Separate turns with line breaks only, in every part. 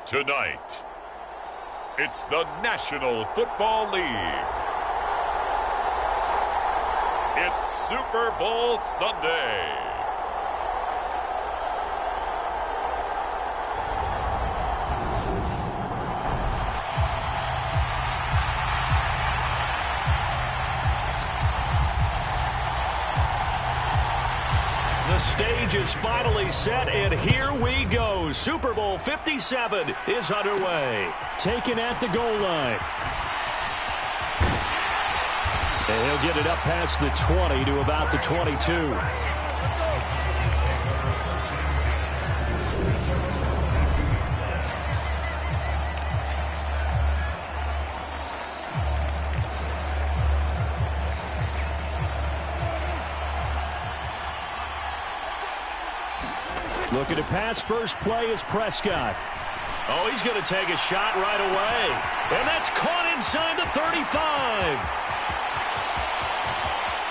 Tonight, it's the National Football League. It's Super Bowl Sunday.
The stage is finally set, and here we go. Super Bowl 57 is underway. Taken at the goal line. And he'll get it up past the 20 to about the 22. Looking to pass. First play is Prescott. Oh, he's going to take a shot right away. And that's caught inside the 35.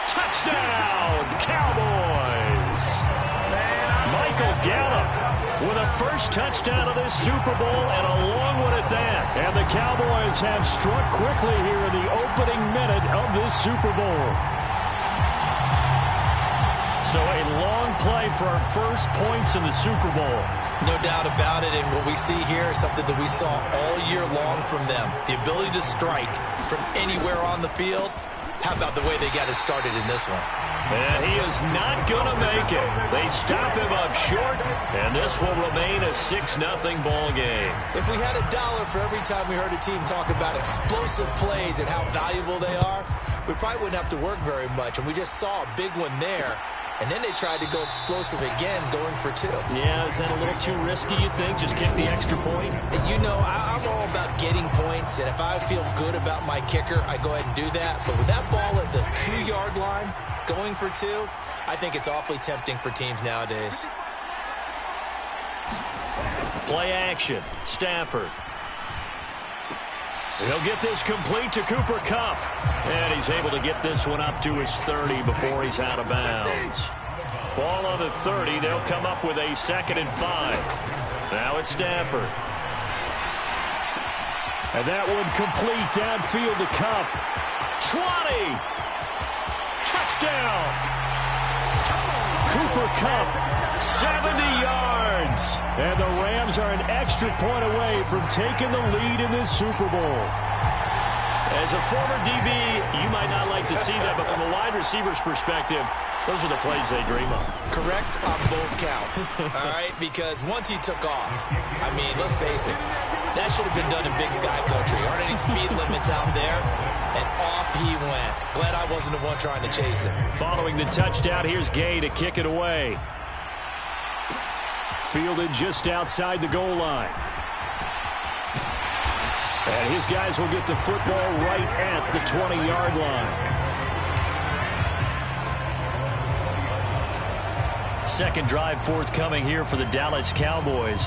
Touchdown, Cowboys. Michael Gallup with a first touchdown of this Super Bowl, and a long one at that. And the Cowboys have struck quickly here in the opening minute of this Super Bowl. So a long play for our first points in the Super Bowl.
No doubt about it, and what we see here is something that we saw all year long from them. The ability to strike from anywhere on the field. How about the way they got it started in this one?
And he is not going to make it. They stop him up short, and this will remain a 6-0 ball game.
If we had $1 for every time we heard a team talk about explosive plays and how valuable they are, we probably wouldn't have to work very much, and we just saw a big one there. And then they tried to go explosive again, going for 2.
Yeah, is that a little too risky, you think? Just kick the extra point?
You know, I'm all about getting points, and if I feel good about my kicker, I go ahead and do that. But with that ball at the 2-yard line, going for 2, I think it's awfully tempting for teams nowadays.
Play action. Stafford. He'll get this complete to Cooper Kupp. And he's able to get this one up to his 30 before he's out of bounds. Ball on the 30. They'll come up with a 2nd and 5. Now it's Stafford. And that one complete downfield to Kupp. 20. Touchdown. Cooper Kupp, 70 yards. And the Rams are an extra point away from taking the lead in this Super Bowl. As a former DB, you might not like to see that, but from a wide receiver's perspective, those are the plays they dream of.
Correct on both counts, all right? Because once he took off, I mean, let's face it, that should have been done in Big Sky Country. Aren't any speed limits out there? And off he went. Glad I wasn't the one trying to chase him.
Following the touchdown, here's Gay to kick it away. Fielded just outside the goal line. And his guys will get the football right at the 20-yard line. Second drive forthcoming here for the Dallas Cowboys.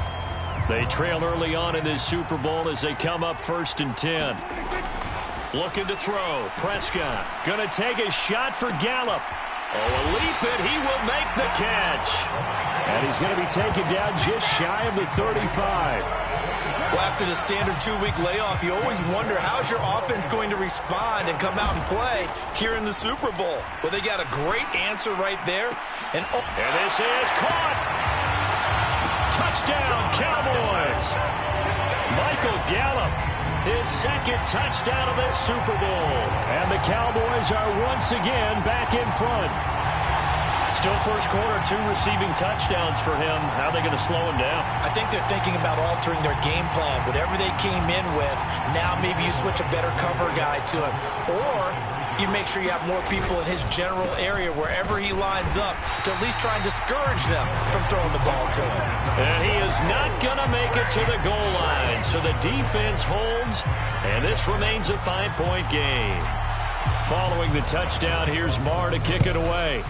They trail early on in this Super Bowl as they come up 1st and 10. Looking to throw. Prescott going to take a shot for Gallup. Oh, a leap, and he will make the catch. And he's going to be taken down just shy of the 35.
Well, after the standard 2-week layoff, you always wonder how's your offense going to respond and come out and play here in the Super Bowl. Well, they got a great answer right there. And
this is caught. Touchdown, Cowboys. Michael Gallup, his 2nd touchdown of this Super Bowl. And the Cowboys are once again back in front. Still first quarter, 2 receiving touchdowns for him. How are they going to slow him down?
I think they're thinking about altering their game plan. Whatever they came in with, now maybe you switch a better cover guy to him. Or you make sure you have more people in his general area wherever he lines up to at least try and discourage them from throwing the ball to him.
And he is not going to make it to the goal line. So the defense holds, and this remains a 5-point game. Following the touchdown, here's Marr to kick it away.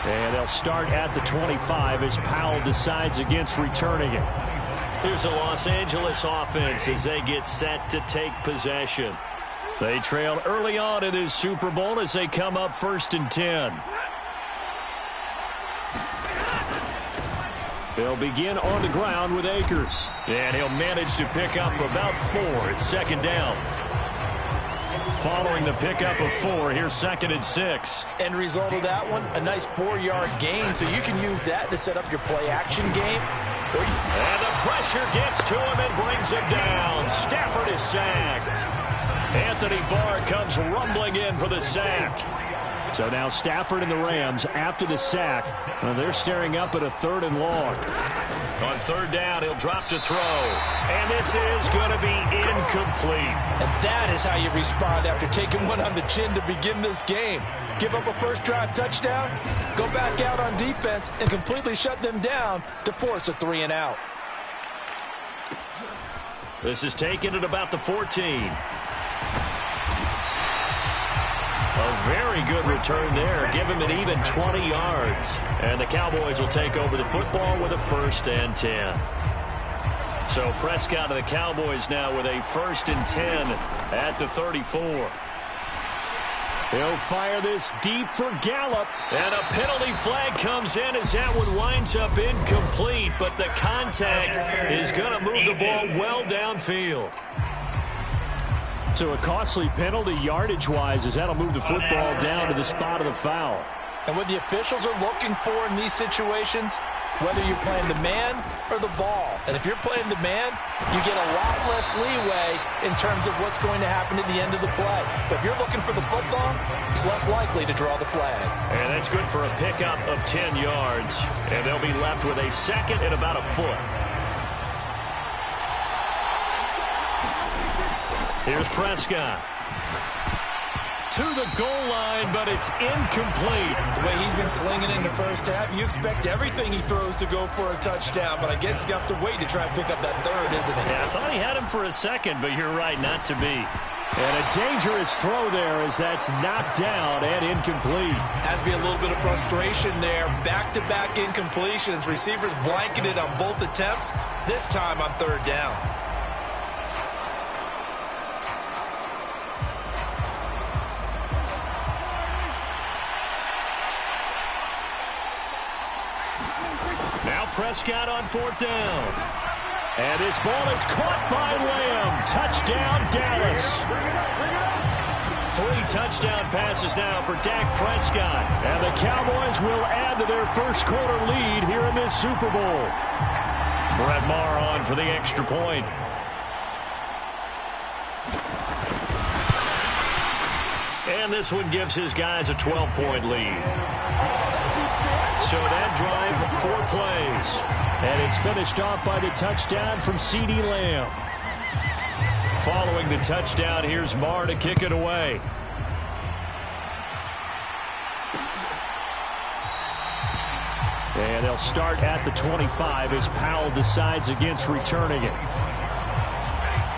And they'll start at the 25 as Powell decides against returning it. Here's the Los Angeles offense as they get set to take possession. They trail early on in this Super Bowl as they come up 1st and 10. They'll begin on the ground with Akers. And he'll manage to pick up about 4. It's 2nd down. Following the pickup of 4, here's 2nd and 6.
End result of that one, a nice 4-yard gain, so you can use that to set up your play-action game.
And the pressure gets to him and brings him down. Stafford is sacked. Anthony Barr comes rumbling in for the sack. So now Stafford and the Rams, after the sack, they're staring up at a 3rd and long. On 3rd down, he'll drop to throw. And this is going to be incomplete.
And that is how you respond after taking one on the chin to begin this game. Give up a first-drive touchdown, go back out on defense, and completely shut them down to force a 3-and-out.
This is taken at about the 14. A very good return there. Give him an even 20 yards. And the Cowboys will take over the football with a 1st and 10. So Prescott of the Cowboys now with a 1st and 10 at the 34. He'll fire this deep for Gallup. And a penalty flag comes in as that one winds up incomplete. But the contact is going to move the ball well downfield. So a costly penalty yardage-wise as that'll move the football down to the spot of the foul.
And what the officials are looking for in these situations, whether you're playing the man or the ball. And if you're playing the man, you get a lot less leeway in terms of what's going to happen at the end of the play. But if you're looking for the football, it's less likely to draw the flag. And
that's good for a pickup of 10 yards. And they'll be left with a 2nd and about a foot. Here's Prescott. To the goal line, but it's incomplete.
The way he's been slinging in the first half, you expect everything he throws to go for a touchdown, but I guess he's going to have to wait to try and pick up that 3rd, isn't he?
Yeah, I thought he had him for a 2nd, but you're right, not to be. And a dangerous throw there as that's knocked down and incomplete.
Has to be a little bit of frustration there. Back-to-back incompletions. Receivers blanketed on both attempts, this time on 3rd down.
Prescott on 4th down. And this ball is caught by Lamb. Touchdown, Dallas. 3 touchdown passes now for Dak Prescott. And the Cowboys will add to their 1st quarter lead here in this Super Bowl. Brett Maher on for the extra point. And this one gives his guys a 12-point lead. So that drive, 4 plays. And it's finished off by the touchdown from CeeDee Lamb. Following the touchdown, here's Maher to kick it away. And they'll start at the 25 as Powell decides against returning it.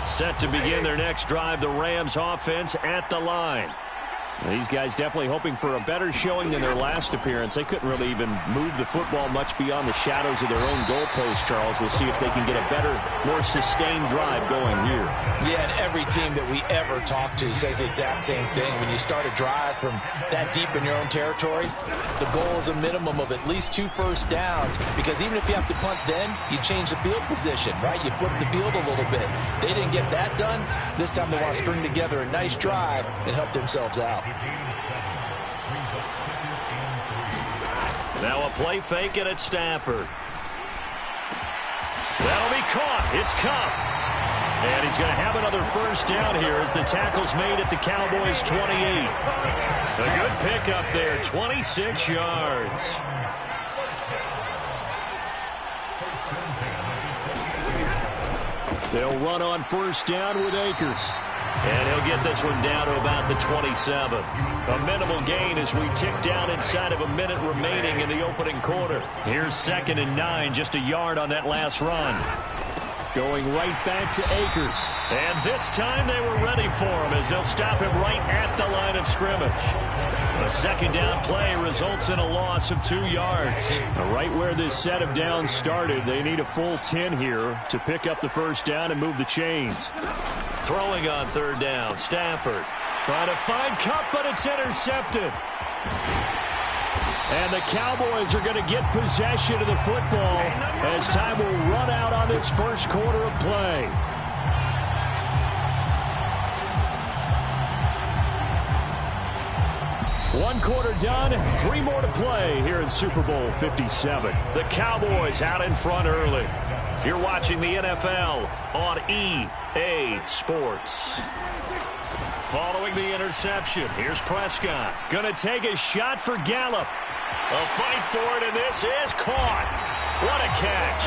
Set to begin their next drive, the Rams offense at the line. These guys definitely hoping for a better showing than their last appearance. They couldn't really even move the football much beyond the shadows of their own goalpost, Charles. We'll see if they can get a better, more sustained drive going here.
Yeah, and every team that we ever talk to says the exact same thing. When you start a drive from that deep in your own territory, the goal is a minimum of at least 2 first downs, because even if you have to punt then, you change the field position, right? You flip the field a little bit. They didn't get that done. This time they want to string together a nice drive and help themselves out.
Now a play fake it at Stafford. That'll be caught. It's Cup. And he's going to have another first down here as the tackle's made at the Cowboys' 28. A good pickup there, 26 yards. They'll run on first down with Akers. And he'll get this one down to about the 27. A minimal gain as we tick down inside of a minute remaining in the opening quarter. Here's 2nd and 9, just a yard on that last run. Going right back to Akers. And this time they were ready for him as they'll stop him right at the line of scrimmage. A 2nd down play results in a loss of 2 yards. Right where this set of downs started, they need a full 10 here to pick up the first down and move the chains. Throwing on third down, Stafford trying to find Kupp, but it's intercepted. And the Cowboys are going to get possession of the football as time will run out on this first quarter of play. One quarter done, 3 more to play here in Super Bowl 57. The Cowboys out in front early. You're watching the NFL on EA Sports. Following the interception, here's Prescott. Going to take a shot for Gallup. A fight for it, and this is caught. What a catch.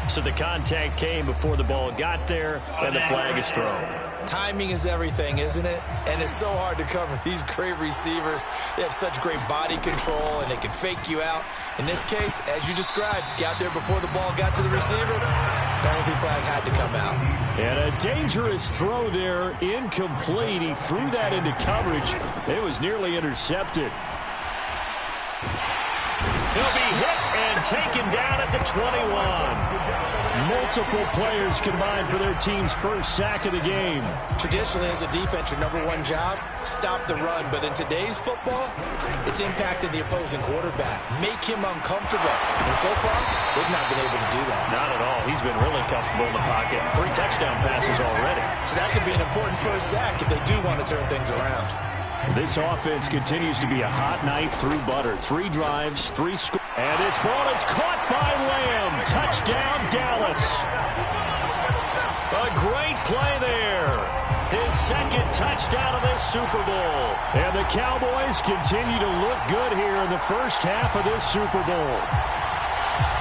So the contact came before the ball got there, and the flag is thrown.
Timing is everything, isn't it? And it's so hard to cover these great receivers. They have such great body control, and they can fake you out. In this case, as you described, got there before the ball got to the receiver. Penalty flag had to come out.
And a dangerous throw there, incomplete. He threw that into coverage. It was nearly intercepted. He'll be hit and taken down at the 21. Multiple players combined for their team's first sack of the game.
Traditionally, as a defense, your #1 job, stop the run. But in today's football, it's impacting the opposing quarterback. Make him uncomfortable. And so far, they've not been able to do that.
Not at all. He's been really comfortable in the pocket. 3 touchdown passes already.
So that could be an important first sack if they do want to turn things around.
This offense continues to be a hot knife through butter. 3 drives, 3 scores. And this ball is caught by Lamb. Touchdown, Dallas. A great play there. His second touchdown of this Super Bowl. And the Cowboys continue to look good here in the first half of this Super Bowl.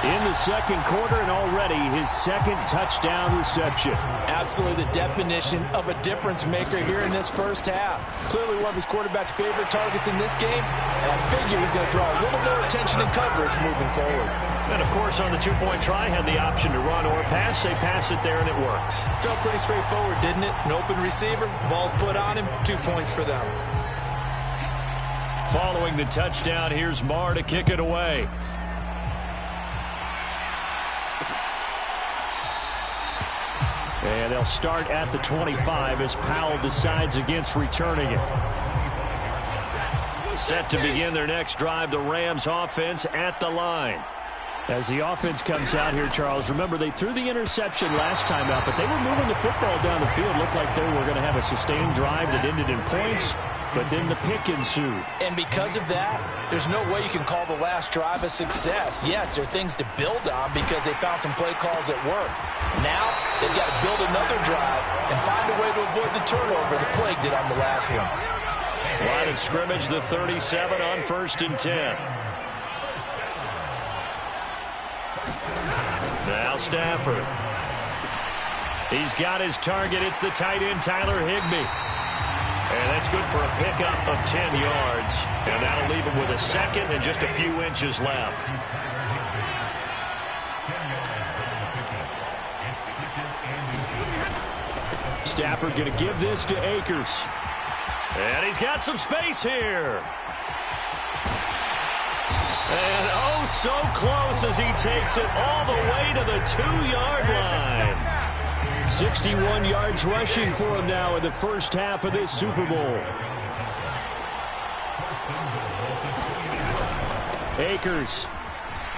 In the second quarter, and already his second touchdown reception.
Absolutely the definition of a difference maker here in this first half. Clearly one of his quarterback's favorite targets in this game, and I figure he's going to draw a little more attention and coverage moving forward.
And, of course, on the 2-point try, had the option to run or pass. They pass it there, and it works.
Felt pretty straightforward, didn't it? An open receiver, ball's put on him, 2 points for them.
Following the touchdown, here's Marr to kick it away. And they'll start at the 25 as Powell decides against returning it. Set to begin their next drive, the Rams offense at the line. As the offense comes out here, Charles, remember they threw the interception last time out, but they were moving the football down the field. Looked like they were going to have a sustained drive that ended in points, but then the pick ensued.
And because of that, there's no way you can call the last drive a success. Yes, there are things to build on because they found some play calls that work. Now, they've got to build another drive and find a way to avoid the turnover the plague did on the last one.
Line of scrimmage, the 37 on 1st and 10. Now Stafford. He's got his target. It's the tight end, Tyler Higbee. And that's good for a pickup of 10 yards. And that'll leave him with a second and just a few inches left. Stafford going to give this to Akers. And he's got some space here. And oh, so close as he takes it all the way to the 2-yard line. 61 yards rushing for him now in the first half of this Super Bowl. Akers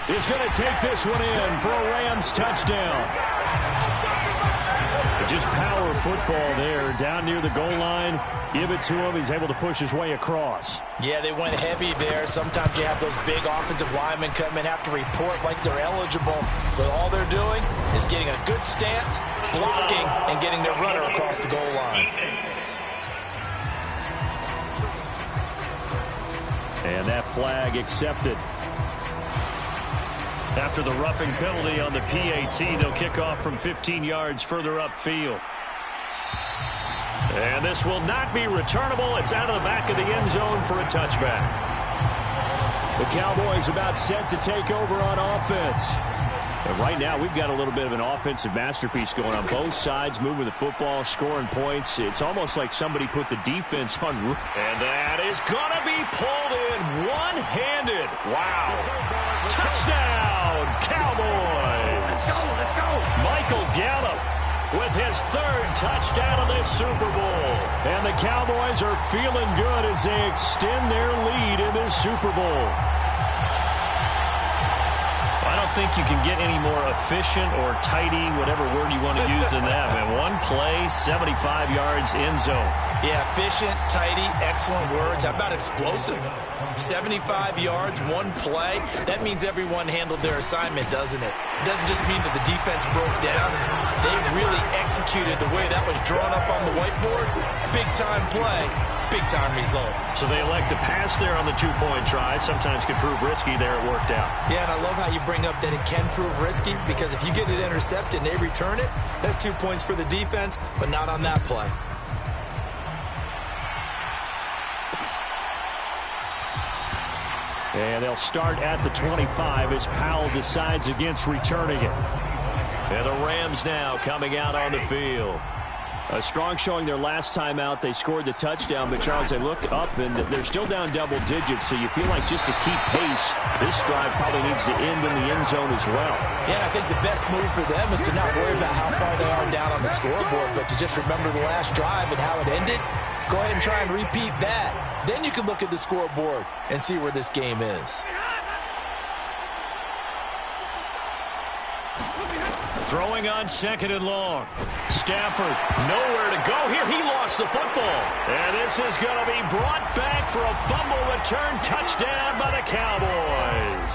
is going to take this one in for a Rams touchdown. Just power football there down near the goal line. Give it to him. He's able to push his way across.
Yeah, they went heavy there. Sometimes you have those big offensive linemen come in, have to report like they're eligible. But all they're doing is getting a good stance, blocking, and getting their runner across the goal line.
And that flag accepted. After the roughing penalty on the PAT, they'll kick off from 15 yards further upfield. And this will not be returnable. It's out of the back of the end zone for a touchback. The Cowboys about set to take over on offense. And right now, we've got a little bit of an offensive masterpiece going on both sides, moving the football, scoring points. It's almost like somebody put the defense on. And that is going to be pulled in one-handed. Wow. Touchdown, Cowboys.
Let's go.
Michael Gallup with his third touchdown of this Super Bowl. And the Cowboys are feeling good as they extend their lead in this Super Bowl. I don't think you can get any more efficient or tidy, whatever word you want to use in that. Man, one play, 75 yards, end zone.
Yeah, efficient, tidy, excellent words. How about explosive? 75 yards, one play. That means everyone handled their assignment, doesn't it? It doesn't just mean that the defense broke down. They really executed the way that was drawn up on the whiteboard. Big-time play, big-time result.
So they elect to pass there on the two-point try. Sometimes can prove risky. There it worked out.
Yeah, and I love how you bring up that it can prove risky, because if you get it intercepted and they return it, that's 2 points for the defense, but not on that play.
And they'll start at the 25 as Powell decides against returning it. And the Rams now coming out on the field. A strong showing their last time out. They scored the touchdown, but Charles, they look up and they're still down double digits, so you feel like just to keep pace, this drive probably needs to end in the end zone as well.
Yeah, I think the best move for them is to not worry about how far they are down on the scoreboard, but to just remember the last drive and how it ended. Go ahead and try and repeat that. Then you can look at the scoreboard and see where this game is.
Throwing on second and long. Stafford nowhere to go here. He lost the football. And this is going to be brought back for a fumble return touchdown by the Cowboys.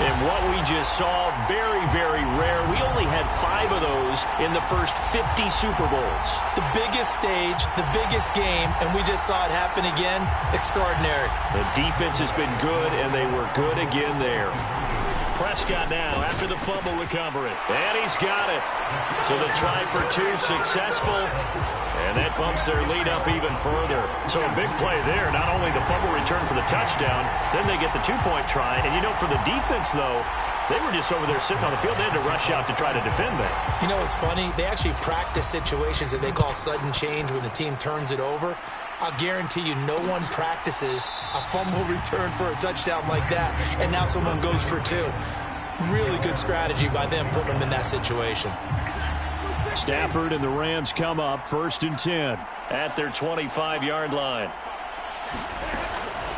And what we just saw, very, very rare. We only had 5 of those in the first 50 Super Bowls.
The biggest stage, the biggest game, and we just saw it happen again. Extraordinary.
The defense has been good, and they were good again there. Prescott now after the fumble recovery. And he's got it. So the try for 2 successful. And that bumps their lead up even further. So a big play there. Not only the fumble return for the touchdown, then they get the 2-point try. And, you know, for the defense, though, they were just over there sitting on the field. They had to rush out to try to defend that.
You know what's funny? They actually practice situations that they call sudden change when the team turns it over. I'll guarantee you no one practices a fumble return for a touchdown like that, and now someone goes for 2. Really good strategy by them putting them in that situation.
Stafford and the Rams come up 1st and 10 at their 25-yard line.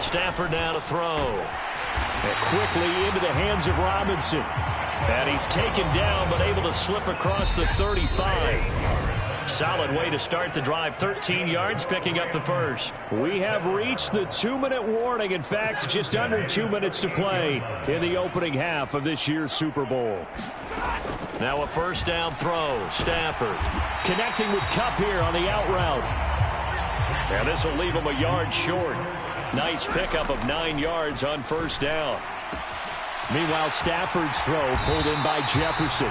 Stafford now to throw. And quickly into the hands of Robinson. And he's taken down but able to slip across the 35. Solid way to start the drive. 13 yards, picking up the first. We have reached the 2-minute warning. In fact, just under 2 minutes to play in the opening half of this year's Super Bowl. Now a first down throw. Stafford connecting with Kupp here on the out route. And this will leave him a yard short. Nice pickup of 9 yards on first down. Meanwhile, Stafford's throw pulled in by Jefferson.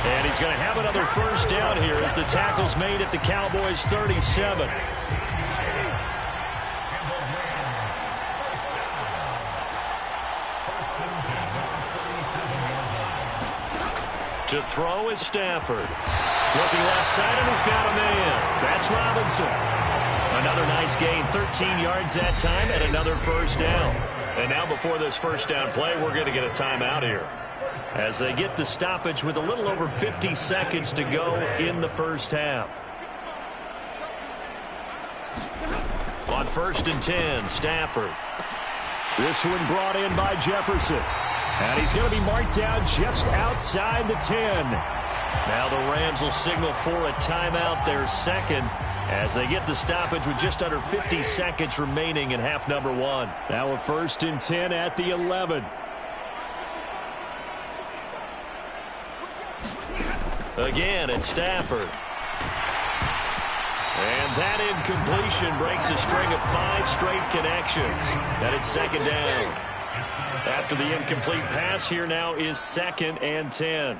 And he's going to have another first down here as the tackle's made at the Cowboys' 37. To throw is Stafford. Looking left side, and he's got a man. That's Robinson. Another nice gain, 13 yards that time, and another first down. And now before this first down play, we're going to get a timeout here, as they get the stoppage with a little over 50 seconds to go in the first half. On 1st and 10, Stafford. This one brought in by Jefferson. And he's going to be marked down just outside the 10. Now the Rams will signal for a timeout, their second, as they get the stoppage with just under 50 seconds remaining in half number 1. Now a 1st and 10 at the 11. Again, it's Stafford. And that incompletion breaks a string of 5 straight connections. And it's second down. After the incomplete pass, here now is 2nd and 10.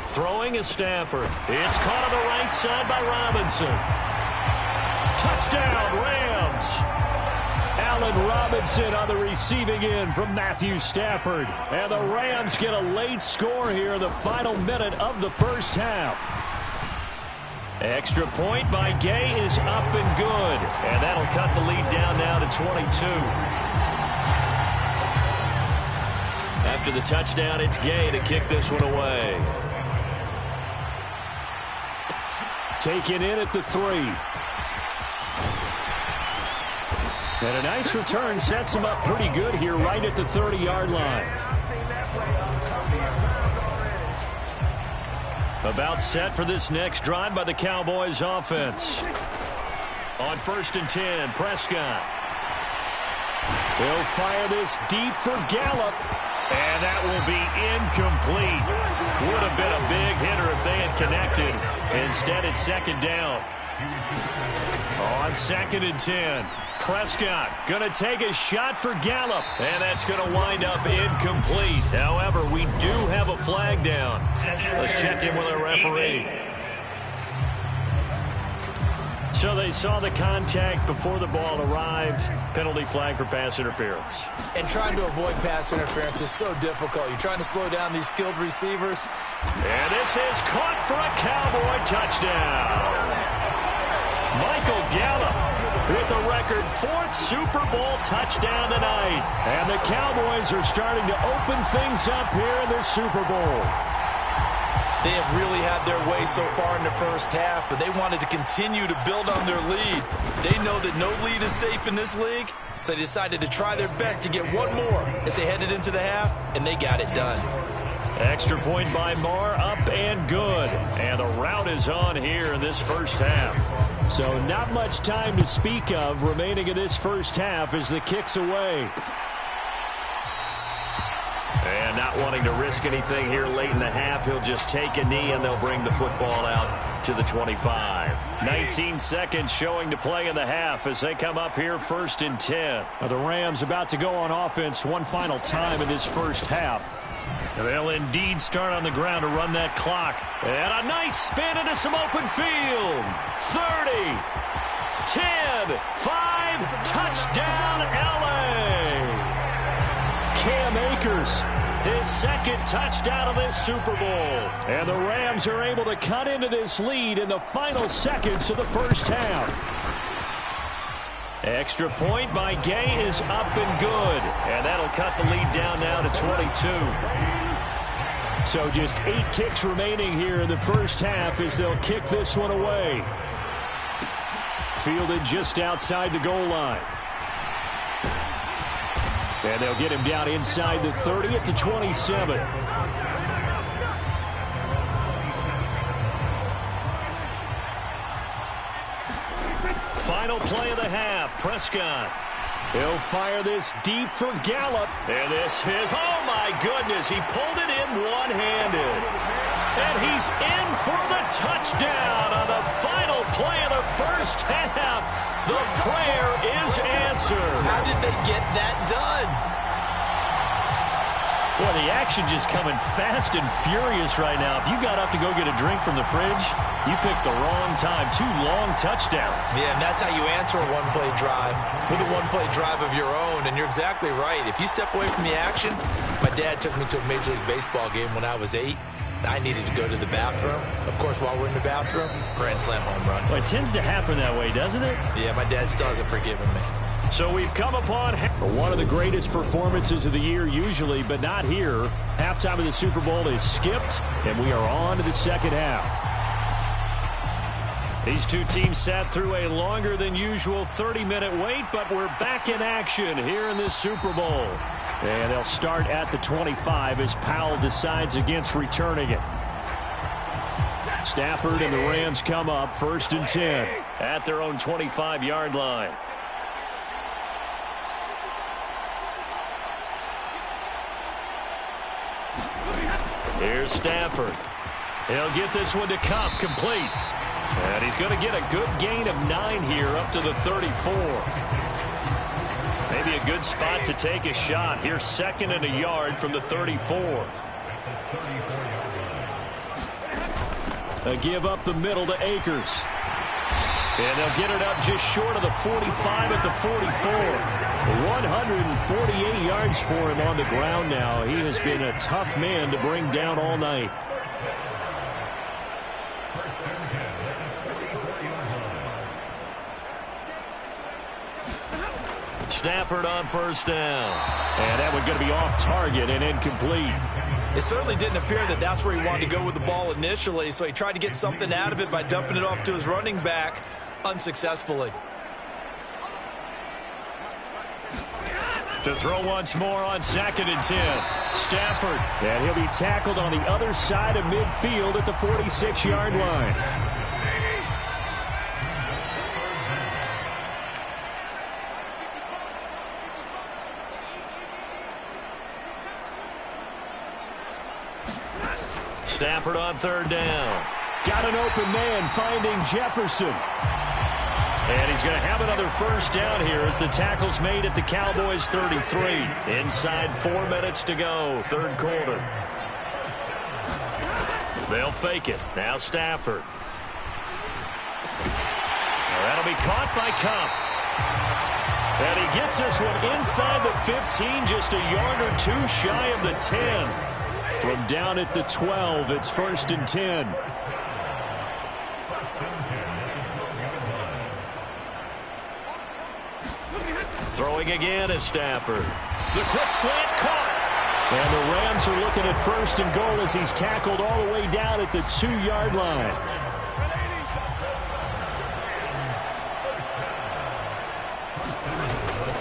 Throwing is Stafford. It's caught on the right side by Robinson. Touchdown, Rams. Allen Robinson on the receiving end from Matthew Stafford. And the Rams get a late score here in the final minute of the first half. Extra point by Gay is up and good. And that'll cut the lead down now to 22. After the touchdown, it's Gay to kick this one away. Taken in at the 3. And a nice return sets him up pretty good here right at the 30-yard line. About set for this next drive by the Cowboys offense. On 1st and 10, Prescott. They'll fire this deep for Gallup. And that will be incomplete. Would have been a big hitter if they had connected. Instead, it's 2nd down. On 2nd and 10. Prescott going to take a shot for Gallup, and that's going to wind up incomplete. However, we do have a flag down. Let's check in with our referee. So they saw the contact before the ball arrived. Penalty flag for pass interference.
And trying to avoid pass interference is so difficult. You're trying to slow down these skilled receivers.
And this is caught for a Cowboy touchdown. Michael Gallup with a record 4th Super Bowl touchdown tonight. And the Cowboys are starting to open things up here in this Super Bowl.
They have really had their way so far in the first half, but they wanted to continue to build on their lead. They know that no lead is safe in this league, so they decided to try their best to get one more as they headed into the half, and they got it done.
Extra point by Marr, up and good. And the route is on here in this first half. So not much time to speak of remaining in this first half as the kick's away. And not wanting to risk anything here late in the half, he'll just take a knee and they'll bring the football out to the 25. 19 seconds showing to play in the half as they come up here 1st and 10. Now the Rams about to go on offense one final time in this first half. They'll indeed start on the ground to run that clock. And a nice spin into some open field. 30, 10, 5, touchdown LA. Cam Akers, his 2nd touchdown of this Super Bowl. And the Rams are able to cut into this lead in the final seconds of the first half. Extra point by Gay is up and good. And that'll cut the lead down now to 22. So just 8 ticks remaining here in the first half as they'll kick this one away. Fielded just outside the goal line. And they'll get him down inside the 30 at the 27. Final play of the half, Prescott. He'll fire this deep for Gallup. And this is, oh my goodness, he pulled it in one-handed. And he's in for the touchdown on the final play of the first half. The prayer is answered.
How did they get that done?
Well, the action just coming fast and furious right now. If you got up to go get a drink from the fridge, you picked the wrong time. 2 long touchdowns.
Yeah, and that's how you answer a one-play drive with a one-play drive of your own. And you're exactly right. If you step away from the action, my dad took me to a Major League Baseball game when I was 8. I needed to go to the bathroom. Of course, while we're in the bathroom, grand slam home run.
Well, it tends to happen that way, doesn't it?
Yeah, my dad still hasn't forgiven me.
So we've come upon one of the greatest performances of the year usually, but not here. Halftime of the Super Bowl is skipped, and we are on to the second half. These two teams sat through a longer than usual 30-minute wait, but we're back in action here in this Super Bowl. And they'll start at the 25 as Powell decides against returning it. Stafford and the Rams come up 1st and 10 at their own 25-yard line. Here's Stafford. He'll get this one to Cup, complete. And he's going to get a good gain of 9 here up to the 34. Maybe a good spot to take a shot. Here's 2nd and a yard from the 34. A give up the middle to Akers. And they'll get it up just short of the 45 at the 44. 148 yards for him on the ground now. He has been a tough man to bring down all night. Stafford on first down. And that one's going to be off target and incomplete.
It certainly didn't appear that that's where he wanted to go with the ball initially, so he tried to get something out of it by dumping it off to his running back unsuccessfully.
To throw once more on 2nd and 10. Stafford. And he'll be tackled on the other side of midfield at the 46-yard line. Stafford on 3rd down. Got an open man finding Jefferson. And he's going to have another first down here as the tackle's made at the Cowboys 33. Inside 4 minutes to go, 3rd quarter. They'll fake it. Now Stafford. That'll be caught by Cup. And he gets this one inside the 15, just a yard or two shy of the 10. From down at the 12, it's 1st and 10. Throwing again is Stafford. The quick slant caught. And the Rams are looking at 1st and goal as he's tackled all the way down at the 2-yard line.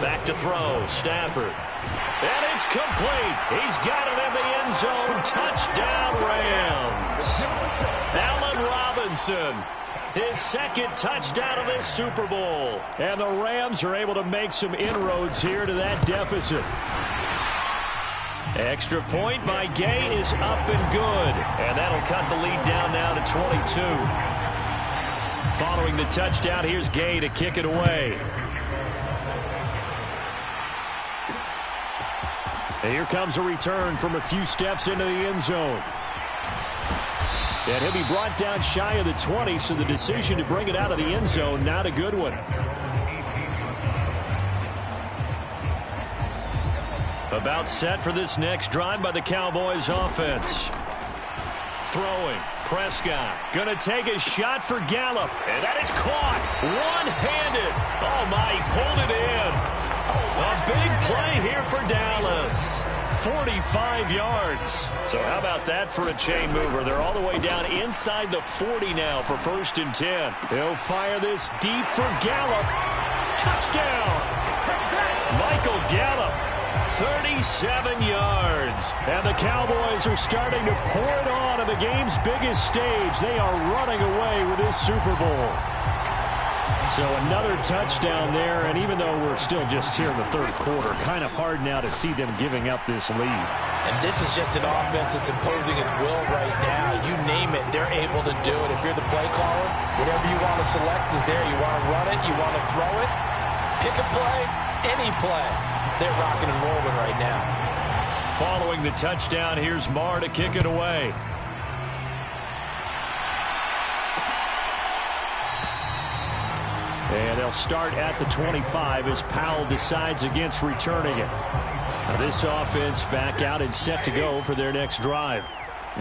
Back to throw, Stafford. And it's complete. He's got it in the end zone. Touchdown, Rams. Allen Robinson, his 2nd touchdown of this Super Bowl. And the Rams are able to make some inroads here to that deficit. Extra point by Gay is up and good. And that'll cut the lead down now to 22. Following the touchdown, here's Gay to kick it away. And here comes a return from a few steps into the end zone. And he'll be brought down shy of the 20, so the decision to bring it out of the end zone, not a good one. About set for this next drive by the Cowboys offense. Throwing. Prescott gonna take a shot for Gallup. And that is caught. One-handed. Oh, my, he pulled it in. A big play here for Dallas. 45 yards. So how about that for a chain mover? They're all the way down inside the 40 now for 1st and 10. He'll fire this deep for Gallup. Touchdown. Michael Gallup. 37 yards. And the Cowboys are starting to pour it on the game's biggest stage. They are running away with this Super Bowl. So another touchdown there, and even though we're still just here in the 3rd quarter, kind of hard now to see them giving up this lead.
And this is just an offense that's imposing its will right now. You name it, they're able to do it. If you're the play caller, whatever you want to select is there. You want to run it, you want to throw it, pick a play, any play. They're rocking and rolling right now.
Following the touchdown, here's Marr to kick it away. And they'll start at the 25 as Powell decides against returning it. Now this offense back out and set to go for their next drive.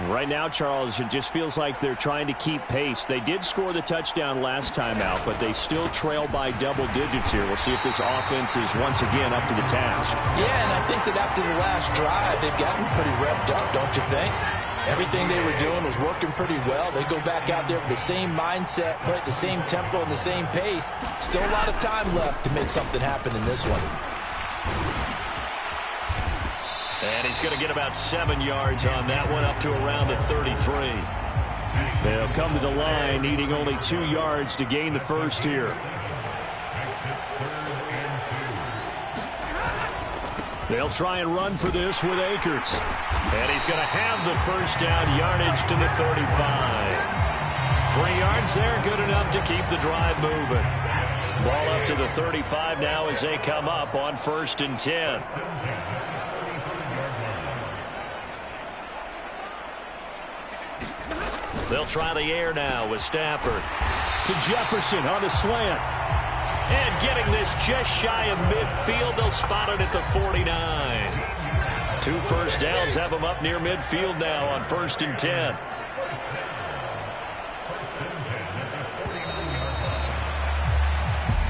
Right now, Charles, it just feels like they're trying to keep pace. They did score the touchdown last time out, but they still trail by double digits here. We'll see if this offense is once again up to the task.
Yeah, and I think that after the last drive, they've gotten pretty revved up, don't you think? Everything they were doing was working pretty well. They go back out there with the same mindset, play at the same tempo and the same pace. Still a lot of time left to make something happen in this one.
And he's going to get about 7 yards on that one, up to around the 33. They'll come to the line, needing only 2 yards to gain the first here. They'll try and run for this with Akers. And he's going to have the first down, yardage to the 35. 3 yards there, good enough to keep the drive moving. Ball up to the 35 now as they come up on 1st and 10. They'll try the air now with Stafford. to Jefferson on the slant. And getting this just shy of midfield. They'll spot it at the 49. 2 first downs have them up near midfield now on 1st and 10.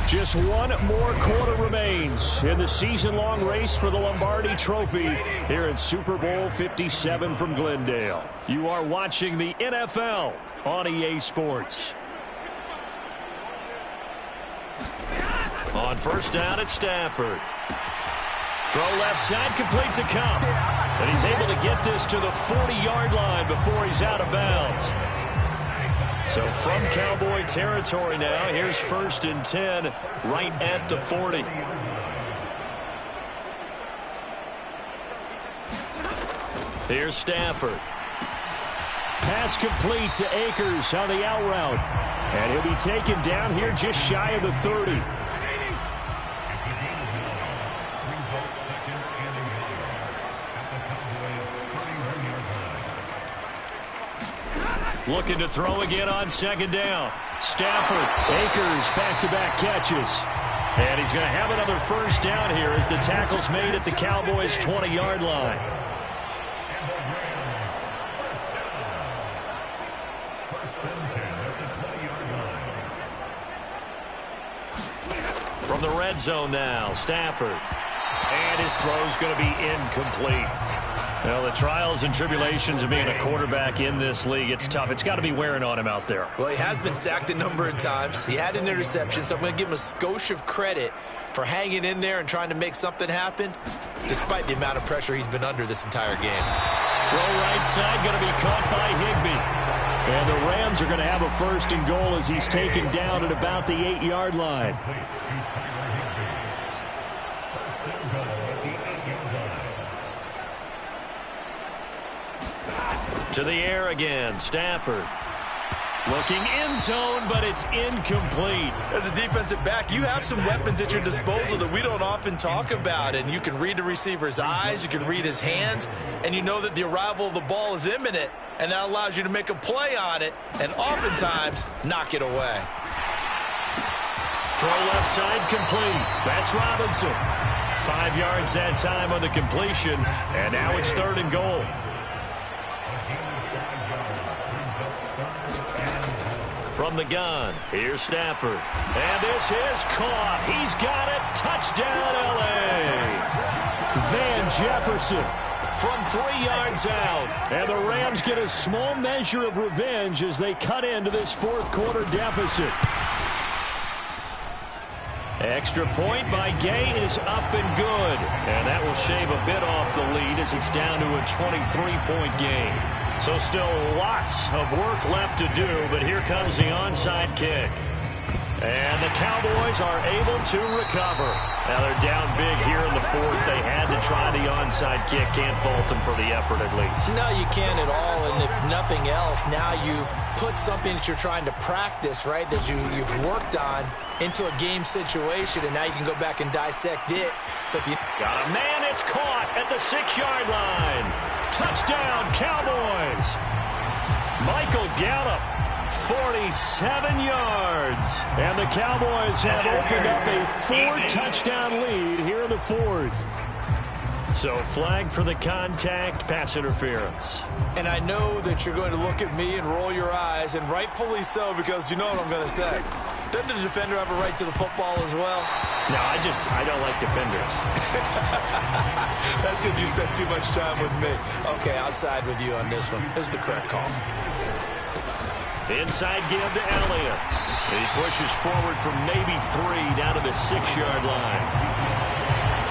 Just one more quarter remains in the season-long race for the Lombardi Trophy here at Super Bowl 57 from Glendale. You are watching the NFL on EA Sports. On 1st down, it's Stafford. Throw left side, complete to Cup. And he's able to get this to the 40-yard line before he's out of bounds. So from Cowboy territory now, here's 1st and 10 right at the 40. Here's Stafford. Pass complete to Akers on the out route. And he'll be taken down here just shy of the 30. Looking to throw again on 2nd down. Stafford, Akers, back-to-back catches. And he's going to have another 1st down here as the tackle's made at the Cowboys' 20-yard line. From the red zone now, Stafford. And his throw's going to be incomplete. Well, the trials and tribulations of being a quarterback in this league, it's tough. It's got to be wearing on him out there.
Well, he has been sacked a number of times. He had an interception, so I'm going to give him a skosh of credit for hanging in there and trying to make something happen, despite the amount of pressure he's been under this entire game.
Throw right side, going to be caught by Higbee. And the Rams are going to have a 1st and goal as he's taken down at about the 8-yard line. To the air again, Stafford. Looking end zone, but it's incomplete.
As a defensive back, you have some weapons at your disposal that we don't often talk about. And you can read the receiver's eyes, you can read his hands, and you know that the arrival of the ball is imminent. And that allows you to make a play on it and oftentimes knock it away.
Throw left side complete. That's Robinson. 5 yards that time on the completion. And now it's 3rd and goal. From the gun, here's Stafford. And this is caught. He's got it. Touchdown, L.A. Van Jefferson from 3 yards out. And the Rams get a small measure of revenge as they cut into this 4th quarter deficit. Extra point by Gay is up and good. And that will shave a bit off the lead as it's down to a 23-point game. So still lots of work left to do, but here comes the onside kick. And the Cowboys are able to recover. Now they're down big here in the 4th. They had to try the onside kick. Can't fault them for the effort at least.
No, you can't at all. And if nothing else, now you've put something that you're trying to practice, right, that you've worked on into a game situation, and now you can go back and dissect it. So if you
got a man, it's caught at the 6-yard line. Touchdown, Cowboys. Michael Gallup, 47 yards. And the Cowboys have opened up a 4-touchdown lead here in the 4th. So flag for the contact, pass interference.
And I know that you're going to look at me and roll your eyes, and rightfully so, because you know what I'm going to say. Doesn't the defender have a right to the football as well?
No, I don't like defenders.
That's because you spent too much time with me. Okay, I'll side with you on this one. This is the correct call.
Inside give to Elliott. He pushes forward for maybe 3 down to the 6-yard line.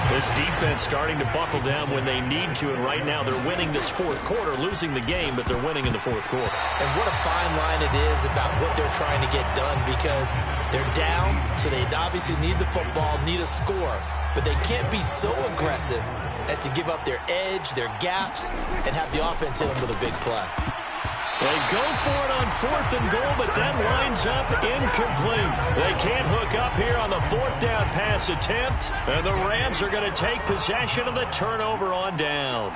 This defense starting to buckle down when they need to, and right now they're winning this 4th quarter, losing the game, but they're winning in the 4th quarter.
And what a fine line it is about what they're trying to get done, because they're down, so they obviously need the football, need a score, but they can't be so aggressive as to give up their edge, their gaps, and have the offense hit them with a big play.
They go for it on 4th and goal, but that lines up incomplete. They can't hook up here on the 4th down pass attempt, and the Rams are going to take possession of the turnover on downs.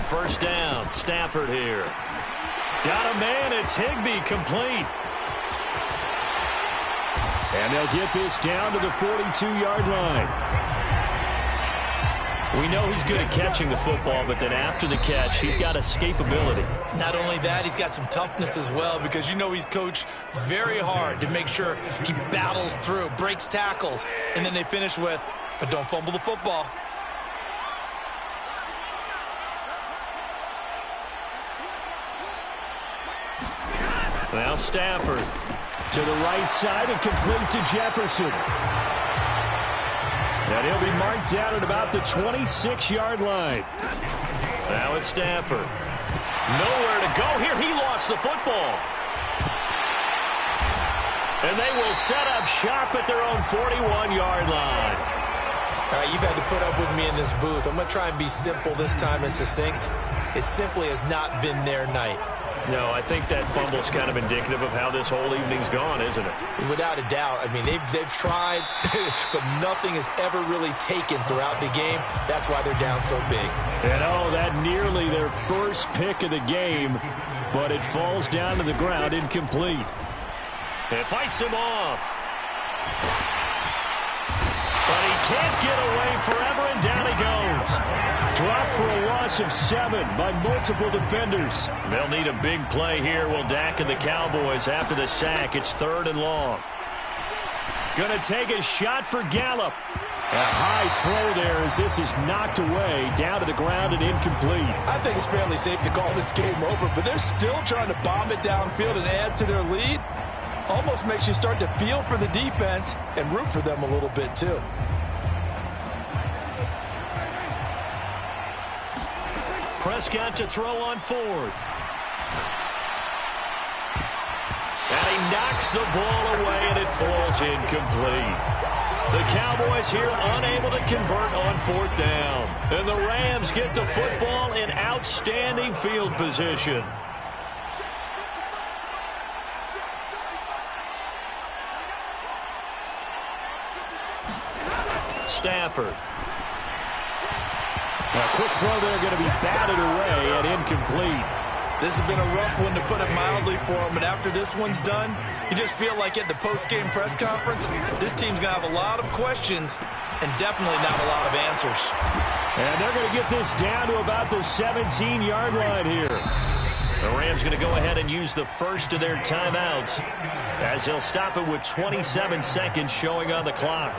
first down. Stafford here. Got a man. It's Higbee, complete. And they'll get this down to the 42-yard line. We know he's good at catching the football, but then after the catch, he's got escapability.
Not only that, he's got some toughness as well, because you know he's coached very hard to make sure he battles through, breaks tackles, and then they finish with, but don't fumble the football.
Now Stafford to the right side and complete to Jefferson. And he'll be marked down at about the 26-yard line. Now it's Stafford. Nowhere to go here. He lost the football. And they will set up shop at their own 41-yard line.
All right, you've had to put up with me in this booth. I'm going to try and be simple this time and succinct. It simply has not been their night.
No, I think that fumble's kind of indicative of how this whole evening's gone, isn't it?
Without a doubt. I mean, they've tried, but nothing is ever really taken throughout the game. That's why they're down so big.
And oh, that nearly their first pick of the game, but it falls down to the ground incomplete. It fights him off. But he can't get away forever, and down he goes. Dropped for a loss of 7 by multiple defenders. They'll need a big play here. Will Dak and the Cowboys after the sack. It's 3rd and long. Going to take a shot for Gallup. A high throw there as this is knocked away, down to the ground and incomplete.
I think it's fairly safe to call this game over, but they're still trying to bomb it downfield and add to their lead. Almost makes you start to feel for the defense and root for them a little bit too.
Prescott to throw on 4th. And he knocks the ball away, and it falls incomplete. The Cowboys here unable to convert on 4th down. And the Rams get the football in outstanding field position. Stafford. A quick throw there, going to be batted away and incomplete.
This has been a rough one, to put it mildly, for him. And after this one's done, you just feel like at the post-game press conference, this team's going to have a lot of questions and definitely not a lot of answers.
And they're going to get this down to about the 17-yard line here. The Rams going to go ahead and use the first of their timeouts, as they'll stop it with 27 seconds showing on the clock.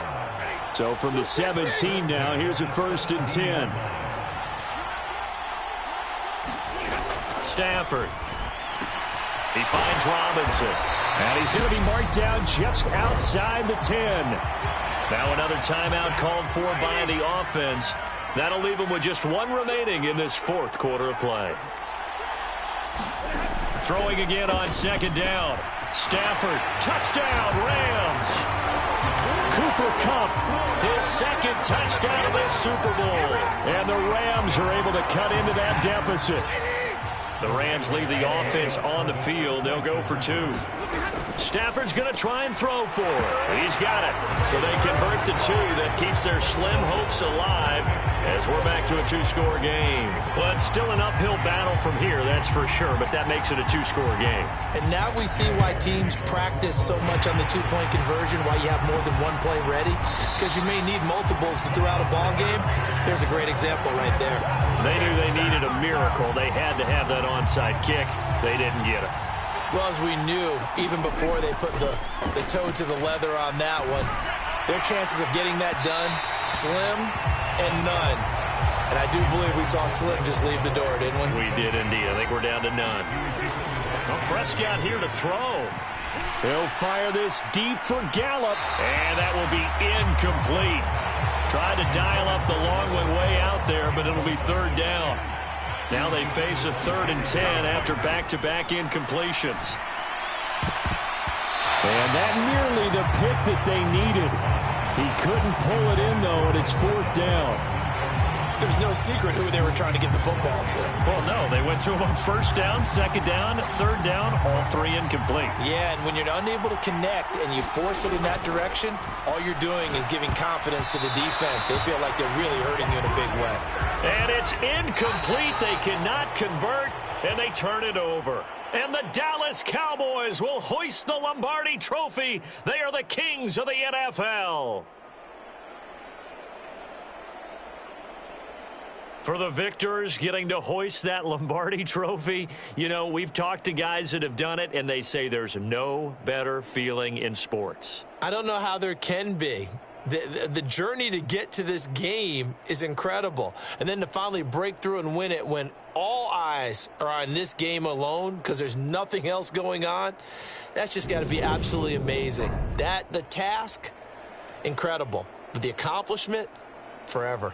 So from the 17 now, here's a 1st and 10. Stafford. He finds Robinson. And he's going to be marked down just outside the 10. Now another timeout called for by the offense. That'll leave him with just 1 remaining in this 4th quarter of play. Throwing again on 2nd down. Stafford, touchdown, Rams. Cooper Kupp, his 2nd touchdown of this Super Bowl. And the Rams are able to cut into that deficit. The Rams leave the offense on the field. They'll go for 2. Stafford's going to try and throw for it. He's got it. So they convert the 2. That keeps their slim hopes alive as we're back to a 2-score game. Well, it's still an uphill battle from here, that's for sure, but that makes it a 2-score game.
And now we see why teams practice so much on the 2-point conversion, why you have more than 1 play ready, because you may need multiples to throw out a ball game. There's a great example right there.
They knew they needed a miracle. They had to have that onside kick. They didn't get it.
Well, as we knew, even before they put the toe to the leather on that one, their chances of getting that done, slim and none. And I do believe we saw Slim just leave the door, didn't we?
We did indeed. I think we're down to none. Well, Prescott here to throw. He'll fire this deep for Gallup. And that will be incomplete. Tried to dial up the long way out there, but it'll be 3rd down. Now they face a 3rd and 10 after back-to-back incompletions. And that nearly the pick that they needed. He couldn't pull it in, though, and it's 4th down.
There's no secret who they were trying to get the football to.
Well, no, they went to him on first down, second down, third down, all three incomplete.
Yeah, and when you're unable to connect and you force it in that direction, all you're doing is giving confidence to the defense. They feel like they're really hurting you in a big way.
And it's incomplete. They cannot convert, and they turn it over. And the Dallas Cowboys will hoist the Lombardi Trophy. They are the kings of the NFL. For the victors getting to hoist that Lombardi Trophy, you know, we've talked to guys that have done it, and they say there's no better feeling in sports.
I don't know how there can be. The journey to get to this game is incredible. And then to finally break through and win it when all eyes are on this game alone because there's nothing else going on, that's just got to be absolutely amazing. The task, incredible. But the accomplishment, forever.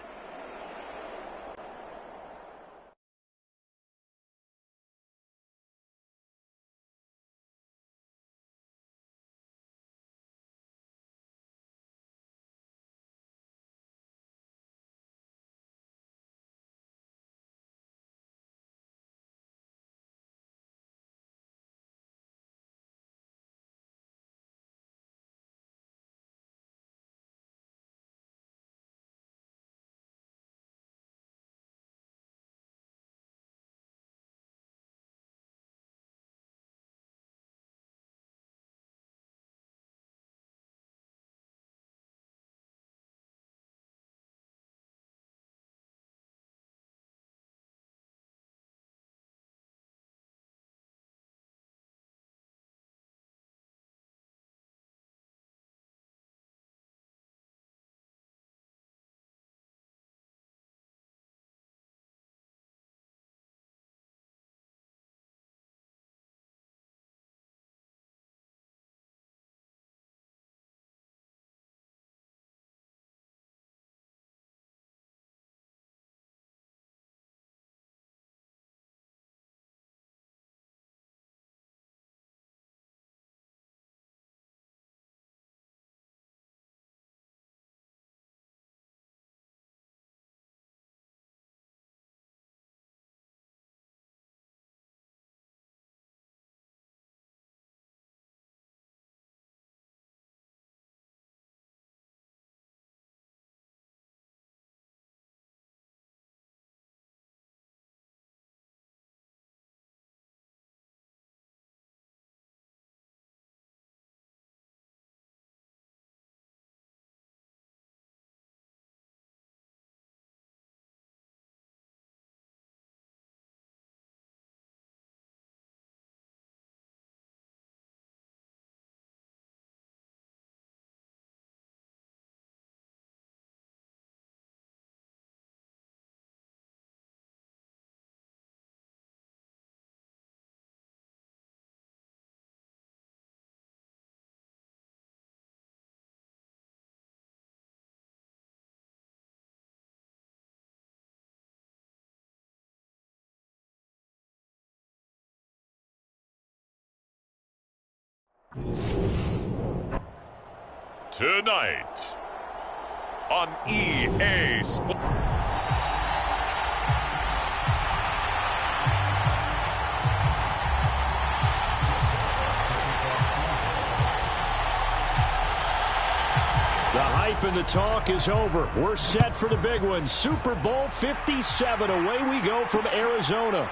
Tonight on EA Sports.
The hype and the talk is over. We're set for the big one. Super Bowl 57. Away we go from Arizona.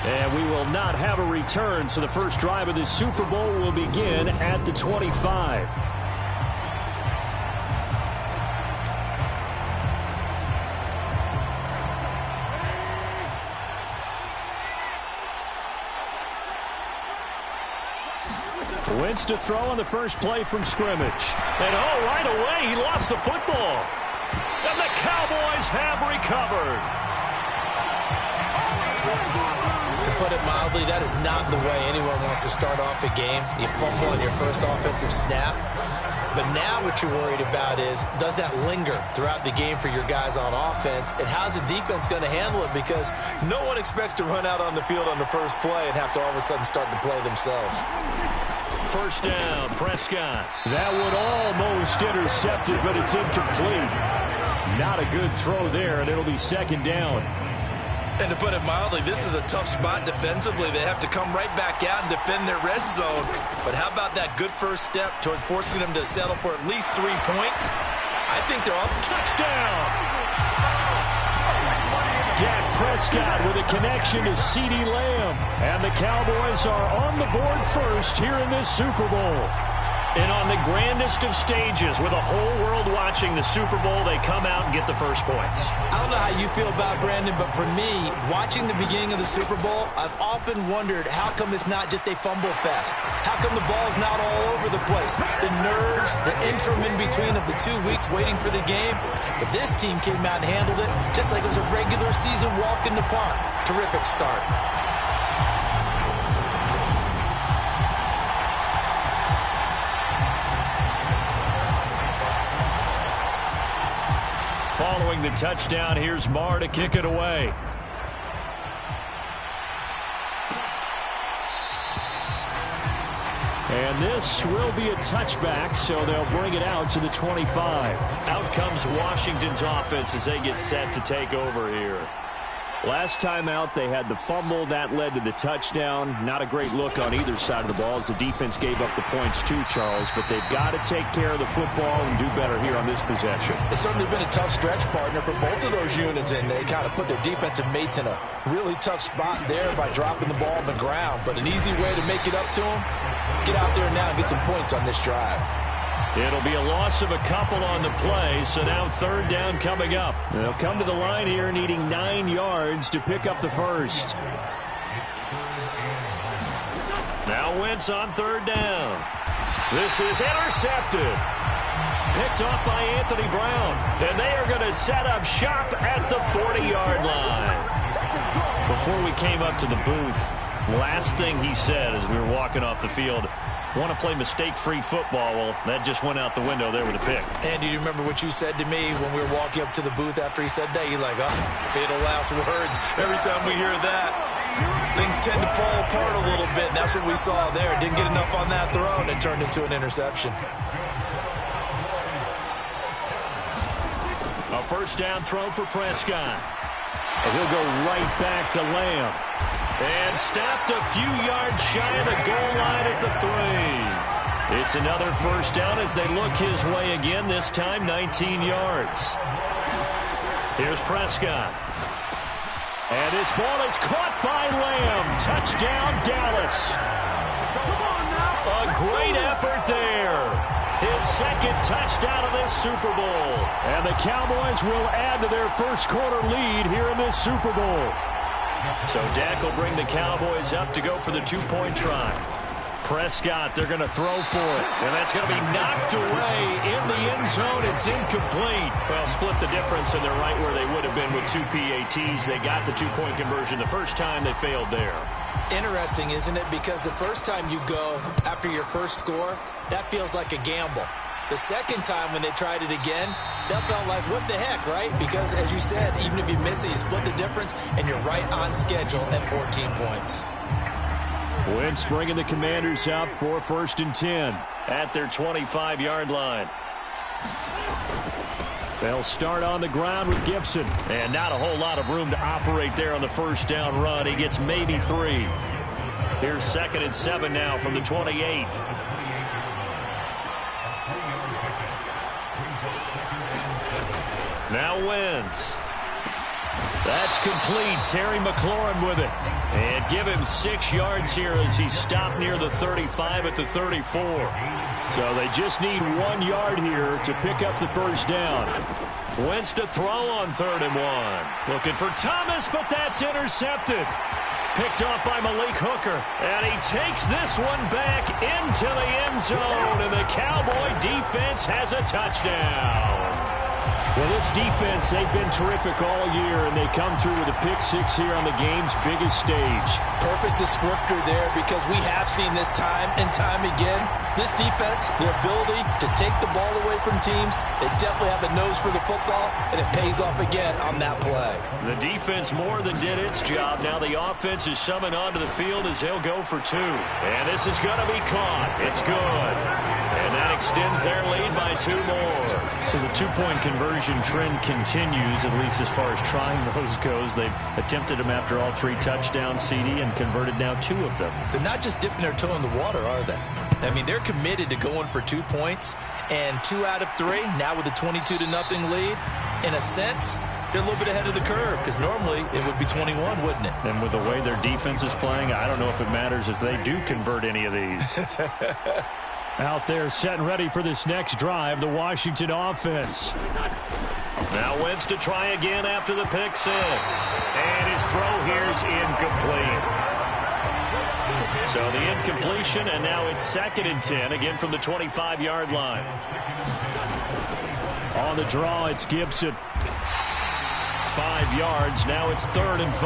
And we will not have a return, so the first drive of this Super Bowl will begin at the 25. Wentz to throw on the first play from scrimmage. And right away, he lost the football. And the Cowboys have recovered.
To put it mildly, that is not the way anyone wants to start off a game. You fumble on your first offensive snap. But now what you're worried about is, does that linger throughout the game for your guys on offense? And how's the defense going to handle it? Because no one expects to run out on the field on the first play and have to all of a sudden start to play themselves.
First down, Prescott. That one almost intercepted, but it's incomplete. not a good throw there, and it'll be second down.
And to put it mildly, this is a tough spot defensively. They have to come right back out and defend their red zone. But how about that good first step towards forcing them to settle for at least 3 points? I think they're off.
Touchdown! Dak Prescott with a connection to CeeDee Lamb. And the Cowboys are on the board first here in this Super Bowl. And on the grandest of stages, with a whole world watching the Super Bowl, they come out and get the first points.
I don't know how you feel about Brandon, but for me, watching the beginning of the Super Bowl, I've often wondered how come it's not just a fumble fest? How come the ball's not all over the place? The nerves, the interim in between of the 2 weeks waiting for the game. But this team came out and handled it just like it was a regular season walk in the park. Terrific start.
Following the touchdown, here's Marr to kick it away. And this will be a touchback, so they'll bring it out to the 25. Out comes Washington's offense as they get set to take over here. Last time out, they had the fumble. That led to the touchdown. Not a great look on either side of the ball as the defense gave up the points too, Charles. But they've got to take care of the football and do better here on this possession.
It's certainly been a tough stretch, partner, for both of those units, and they kind of put their defensive mates in a really tough spot there by dropping the ball on the ground. But an easy way to make it up to them, get out there now and get some points on this drive.
It'll be a loss of a couple on the play, so now third down coming up. They'll come to the line here needing 9 yards to pick up the first. Now Wentz on third down. This is intercepted. Picked off by Anthony Brown. And they are going to set up shop at the 40-yard line. Before we came up to the booth, last thing he said as we were walking off the field, want to play mistake-free football. Well, that just went out the window there with a pick.
And do you remember what you said to me when we were walking up to the booth after he said that? You're like, oh, fatal last words. Every time we hear that, things tend to fall apart a little bit. And that's what we saw there. Didn't get enough on that throw, and it turned into an interception.
A first down throw for Prescott. And he'll go right back to Lamb. And stopped a few yards shy of the goal line at the 3. It's another first down as they look his way again, this time 19 yards. Here's Prescott. And his ball is caught by Lamb. Touchdown, Dallas. A great effort there. His second touchdown of this Super Bowl. And the Cowboys will add to their first quarter lead here in this Super Bowl. So Dak will bring the Cowboys up to go for the two-point try. Prescott, they're going to throw for it. And that's going to be knocked away in the end zone. It's incomplete. Well, split the difference, and they're right where they would have been with 2 PATs. They got the two-point conversion the first time. They failed there.
Interesting, isn't it? Because the first time you go after your first score, that feels like a gamble. The second time when they tried it again, that felt like, what the heck, right? Because, as you said, even if you miss it, you split the difference, and you're right on schedule at 14 points.
Wentz bringing the Commanders up for first and 10 at their 25-yard line. They'll start on the ground with Gibson. And not a whole lot of room to operate there on the first down run. He gets maybe 3. Here's second and 7 now from the 28. Now Wentz. That's complete. Terry McLaurin with it. And give him 6 yards here as he's stopped near the 35 at the 34. So they just need 1 yard here to pick up the first down. Wentz to throw on 3rd and 1. Looking for Thomas, but that's intercepted. Picked off by Malik Hooker. And he takes this one back into the end zone. And the Cowboy defense has a touchdown. Well, this defense, they've been terrific all year, and they come through with a pick-6 here on the game's biggest stage.
Perfect descriptor there, because we have seen this time and time again. This defense, their ability to take the ball away from teams, they definitely have a nose for the football, and it pays off again on that play.
The defense more than did its job. Now the offense is summoned onto the field as they'll go for 2. And this is going to be caught. It's good. And that extends their lead by 2 more. So the two-point conversion trend continues, at least as far as trying those goes. They've attempted them after all 3 touchdowns, CD, and converted now 2 of them.
They're not just dipping their toe in the water, are they? I mean, they're committed to going for 2 points, and 2 out of 3, now with a 22-0 lead. In a sense, they're a little bit ahead of the curve, because normally it would be 21, wouldn't it?
And with the way their defense is playing, I don't know if it matters if they do convert any of these. Out there set and ready for this next drive, the Washington offense. Now Wentz to try again after the pick 6. And his throw here's incomplete. So the incompletion, and now it's 2nd and 10, again from the 25-yard line. On the draw, it's Gibson. 5 yards, now it's 3rd and 5.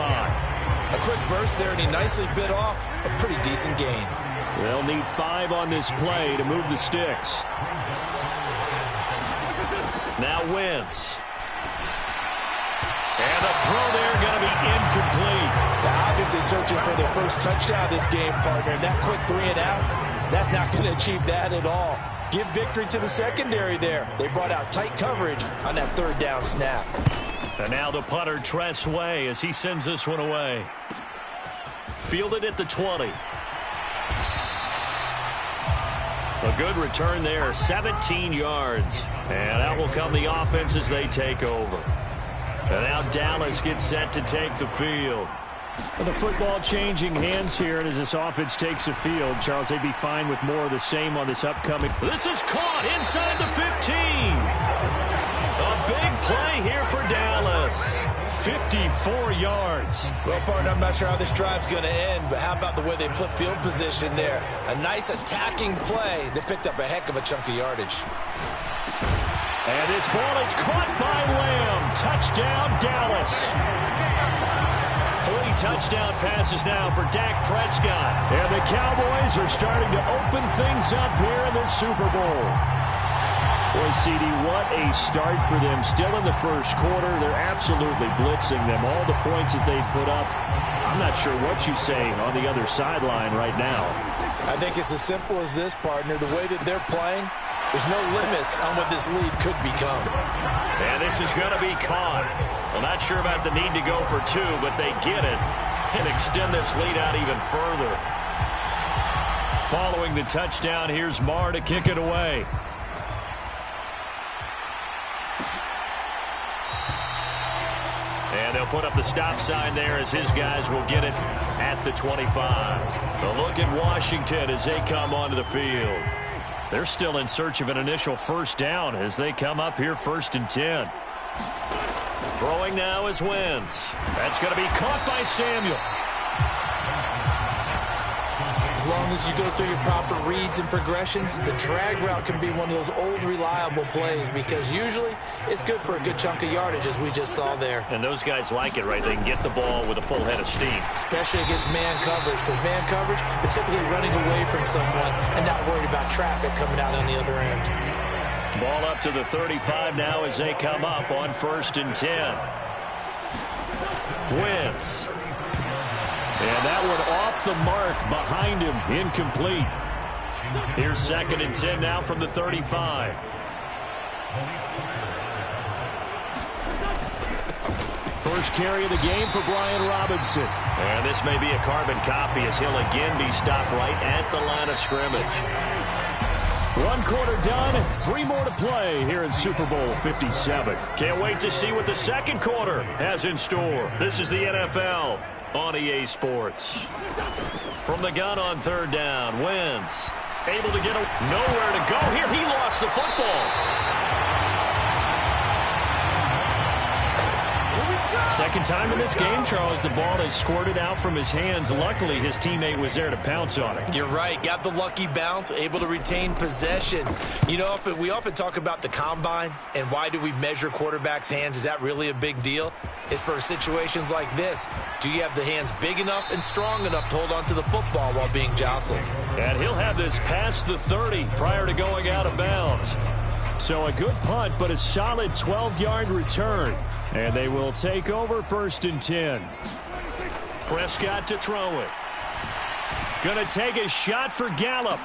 A quick burst there, and he nicely bit off a pretty decent gain.
They'll need 5 on this play to move the sticks. Now Wentz. And the throw there going to be incomplete.
Now obviously searching for their first touchdown this game, partner. And that quick 3 and out, that's not going to achieve that at all. Give victory to the secondary there. They brought out tight coverage on that 3rd down snap.
And now the punter, Tress Way, as he sends this one away. Fielded at the 20. A good return there, 17 yards. And out will come the offense as they take over. And now Dallas gets set to take the field. And the football changing hands here, and as this offense takes the field, Charles, they'd be fine with more of the same on this upcoming. This is caught inside the 15. A big play here for Dallas. 54 yards.
Well, partner, I'm not sure how this drive's going to end, but how about the way they flip field position there? A nice attacking play. They picked up a heck of a chunk of yardage.
And this ball is caught by Lamb. Touchdown, Dallas. 3 touchdown passes now for Dak Prescott. And the Cowboys are starting to open things up here in the Super Bowl. Boy, CD, what a start for them. Still in the first quarter. They're absolutely blitzing them. All the points that they've put up, I'm not sure what you say on the other sideline right now.
I think it's as simple as this, partner. The way that they're playing, there's no limits on what this lead could become.
And this is going to be caught. Well, not sure about the need to go for 2, but they get it and extend this lead out even further. Following the touchdown, here's Marr to kick it away. And they'll put up the stop sign there as his guys will get it at the 25. A look at Washington as they come onto the field. They're still in search of an initial first down as they come up here 1st and 10. Throwing now is Wentz. That's going to be caught by Samuel.
As long as you go through your proper reads and progressions, the drag route can be one of those old reliable plays because usually it's good for a good chunk of yardage, as we just saw there.
And those guys like it, right? They can get the ball with a full head of steam.
Especially against man coverage, because man coverage, they're typically running away from someone and not worried about traffic coming out on the other end.
Ball up to the 35 now as they come up on 1st and 10. Wentz. And that one off the mark behind him, incomplete. Here's 2nd and 10 now from the 35. First carry of the game for Brian Robinson. And this may be a carbon copy as he'll again be stopped right at the line of scrimmage. 1 quarter done, 3 more to play here in Super Bowl 57. Can't wait to see what the second quarter has in store. This is the NFL on EA Sports. From the gun on 3rd down, Wentz able to get nowhere to go here. He lost the football. Second time in this game, Charles, the ball has squirted out from his hands. Luckily, his teammate was there to pounce on it.
You're right. Got the lucky bounce, able to retain possession. You know, we often talk about the combine and why do we measure quarterbacks' hands. Is that really a big deal? It's for situations like this. Do you have the hands big enough and strong enough to hold on to the football while being jostled?
And he'll have this past the 30 prior to going out of bounds. So a good punt, but a solid 12-yard return. And they will take over 1st and 10. Prescott to throw it. Going to take a shot for Gallup.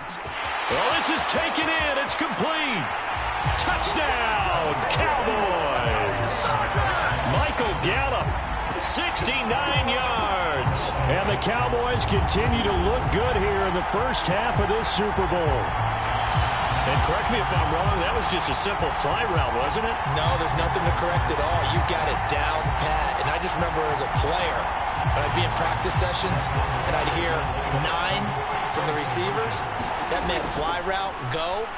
Well, this is taken in. It's complete. Touchdown, Cowboys! Michael Gallup, 69 yards. And the Cowboys continue to look good here in the first half of this Super Bowl. And correct me if I'm wrong, that was just a simple fly route, wasn't it?
No, there's nothing to correct at all. You've got it down pat. And I just remember as a player, when I'd be in practice sessions and I'd hear 9 from the receivers, that meant fly route, go,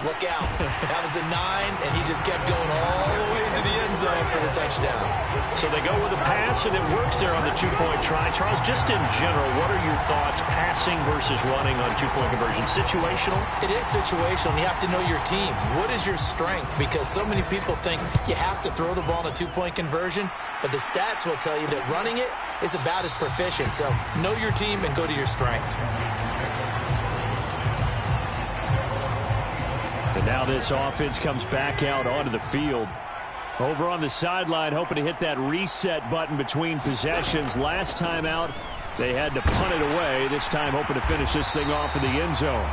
look out. That was the 9, and he just kept going all the way into the end zone for the touchdown.
So they go with a pass, and it works there on the two-point try. Charles, just in general, what are your thoughts, passing versus running on two-point conversion? Situational?
It is situational, and you have to know your team. What is your strength? Because so many people think you have to throw the ball in a two-point conversion, but the stats will tell you that running it is about as proficient. So know your team and go to your strength.
And now this offense comes back out onto the field. Over on the sideline, hoping to hit that reset button between possessions. Last time out, they had to punt it away. This time hoping to finish this thing off in the end zone.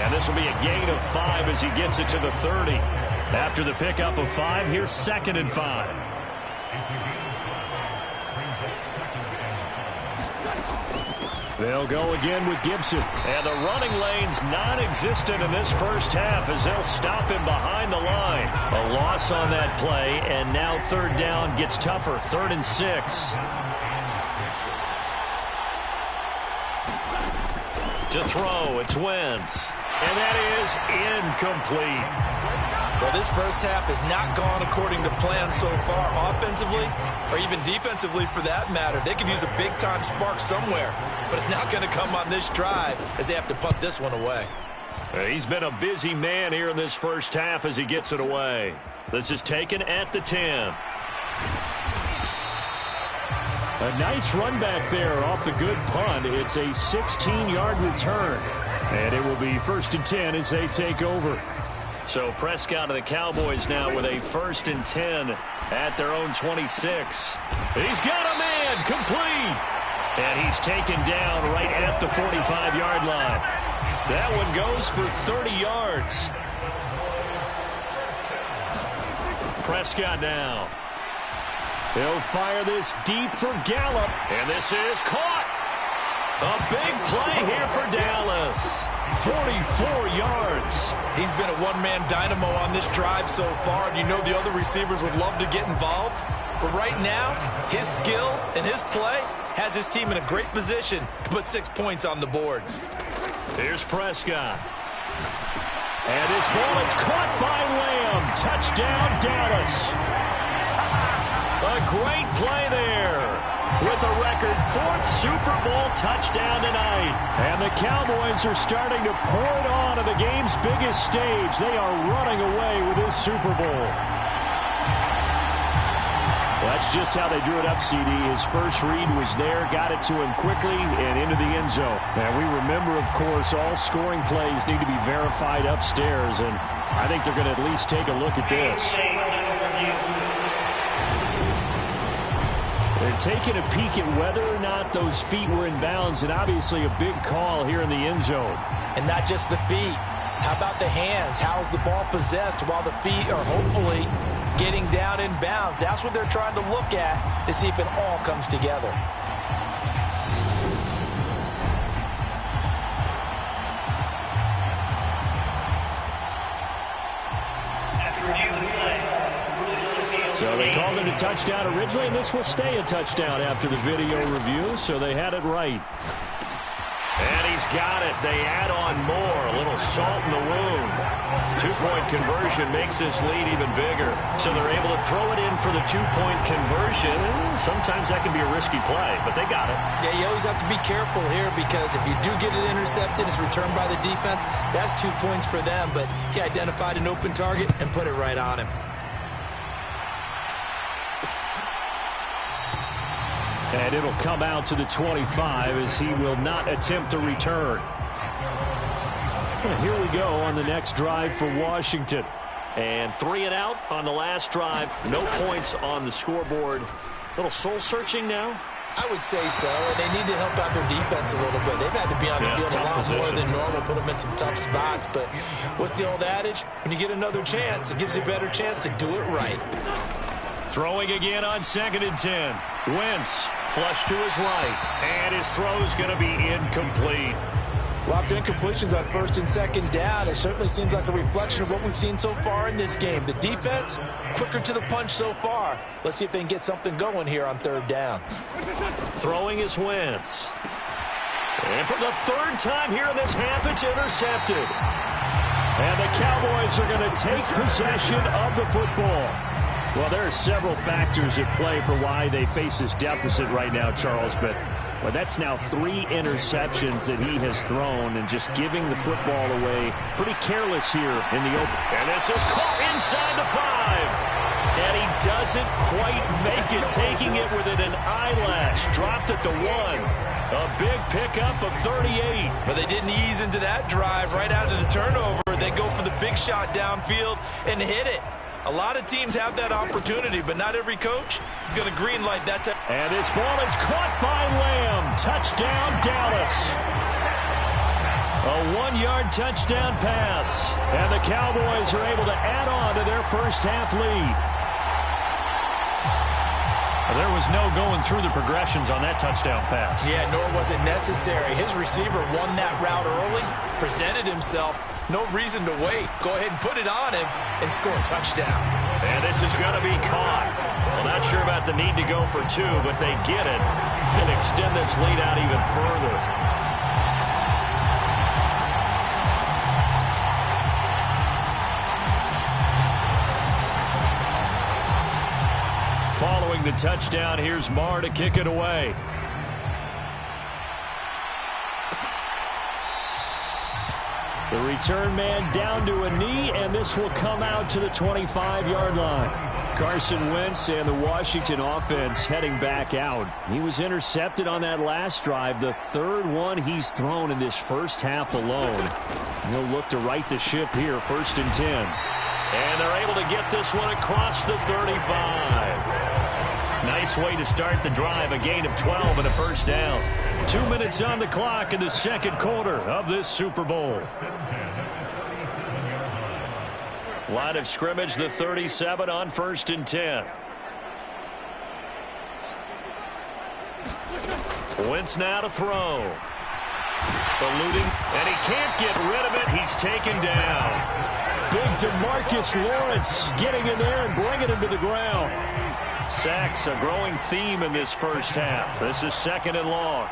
And this will be a gain of 5 as he gets it to the 30. After the pickup of 5, here's 2nd and 5. They'll go again with Gibson. And the running lane's non-existent in this first half as they'll stop him behind the line. A loss on that play, and now 3rd down gets tougher. 3rd and 6. To throw, it's Wentz. And that is incomplete.
Well, this first half has not gone according to plan so far, offensively or even defensively for that matter. They could use a big-time spark somewhere, but it's not going to come on this drive as they have to punt this one away.
He's been a busy man here in this first half as he gets it away. This is taken at the 10. A nice run back there off the good punt. It's a 16-yard return. And it will be 1st and 10 as they take over. So Prescott of the Cowboys now with a 1st and 10 at their own 26. He's got a man complete. And he's taken down right at the 45-yard line. That one goes for 30 yards. Prescott now. He'll fire this deep for Gallup. And this is caught. A big play here for Dallas. 44 yards.
He's been a one-man dynamo on this drive so far, and you know the other receivers would love to get involved. But right now, his skill and his play has his team in a great position to put 6 points on the board.
Here's Prescott. And this ball is caught by Lamb. Touchdown, Dallas. A great play there. With a record 4th Super Bowl touchdown tonight. And the Cowboys are starting to pour it on to the game's biggest stage. They are running away with this Super Bowl. That's just how they drew it up, CD. His first read was there, got it to him quickly, and into the end zone. And we remember, of course, all scoring plays need to be verified upstairs, and I think they're going to at least take a look at this. They're taking a peek at whether or not those feet were in bounds, and obviously a big call here in the end zone.
And not just the feet. How about the hands? How's the ball possessed while the feet are hopefully getting down in bounds? That's what they're trying to look at to see if it all comes together.
So they called it a touchdown originally, and this will stay a touchdown after the video review, so they had it right. And he's got it. They add on more. A little salt in the wound. 2-point conversion makes this lead even bigger. So they're able to throw it in for the 2-point conversion. Sometimes that can be a risky play, but they got it.
Yeah, you always have to be careful here because if you do get it intercepted, it's returned by the defense, that's 2 points for them. But he identified an open target and put it right on him.
And it'll come out to the 25 as he will not attempt a return. Here we go on the next drive for Washington. And 3 and out on the last drive. No points on the scoreboard. A little soul-searching now.
I would say so, and they need to help out their defense a little bit. They've had to be on the field a lot more than normal, put them in some tough spots. But what's the old adage? When you get another chance, it gives you a better chance to do it right.
Throwing again on 2nd and 10. Wentz, flush to his right, and his throw's going to be incomplete.
A lot of incompletions on 1st and 2nd down. It certainly seems like a reflection of what we've seen so far in this game. The defense, quicker to the punch so far. Let's see if they can get something going here on 3rd down.
Throwing is Wentz. And for the 3rd time here in this half, it's intercepted. And the Cowboys are going to take possession of the football. Well, there are several factors at play for why they face this deficit right now, Charles, but that's now 3 interceptions that he has thrown and just giving the football away pretty careless here in the open. And this is caught inside the 5. And he doesn't quite make it, taking it within an eyelash. Dropped at the 1. A big pickup of 38.
But they didn't ease into that drive right out of the turnover. They go for the big shot downfield and hit it. A lot of teams have that opportunity, but not every coach is going to greenlight that.
And this ball is caught by Lamb. Touchdown, Dallas. A 1-yard touchdown pass. And the Cowboys are able to add on to their first half lead. There was no going through the progressions on that touchdown pass.
Yeah, nor was it necessary. His receiver won that route early, presented himself. No reason to wait. Go ahead and put it on him and score a touchdown.
And this is going to be caught. Well, not sure about the need to go for 2, but they get it and extend this lead out even further. Following the touchdown, here's Marr to kick it away. The return man down to a knee, and this will come out to the 25-yard line. Carson Wentz and the Washington offense heading back out. He was intercepted on that last drive, the 3rd one he's thrown in this first half alone. He'll look to right the ship here, 1st and 10. And they're able to get this one across the 35. Nice way to start the drive, a gain of 12 and a first down. 2 minutes on the clock in the 2nd quarter of this Super Bowl. Line of scrimmage, the 37 on 1st and 10. Wentz now to throw. Eluding, and he can't get rid of it. He's taken down. Big DeMarcus Lawrence getting in there and bringing him to the ground. Sacks, a growing theme in this first half. This is 2nd and long.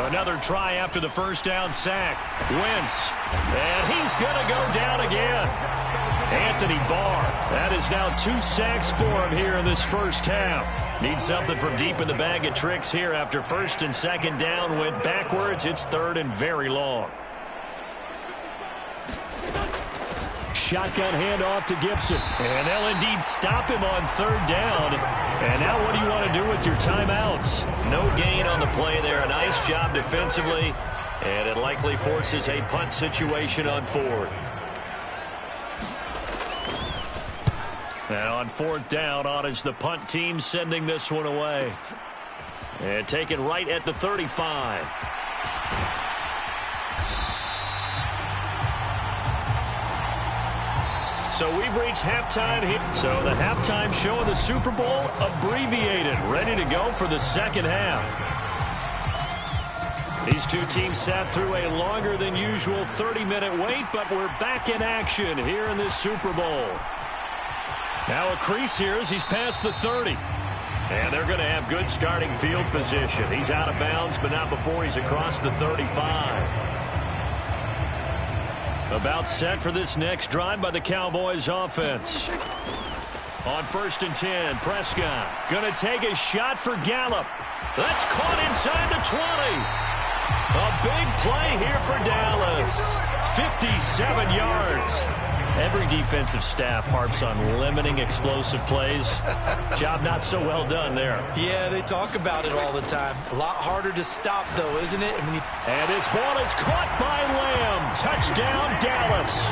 Another try after the first down sack. Wentz. And he's going to go down again. Anthony Barr. That is now 2 sacks for him here in this first half. Needs something from deep in the bag of tricks here after 1st and 2nd down. Went backwards. It's 3rd and very long. Shotgun handoff to Gibson. And they'll indeed stop him on 3rd down. And now what do you want to do with your timeouts? No gain on the play there. A nice job defensively. And it likely forces a punt situation on 4th. Now on 4th down, on is the punt team sending this one away. And taken right at the 35. So we've reached halftime here. So the halftime show of the Super Bowl abbreviated, ready to go for the 2nd half. These two teams sat through a longer than usual 30-minute wait, but we're back in action here in this Super Bowl. Now a crease here as he's past the 30. And they're going to have good starting field position. He's out of bounds, but not before he's across the 35. About set for this next drive by the Cowboys offense. On 1st and 10, Prescott going to take a shot for Gallup. That's caught inside the 20. A big play here for Dallas. 57 yards. Every defensive staff harps on limiting explosive plays. Job not so well done there.
Yeah, they talk about it all the time. A lot harder to stop, though, isn't it?
And his ball is caught by Lamb. Touchdown, Dallas.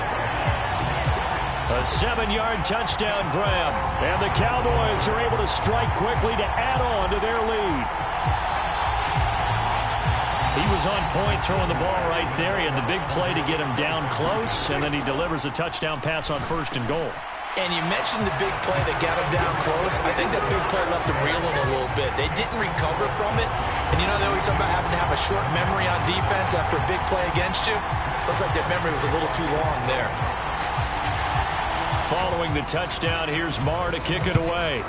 A 7-yard touchdown grab. And the Cowboys are able to strike quickly to add on to their lead. He was on point throwing the ball right there. He had the big play to get him down close, and then he delivers a touchdown pass on 1st and goal.
And you mentioned the big play that got him down close. I think that big play left him reeling a little bit. They didn't recover from it. And, they always talk about having to have a short memory on defense after a big play against you. Looks like that memory was a little too long there.
Following the touchdown, here's Marr to kick it away.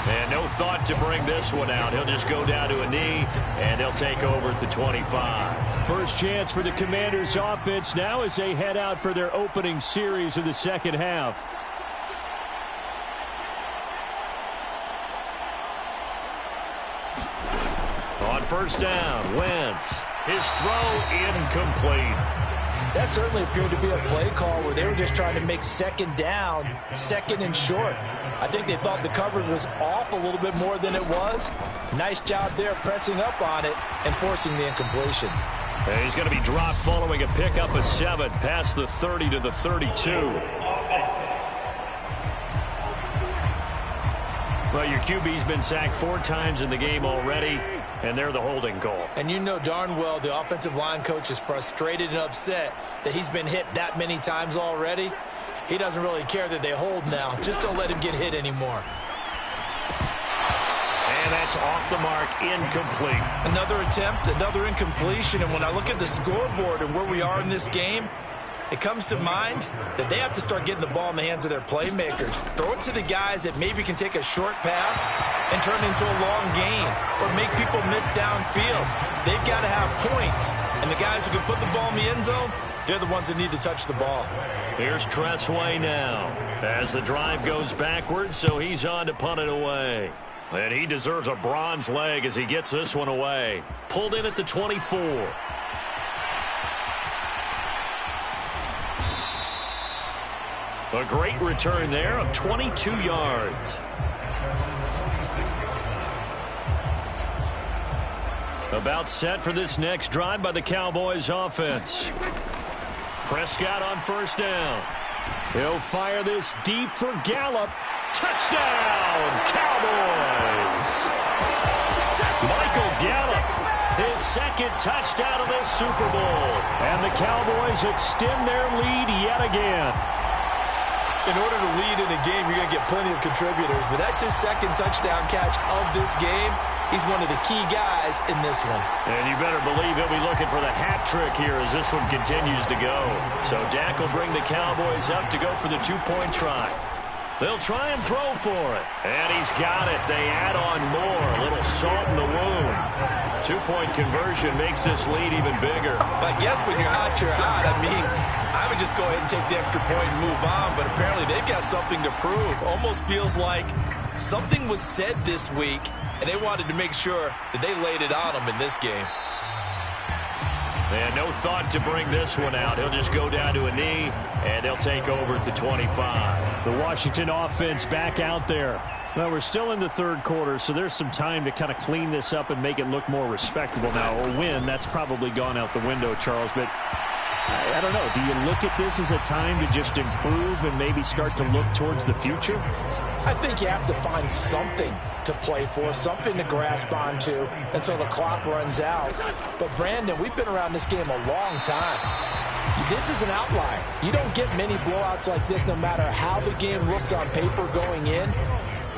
And no thought to bring this one out. He'll just go down to a knee, and they'll take over at the 25. First chance for the Commanders' offense now as they head out for their opening series of the second half. On 1st down, Wentz. His throw incomplete.
That certainly appeared to be a play call where they were just trying to make 2nd down, 2nd and short. I think they thought the coverage was off a little bit more than it was. Nice job there pressing up on it and forcing the incompletion.
And he's going to be dropped following a pickup of 7 past the 30 to the 32. Well, your QB's been sacked 4 times in the game already, and they're the holding call. And you know darn well the offensive line coach is frustrated and upset that he's been hit that many times already. He doesn't really care that they hold now. Just don't let him get hit anymore. And that's off the mark, incomplete.
Another attempt, another incompletion, and when I look at the scoreboard and where we are in this game, it comes to mind that they have to start getting the ball in the hands of their playmakers. Throw it to the guys that maybe can take a short pass and turn it into a long gain or make people miss downfield. They've got to have points, and the guys who can put the ball in the end zone, they're the ones that need to touch the ball.
Here's Tressway now as the drive goes backwards, so he's on to punt it away. And he deserves a bronze leg as he gets this one away. Pulled in at the 24. A great return there of 22 yards. About set for this next drive by the Cowboys offense. Prescott on 1st down. He'll fire this deep for Gallup. Touchdown, Cowboys! Michael Gallup, his 2nd touchdown of this Super Bowl. And the Cowboys extend their lead yet again.
In order to lead in a game, you're going to get plenty of contributors, but that's his 2nd touchdown catch of this game. He's one of the key guys in this one.
And you better believe he'll be looking for the hat trick here as this one continues to go. So Dak will bring the Cowboys up to go for the 2-point try. They'll try and throw for it. And he's got it. They add on more. A little salt in the wound. 2-point conversion makes this lead even bigger.
I guess when you're hot, you're hot. I mean, I would just go ahead and take the extra point and move on, but apparently they've got something to prove. Almost feels like something was said this week, and they wanted to make sure that they laid it on them in this game.
And no thought to bring this one out. He'll just go down to a knee, and they'll take over at the 25. The Washington offense back out there. Well, we're still in the 3rd quarter, so there's some time to kind of clean this up and make it look more respectable now. Or win, that's probably gone out the window, Charles. But I don't know. Do you look at this as a time to just improve and maybe start to look towards the future?
I think you have to find something to play for, something to grasp onto until the clock runs out. But, Brandon, we've been around this game a long time. This is an outlier. You don't get many blowouts like this no matter how the game looks on paper going in.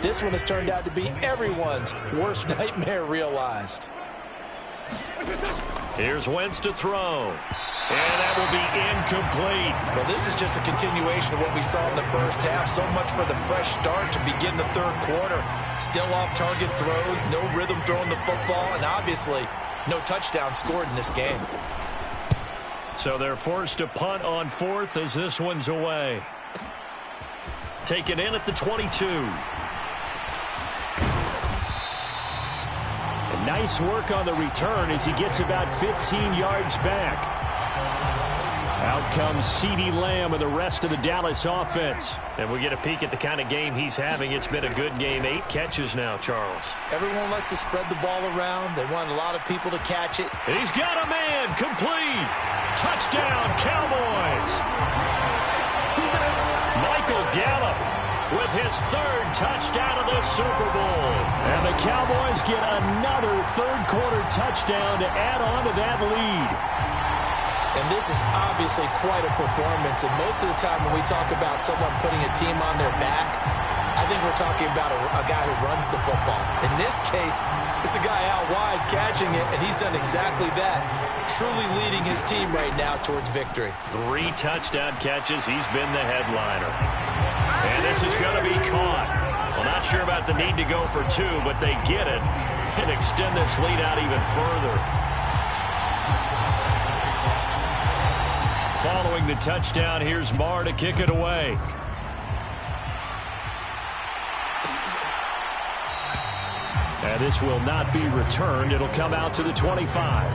This one has turned out to be everyone's worst nightmare realized.
Here's Wentz to throw. And that will be incomplete.
Well, this is just a continuation of what we saw in the first half. So much for the fresh start to begin the 3rd quarter. Still off-target throws, no rhythm throwing the football, and obviously no touchdown scored in this game.
So they're forced to punt on 4th as this one's away. Taken in at the 22. And nice work on the return as he gets about 15 yards back. Out comes CeeDee Lamb and the rest of the Dallas offense. And we get a peek at the kind of game he's having. It's been a good game. 8 catches now, Charles.
Everyone likes to spread the ball around. They want a lot of people to catch it.
And he's got a man. Complete. Touchdown, Cowboys. Michael Gallup with his 3rd touchdown of the Super Bowl. And the Cowboys get another third-quarter touchdown to add on to that lead.
And this is obviously quite a performance. And most of the time when we talk about someone putting a team on their back, I think we're talking about a guy who runs the football. In this case, it's a guy out wide catching it, and he's done exactly that, truly leading his team right now towards victory.
3 touchdown catches. He's been the headliner. And this is going to be caught. Well, not sure about the need to go for 2, but they get it and extend this lead out even further. Following the touchdown, here's Marr to kick it away. And this will not be returned. It'll come out to the 25.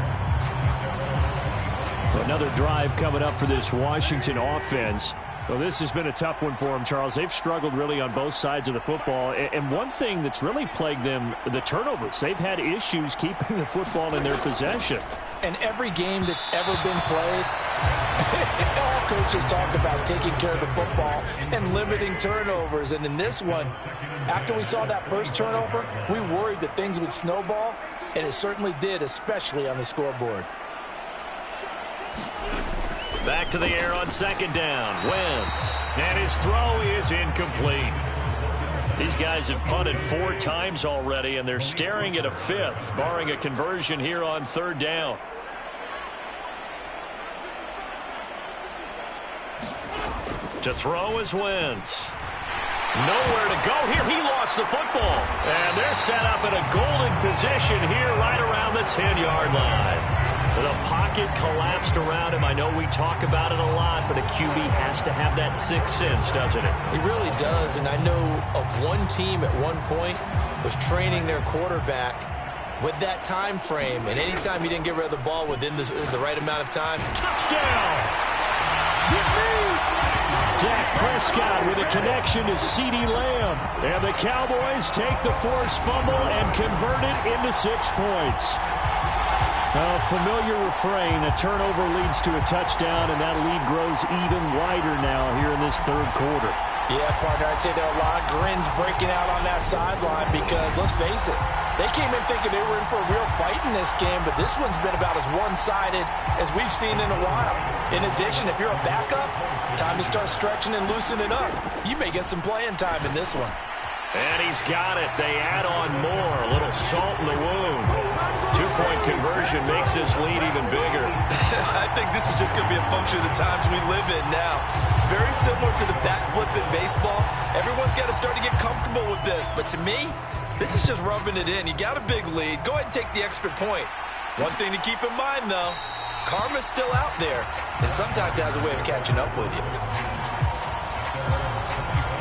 Another drive coming up for this Washington offense. Well, this has been a tough one for them, Charles. They've struggled really on both sides of the football. And one thing that's really plagued them, the turnovers. They've had issues keeping the football in their possession.
And every game that's ever been played, all coaches talk about taking care of the football and limiting turnovers. And in this one, after we saw that first turnover, we worried that things would snowball, and it certainly did, especially on the scoreboard.
Back to the air on 2nd down. Wentz. And his throw is incomplete. These guys have punted 4 times already, and they're staring at a 5th, barring a conversion here on 3rd down. To throw is Wentz. Nowhere to go here. He lost the football. And they're set up in a golden position here right around the 10-yard line. The pocket collapsed around him. I know we talk about it a lot, but a QB has to have that 6th sense, doesn't it?
He really does, and I know of one team at one point was training their quarterback with that time frame, and anytime he didn't get rid of the ball within the right amount of time.
Touchdown! Dak Prescott with a connection to CeeDee Lamb. And the Cowboys take the forced fumble and convert it into 6 points. A familiar refrain, a turnover leads to a touchdown, and that lead grows even wider now here in this 3rd quarter.
Yeah, partner, I'd say there are a lot of grins breaking out on that sideline because, let's face it, they came in thinking they were in for a real fight in this game, but this one's been about as one-sided as we've seen in a while. In addition, if you're a backup, time to start stretching and loosening up. You may get some playing time in this one.
And he's got it. They add on more. A little salt in the wound. 2-point conversion makes this lead even bigger.
I think this is just going to be a function of the times we live in now. Very similar to the bat flip in baseball. Everyone's got to start to get comfortable with this. But to me, this is just rubbing it in. You got a big lead. Go ahead and take the extra point. One thing to keep in mind, though, karma's still out there. And sometimes it has a way of catching up with you.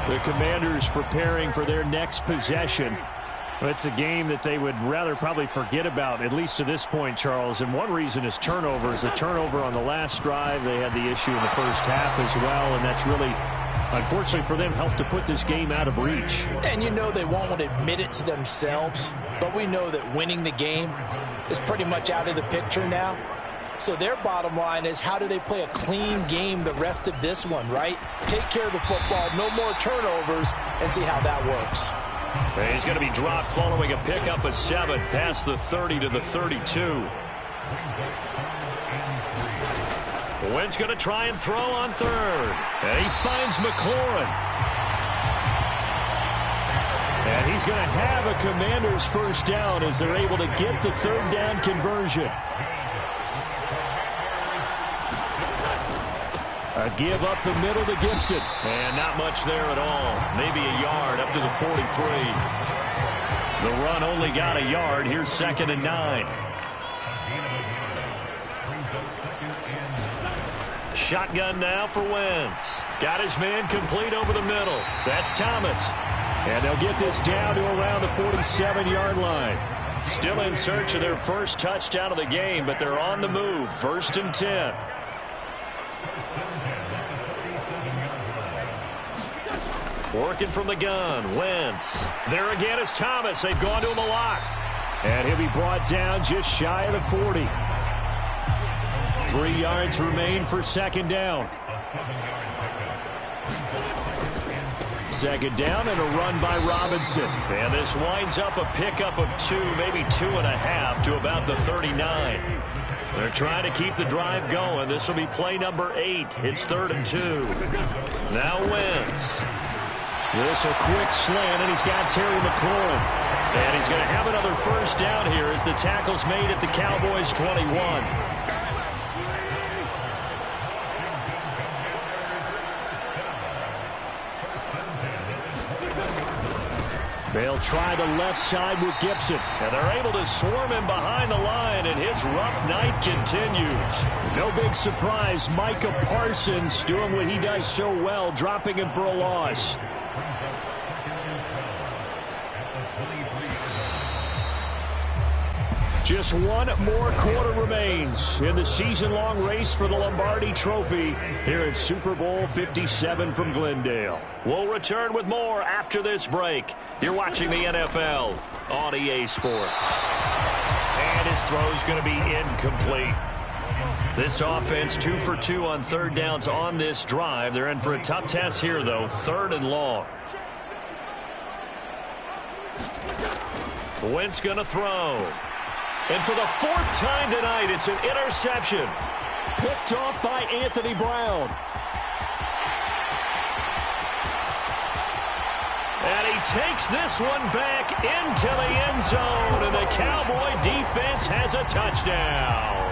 The Commanders preparing for their next possession. It's a game that they would rather probably forget about, at least to this point, Charles. And one reason is turnovers. The turnover on the last drive, they had the issue in the first half as well, and that's really, unfortunately for them, helped to put this game out of reach.
And you know they won't admit it to themselves, but we know that winning the game is pretty much out of the picture now. So their bottom line is, how do they play a clean game the rest of this one, right? Take care of the football, no more turnovers, and see how that works.
He's going to be dropped following a pickup of 7 past the 30 to the 32. Wentz going to try and throw on 3rd. And he finds McLaurin. And he's going to have a Commanders first down as they're able to get the 3rd down conversion. A give up the middle to Gibson. And not much there at all. Maybe a yard up to the 43. The run only got a yard. Here's 2nd and 9. Shotgun now for Wentz. Got his man complete over the middle. That's Thomas. And they'll get this down to around the 47-yard line. Still in search of their first touchdown of the game, but they're on the move. 1st and 10. Working from the gun, Wentz. There again is Thomas. They've gone to him a lot. And he'll be brought down just shy of the 40. 3 yards remain for second down. Second down and a run by Robinson. And this winds up a pickup of 2, maybe 2.5 to about the 39. They're trying to keep the drive going. This will be play number 8. It's 3rd and 2. Now Wentz. This a quick slant, and he's got Terry McLaurin. And he's going to have another first down here as the tackle's made at the Cowboys' 21. They'll try the left side with Gibson. And they're able to swarm him behind the line, and his rough night continues. No big surprise. Micah Parsons doing what he does so well, dropping him for a loss. Just one more quarter remains in the season-long race for the Lombardi Trophy here at Super Bowl 57 from Glendale. We'll return with more after this break. You're watching the NFL on EA Sports. And his throw's going to be incomplete. This offense 2 for 2 on third downs on this drive. They're in for a tough test here, though. 3rd and long. Wentz going to throw. And for the 4th time tonight, it's an interception. Picked off by Anthony Brown. And he takes this one back into the end zone, and the Cowboy defense has a touchdown.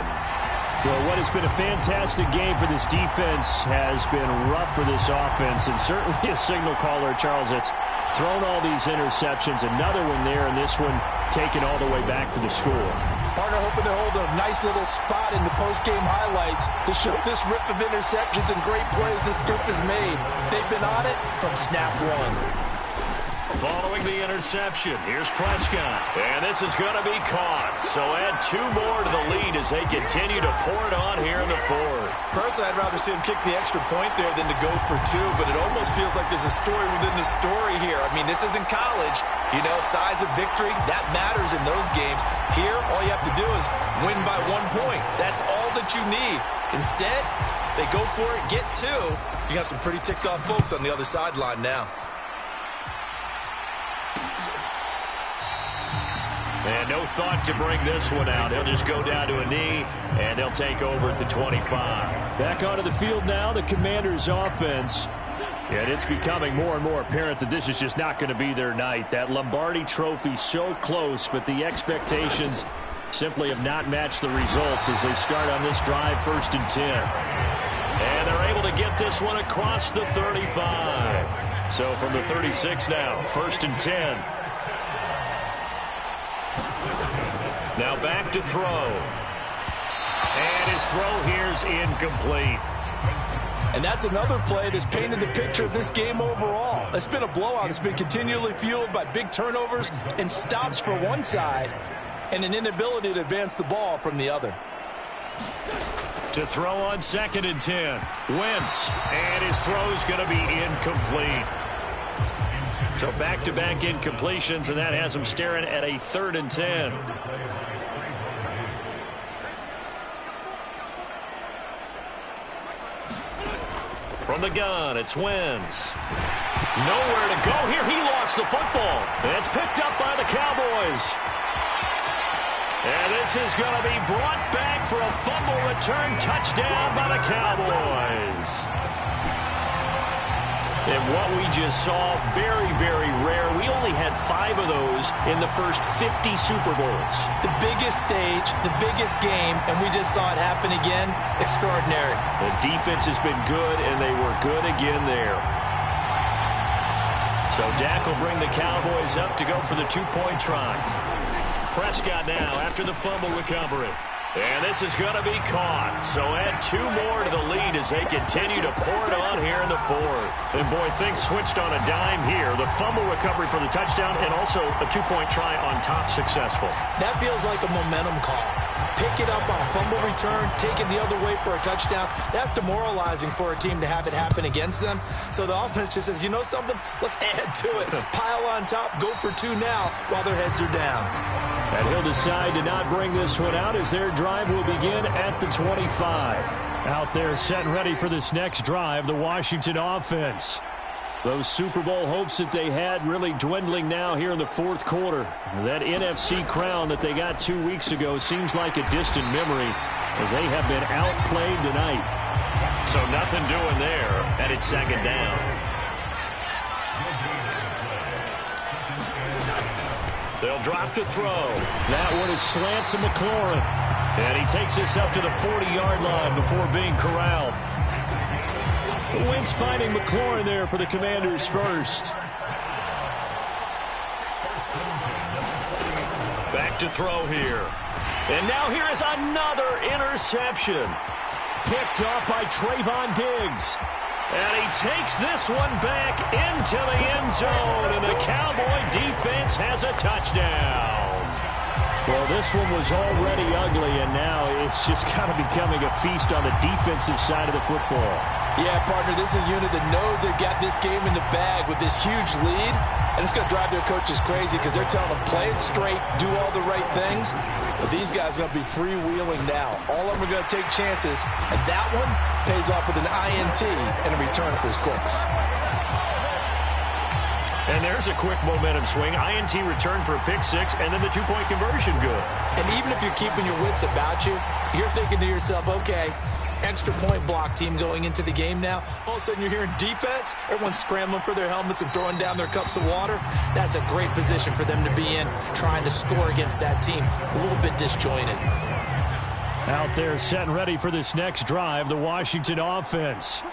Well, what has been a fantastic game for this defense has been rough for this offense, and certainly a signal caller, Charles, that's thrown all these interceptions. Another one there, and this one taken all the way back for the score.
Partner hoping to hold a nice little spot in the post-game highlights to show this rip of interceptions and great plays this group has made. They've been on it from snap one.
Following the interception, here's Prescott. And this is going to be caught. So add 2 more to the lead as they continue to pour it on here in the 4th.
Personally, I'd rather see him kick the extra point there than to go for 2, but it almost feels like there's a story within the story here. I mean, this isn't college. You know, size of victory, that matters in those games. Here, all you have to do is win by 1 point. That's all that you need. Instead, they go for it, get 2. You got some pretty ticked off folks on the other sideline now.
And no thought to bring this one out. He'll just go down to a knee, and they'll take over at the 25. Back onto the field now, the Commanders' offense. And it's becoming more and more apparent that this is just not going to be their night. That Lombardi Trophy so close, but the expectations simply have not matched the results as they start on this drive 1st and 10. And they're able to get this one across the 35. So from the 36 now, 1st and 10. Now back to throw. And his throw here's incomplete.
And that's another play that's painted the picture of this game overall. It's been a blowout. It's been continually fueled by big turnovers and stops for one side and an inability to advance the ball from the other.
To throw on 2nd and 10. Wentz. And his throw's going to be incomplete. So back-to-back incompletions, and that has him staring at a 3rd and 10. From the gun, it's Wentz. Nowhere to go here. He lost the football. And it's picked up by the Cowboys. And this is going to be brought back for a fumble return touchdown by the Cowboys. And what we just saw, very, very rare. We only had 5 of those in the first 50 Super Bowls.
The biggest stage, the biggest game, and we just saw it happen again. Extraordinary.
The defense has been good, and they were good again there. So Dak will bring the Cowboys up to go for the 2-point try. Prescott now after the fumble recovery. And this is going to be caught. So add 2 more to the lead as they continue to pour it on here in the 4th. And, boy, things switched on a dime here. The fumble recovery for the touchdown and also a 2-point try on top successful.
That feels like a momentum call. pick it up on a fumble return, take it the other way for a touchdown. That's demoralizing for a team to have it happen against them. So the offense just says, you know something? Let's add to it. Pile on top, go for two now while their heads are down.
And he'll decide to not bring this one out as their drive will begin at the 25. Out there set and ready for this next drive, the Washington offense. Those Super Bowl hopes that they had really dwindling now here in the fourth quarter. That NFC crown that they got 2 weeks ago seems like a distant memory as they have been outplayed tonight.
So nothing doing there, and it's second down.
They'll drop to throw. That one is slant to McLaurin. And he takes this up to the 40-yard line before being corralled. Wentz finding McLaurin there for the Commanders first. Back to throw here. And now here is another interception. Picked off by Trayvon Diggs. And he takes this one back into the end zone. And the Cowboy defense has a touchdown. Well, this one was already ugly, and now it's just kind of becoming a feast on the defensive side of the football.
Yeah, partner, this is a unit that knows they've got this game in the bag with this huge lead, and it's going to drive their coaches crazy because they're telling them, play it straight, do all the right things. But these guys are going to be freewheeling now. All of them are going to take chances, and that one pays off with an INT and a return for 6.
And there's a quick momentum swing. INT return for a pick 6, and then the 2-point conversion good.
And even if you're keeping your wits about you, you're thinking to yourself, okay, extra point block team going into the game now. All of a sudden you're hearing defense. Everyone's scrambling for their helmets and throwing down their cups of water. That's a great position for them to be in, trying to score against that team. A little bit disjointed.
Out there set and ready for this next drive, the Washington offense.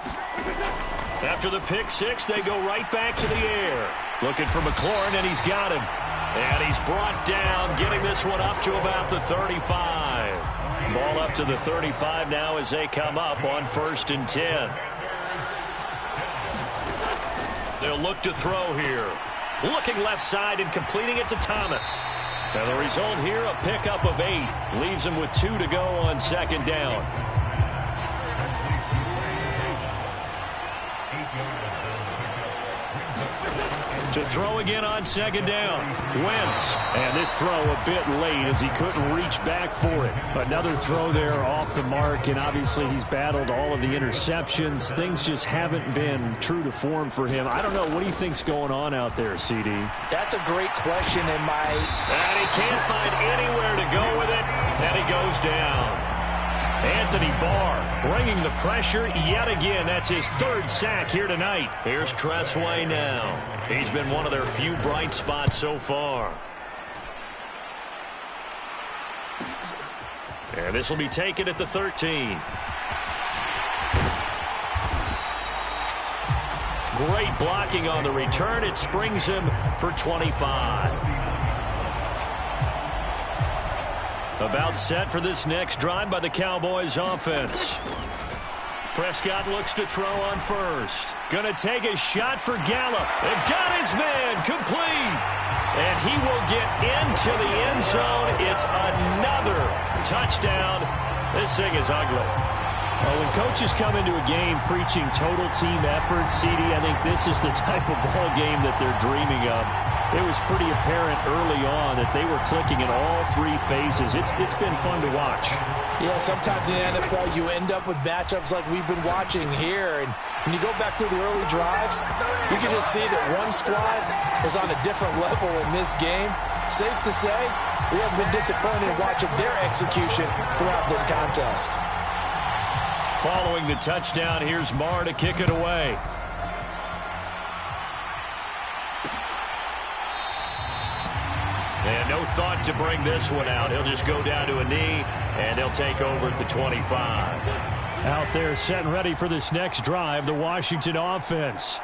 After the pick 6, they go right back to the air. Looking for McLaurin, and he's got him. And he's brought down, getting this one up to about the 35. Ball up to the 35 now as they come up on 1st and 10. They'll look to throw here. Looking left side and completing it to Thomas. And the result here, a pickup of 8. Leaves him with 2 to go on 2nd down. To throw again on 2nd down. Wentz. And this throw a bit late as he couldn't reach back for it. Another throw there off the mark, and obviously he's battled all of the interceptions. Things just haven't been true to form for him. I don't know. What do you think's going on out there, CD?
That's a great question in my...
And he can't find anywhere to go with it, and he goes down. Anthony Barr bringing the pressure yet again. That's his 3rd sack here tonight. Here's Tressway now. He's been one of their few bright spots so far. And this will be taken at the 13. Great blocking on the return. It springs him for 25. About set for this next drive by the Cowboys offense. Prescott looks to throw on 1st. Gonna take a shot for Gallup. And got his man complete. And he will get into the end zone. It's another touchdown. This thing is ugly. Well, when coaches come into a game preaching total team effort, CD, I think this is the type of ball game that they're dreaming of. It was pretty apparent early on that they were clicking in all 3 phases. It's been fun to watch.
Yeah, sometimes in the NFL you end up with matchups like we've been watching here. And when you go back to the early drives, you can just see that one squad is on a different level in this game. Safe to say, we haven't been disappointed in watching their execution throughout this contest.
Following the touchdown, here's Marr to kick it away. And no thought to bring this one out. He'll just go down to a knee, and they'll take over at the 25. Out there set and ready for this next drive, the Washington offense.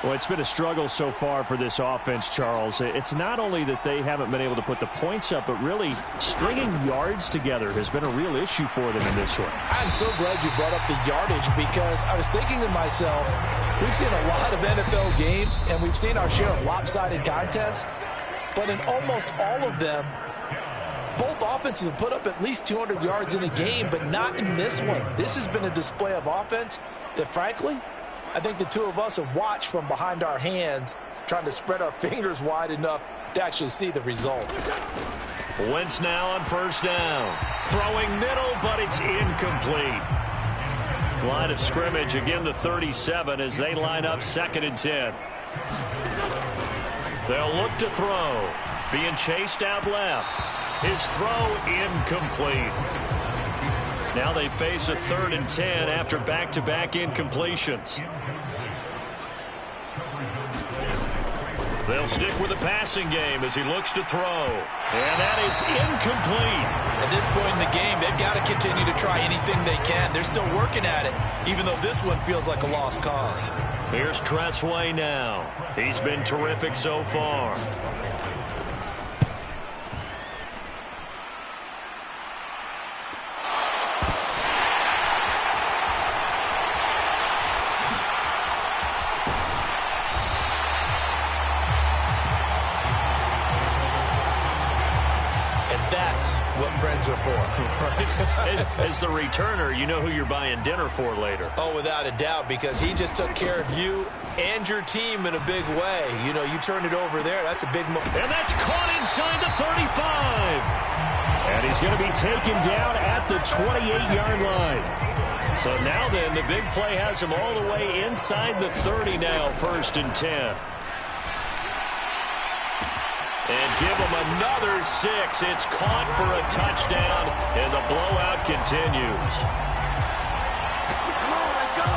Well, it's been a struggle so far for this offense, Charles. It's not only that they haven't been able to put the points up, but really stringing yards together has been a real issue for them in this one.
I'm so glad you brought up the yardage because I was thinking to myself, we've seen a lot of NFL games, and we've seen our share of lopsided contests. But in almost all of them,
Both offenses have put up at least 200 yards in a game, but not in this one. This has been a display of offense that, frankly, I think the two of us have watched from behind our hands, trying to spread our fingers wide enough to actually see the result.
Wentz now on first down. Throwing middle, but it's incomplete. Line of scrimmage, again the 37 as they line up 2nd and 10. They'll look to throw. Being chased out left. His throw incomplete. Now they face a 3rd and 10 after back-to-back incompletions. They'll stick with the passing game as he looks to throw. And that is incomplete.
At this point in the game, they've got to continue to try anything they can. They're still working at it, even though this one feels like a lost cause.
Here's Tressway now. He's been terrific so far.
What friends are for.
As the returner, you know who you're buying dinner for later.
Oh, without a doubt, because he just took care of you and your team in a big way. You know, you turn it over there, that's a big move.
And that's caught inside the 35. And he's going to be taken down at the 28-yard line. So now then, the big play has him all the way inside the 30 now, 1st and 10. And give him another 6. It's caught for a touchdown, and the blowout continues. Come on, let's go.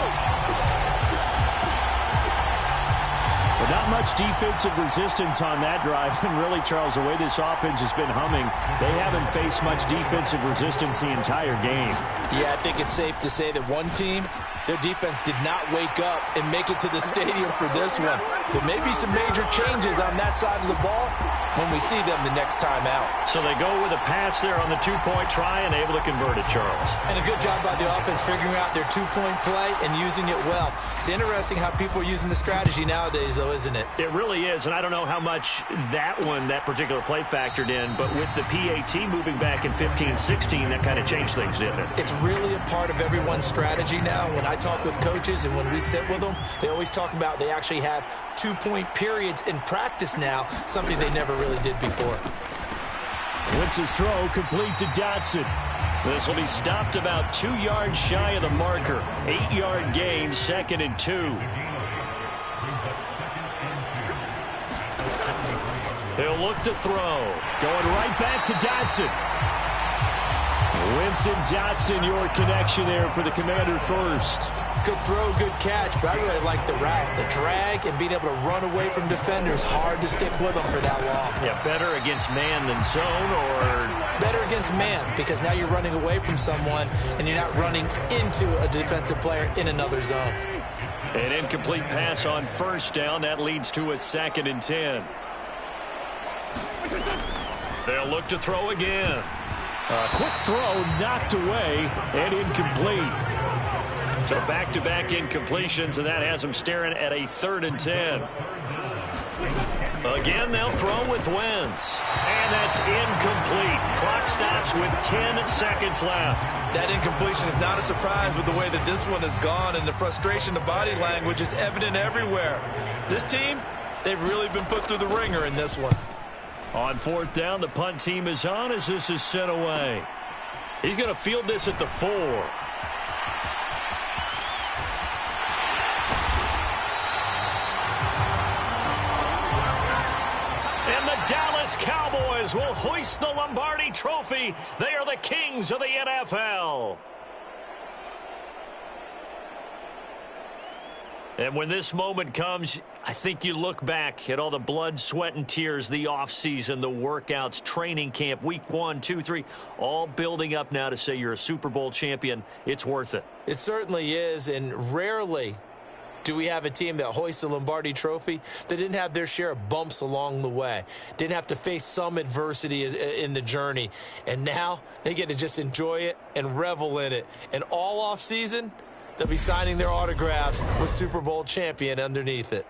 But not much defensive resistance on that drive. And really, Charles, the way this offense has been humming, they haven't faced much defensive resistance the entire game.
Yeah, I think it's safe to say that one team, their defense did not wake up and make it to the stadium for this one. There may be some major changes on that side of the ball when we see them the next time out.
So they go with a pass there on the 2-point try and able to convert it, Charles.
And a good job by the offense figuring out their 2-point play and using it well. It's interesting how people are using the strategy nowadays, though, isn't it?
It really is, and I don't know how much that particular play factored in, but with the PAT moving back in 15-16, that kind of changed things, didn't it?
It's really a part of everyone's strategy now. When I talk with coaches and when we sit with them, they always talk about they actually have 2-point periods in practice now, something they never really did before.
Wentz's throw complete to Dotson. This will be stopped about 2 yards shy of the marker. 8-yard gain, 2nd and 2. They'll look to throw. Going right back to Dotson. Winston Dotson, your connection there for the Commander first.
Good throw, good catch, but I really like the route. The drag and being able to run away from defenders, hard to stick with them for that long.
Yeah, better against man than zone, or?
Better against man, because now you're running away from someone and you're not running into a defensive player in another zone.
An incomplete pass on first down. That leads to a 2nd and 10. They'll look to throw again. A quick throw knocked away and incomplete. So back-to-back incompletions, and that has them staring at a 3rd and 10. Again, they'll throw with Wentz. And that's incomplete. Clock stops with 10 seconds left.
That incompletion is not a surprise with the way that this one has gone, and the frustration, the body language is evident everywhere. This team, they've really been put through the ringer in this one.
On 4th down, the punt team is on as this is sent away. He's going to field this at the 4. And the Dallas Cowboys will hoist the Lombardi Trophy. They are the kings of the NFL. And when this moment comes, I think you look back at all the blood, sweat, and tears, the offseason, the workouts, training camp, week 1, 2, 3, all building up now to say you're a Super Bowl champion. It's worth it.
It certainly is, and rarely do we have a team that hoists the Lombardi Trophy that didn't have their share of bumps along the way, didn't have to face some adversity in the journey, and now they get to just enjoy it and revel in it. And all offseason, they'll be signing their autographs with Super Bowl champion underneath it.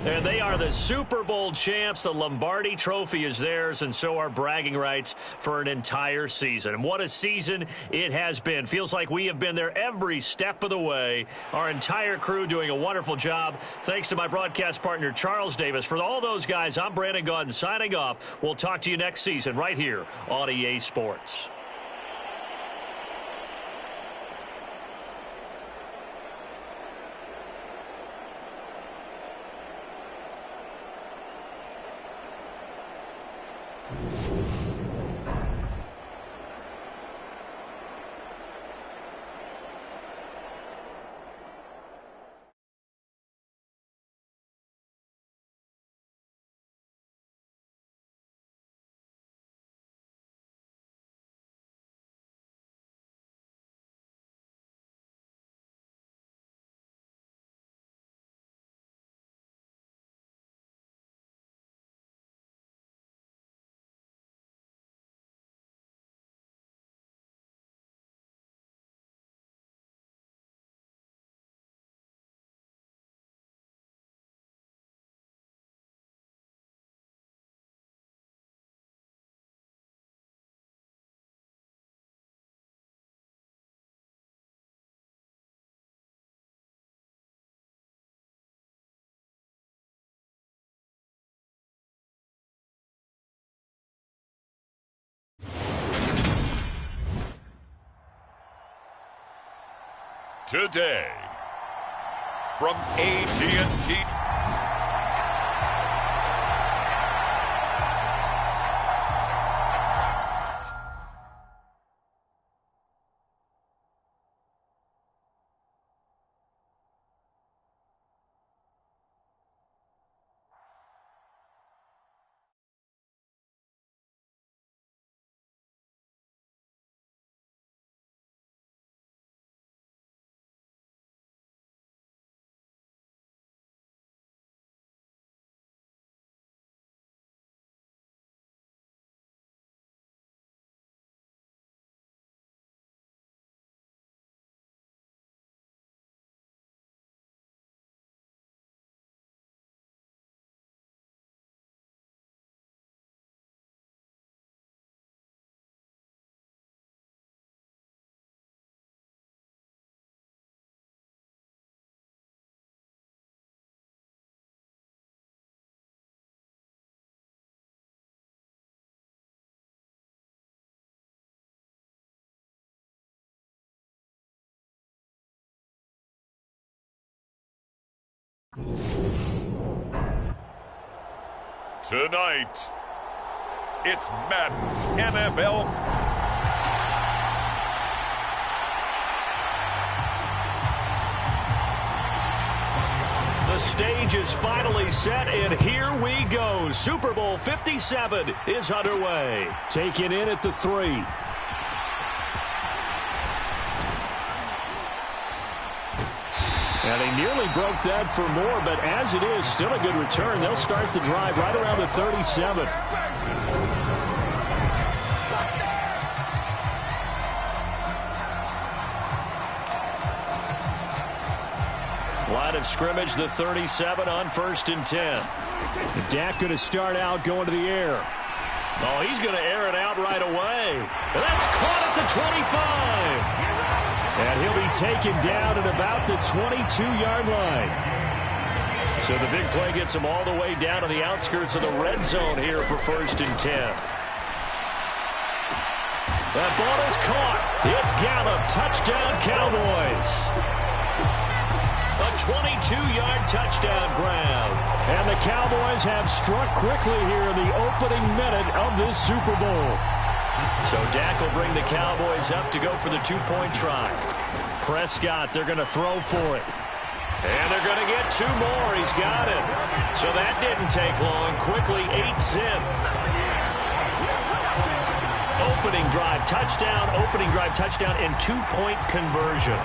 And they are the Super Bowl champs. The Lombardi Trophy is theirs, and so are bragging rights for an entire season. And what a season it has been. Feels like we have been there every step of the way. Our entire crew doing a wonderful job. Thanks to my broadcast partner, Charles Davis. For all those guys, I'm Brandon Gaudin signing off. We'll talk to you next season right here on EA Sports.
Today, from AT&T. Tonight, it's Madden NFL.
The stage is finally set, and here we go. Super Bowl 57 is underway. Taken in at the 3. And they nearly broke that for more, but as it is, still a good return. They'll start the drive right around the 37. Line of scrimmage, the 37 on 1st and 10. Dak going to start out going to the air. Oh, he's going to air it out right away. And that's caught at the 25. And he'll be taken down at about the 22-yard line. So the big play gets him all the way down to the outskirts of the red zone here for 1st and 10. That ball is caught. It's Gallup. Touchdown, Cowboys. A 22-yard touchdown grab. And the Cowboys have struck quickly here in the opening minute of this Super Bowl. So Dak will bring the Cowboys up to go for the 2-point try. Prescott, they're going to throw for it. And they're going to get 2 more. He's got it. So that didn't take long. Quickly 8-zip. Opening drive touchdown, and 2-point conversion.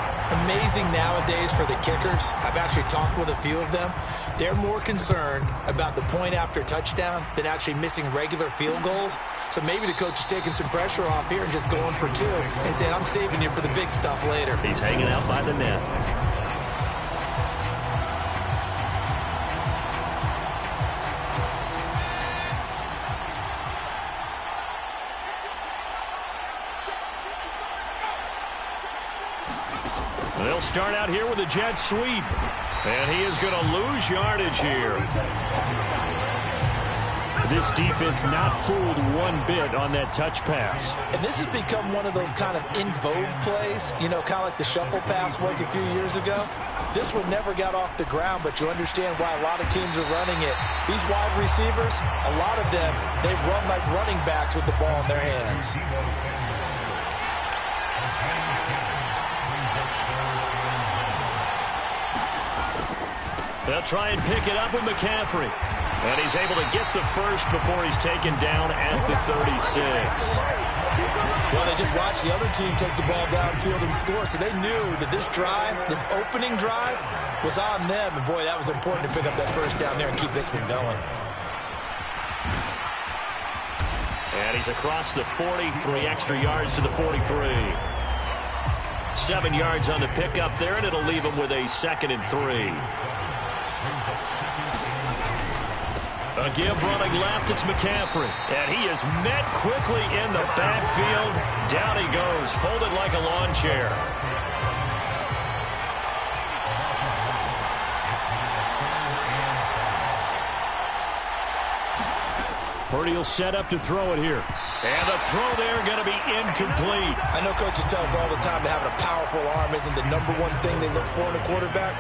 Amazing nowadays for the kickers. I've actually talked with a few of them. They're more concerned about the point after touchdown than actually missing regular field goals. So maybe the coach is taking some pressure off here and just going for 2 and saying, I'm saving you for the big stuff later.
He's hanging out by the net. They'll start out here with a jet sweep. And he is going to lose yardage here. This defense not fooled one bit on that touch pass.
And this has become one of those kind of in vogue plays, you know, kind of like the shuffle pass was a few years ago. This one never got off the ground, but you understand why a lot of teams are running it. These wide receivers, a lot of them, they run like running backs with the ball in their hands.
They'll try and pick it up with McCaffrey. And he's able to get the first before he's taken down at the 36.
Well, they just watched the other team take the ball downfield and score, so they knew that this drive, this opening drive, was on them. And, boy, that was important to pick up that first down there and keep this one going.
And he's across the 40, 3 extra yards to the 43. 7 yards on the pickup there, and it'll leave him with a 2nd and 3. A give running left, it's McCaffrey. And he is met quickly in the backfield. Down he goes, folded like a lawn chair. Purdy will set up to throw it here. And the throw there going to be incomplete.
I know coaches tell us all the time that having a powerful arm isn't the #1 thing they look for in a quarterback.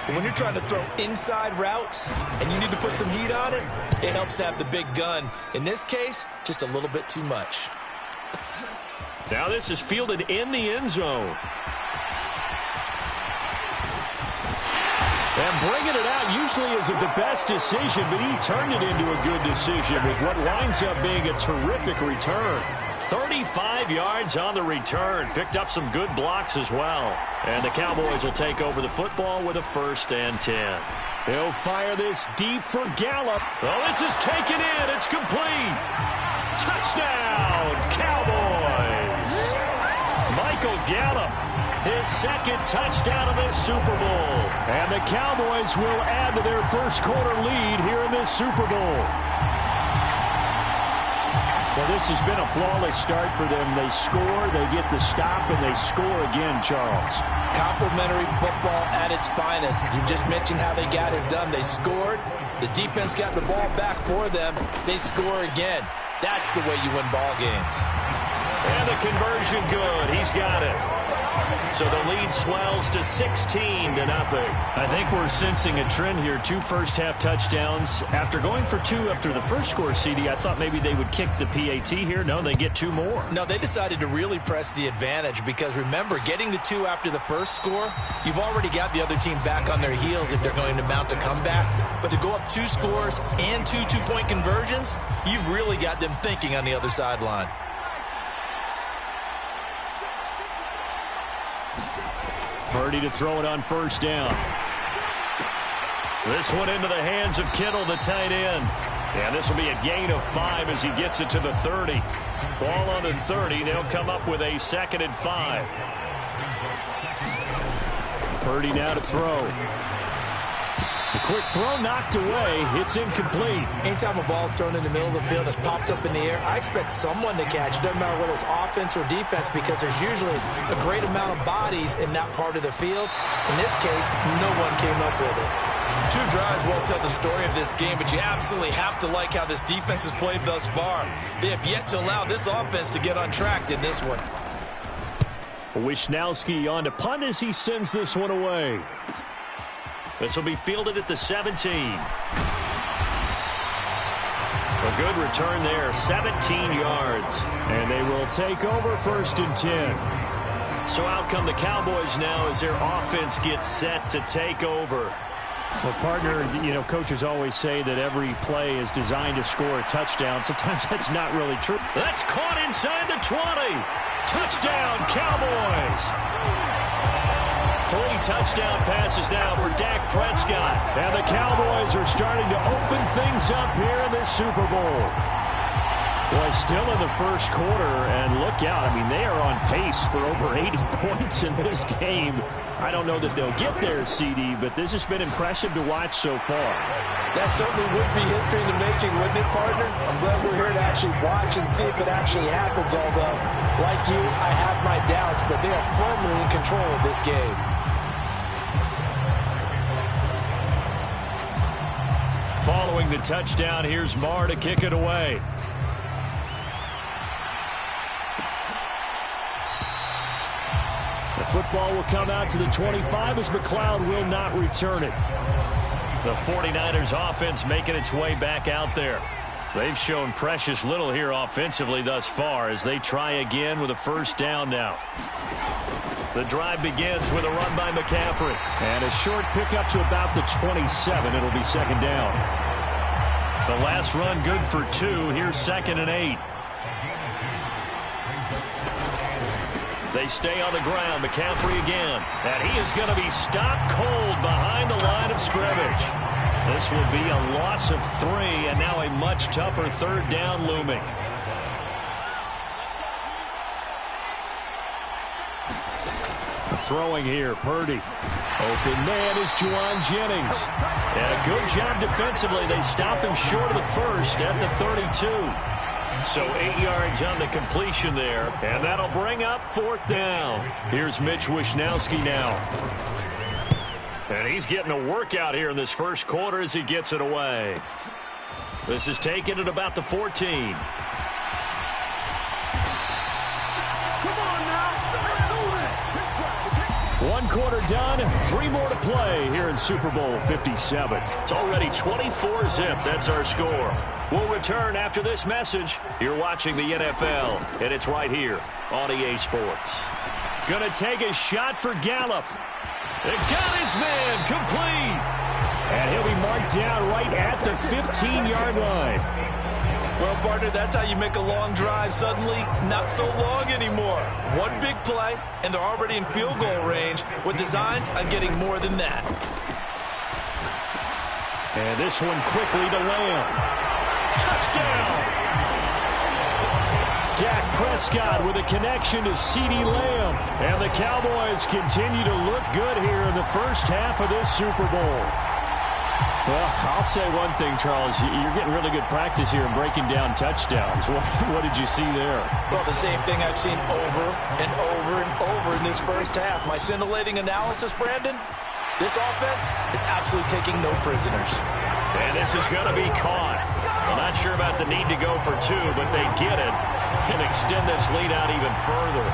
But when you're trying to throw inside routes and you need to put some heat on it, it helps to have the big gun. In this case, just a little bit too much.
Now this is fielded in the end zone. And bringing it out usually isn't the best decision, but he turned it into a good decision with what winds up being a terrific return. 35 yards on the return. Picked up some good blocks as well. And the Cowboys will take over the football with a 1st and 10. They'll fire this deep for Gallup. Oh, this is taken in. It's complete. Touchdown, Cowboys. Michael Gallup, his 2nd touchdown of this Super Bowl. And the Cowboys will add to their first quarter lead here in this Super Bowl. Well, this has been a flawless start for them. They score, they get the stop, and they score again, Charles.
Complimentary football at its finest. You just mentioned how they got it done. They scored. The defense got the ball back for them. They score again. That's the way you win ball games.
And the conversion good. He's got it. So the lead swells to 16-0. I think we're sensing a trend here. 2 first-half touchdowns. After going for 2 after the first score, CD, I thought maybe they would kick the PAT here. No, they get 2 more.
No, they decided to really press the advantage because, remember, getting the 2 after the first score, you've already got the other team back on their heels if they're going to mount a comeback. But to go up 2 scores and 2 two-point conversions, you've really got them thinking on the other sideline.
Purdy to throw it on 1st down. This one into the hands of Kittle, the tight end. And this will be a gain of 5 as he gets it to the 30. Ball on the 30. They'll come up with a 2nd and 5. Purdy now to throw. The quick throw knocked away. It's incomplete.
Anytime a ball's thrown in the middle of the field, it's popped up in the air, I expect someone to catch. It doesn't matter whether it's offense or defense because there's usually a great amount of bodies in that part of the field. In this case, no one came up with it. 2 drives won't tell the story of this game, but you absolutely have to like how this defense has played thus far. They have yet to allow this offense to get on track in this one.
Wisnowski on to punt as he sends this one away. This will be fielded at the 17. A good return there, 17 yards. And they will take over 1st and 10. So out come the Cowboys now as their offense gets set to take over.
Well, partner, you know, coaches always say that every play is designed to score a touchdown. Sometimes that's not really true.
That's caught inside the 20. Touchdown, Cowboys. 3 touchdown passes now for Dak Prescott. And the Cowboys are starting to open things up here in this Super Bowl.
Well, still in the first quarter, and look out. I mean, they are on pace for over 80 points in this game. I don't know that they'll get there, CD, but this has been impressive to watch so far.
That certainly would be history in the making, wouldn't it, partner? I'm glad we're here to actually watch and see if it actually happens, although, like you, I have my doubts, but they are firmly in control of this game.
Following the touchdown, here's Marr to kick it away. The football will come out to the 25 as McLeod will not return it. The 49ers offense making its way back out there. They've shown precious little here offensively thus far as they try again with a first down now. The drive begins with a run by McCaffrey.
And a short pickup to about the 27. It'll be second down.
The last run good for 2. Here's 2nd and 8. They stay on the ground. McCaffrey again. And he is going to be stopped cold behind the line of scrimmage. This will be a loss of 3, and now a much tougher third down looming.
Throwing here, Purdy. Open man is Juwan Jennings.
And a good job defensively. They stop him short of the first at the 32. So 8 yards on the completion there, and that'll bring up 4th down. Here's Mitch Wishnowsky now. And he's getting a workout here in this first quarter as he gets it away. This is taken at about the 14.
One quarter done, 3 more to play here in Super Bowl 57.
It's already 24-zip. That's our score. We'll return after this message. You're watching the NFL, and it's right here on EA Sports. Gonna take a shot for Gallup. It got his man complete.
And he'll be marked down right at the 15-yard line.
Well, partner, that's how you make a long drive suddenly not so long anymore. One big play, and they're already in field goal range with designs on getting more than that.
And this one quickly to Lamb.
Touchdown!
Dak Prescott with a connection to CeeDee Lamb. And the Cowboys continue to look good here in the first half of this Super Bowl. Well, I'll say one thing, Charles. You're getting really good practice here in breaking down touchdowns. What did you see there?
Well, the same thing I've seen over and over and over in this first half. My scintillating analysis, Brandon, this offense is absolutely taking no prisoners.
And this is going to be caught. I'm not sure about the need to go for 2, but they get it and extend this lead out even further.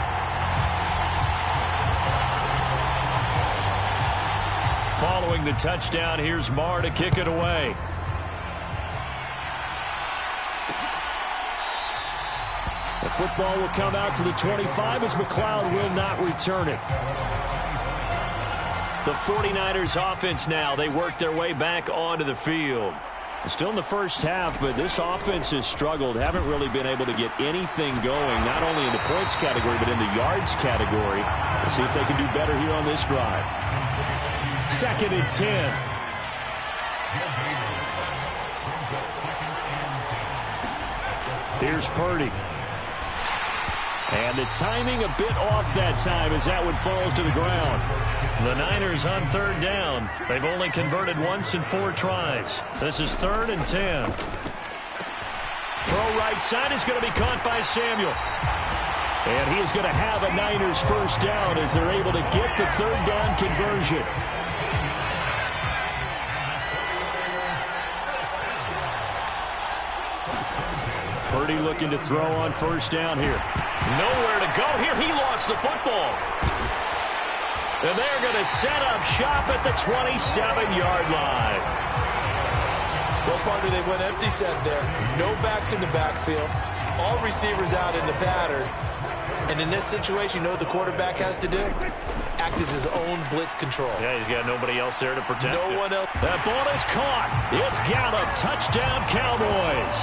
Following the touchdown, here's Marr to kick it away.
The football will come out to the 25 as McLeod will not return it.
The 49ers offense now, they work their way back onto the field.
Still in the first half, but this offense has struggled. Haven't really been able to get anything going, not only in the points category, but in the yards category. Let's see if they can do better here on this drive.
2nd and 10.
Here's Purdy. And the timing a bit off that time as that one falls to the ground.
The Niners on 3rd down. They've only converted once in 4 tries. This is 3rd and 10. Throw right side is going to be caught by Samuel.
And he is going to have a Niners first down as they're able to get the 3rd down conversion. Purdy looking to throw on first down here.
Nowhere to go here. He lost the football. And they're going to set up shop at the 27-yard line.
Well, partner, they went empty set there. No backs in the backfield. All receivers out in the pattern. And in this situation, you know what the quarterback has to do? Act as his own blitz control.
Yeah, he's got nobody else there to protect him.
No one else.
That ball is caught. It's Gallup. Touchdown, Cowboys.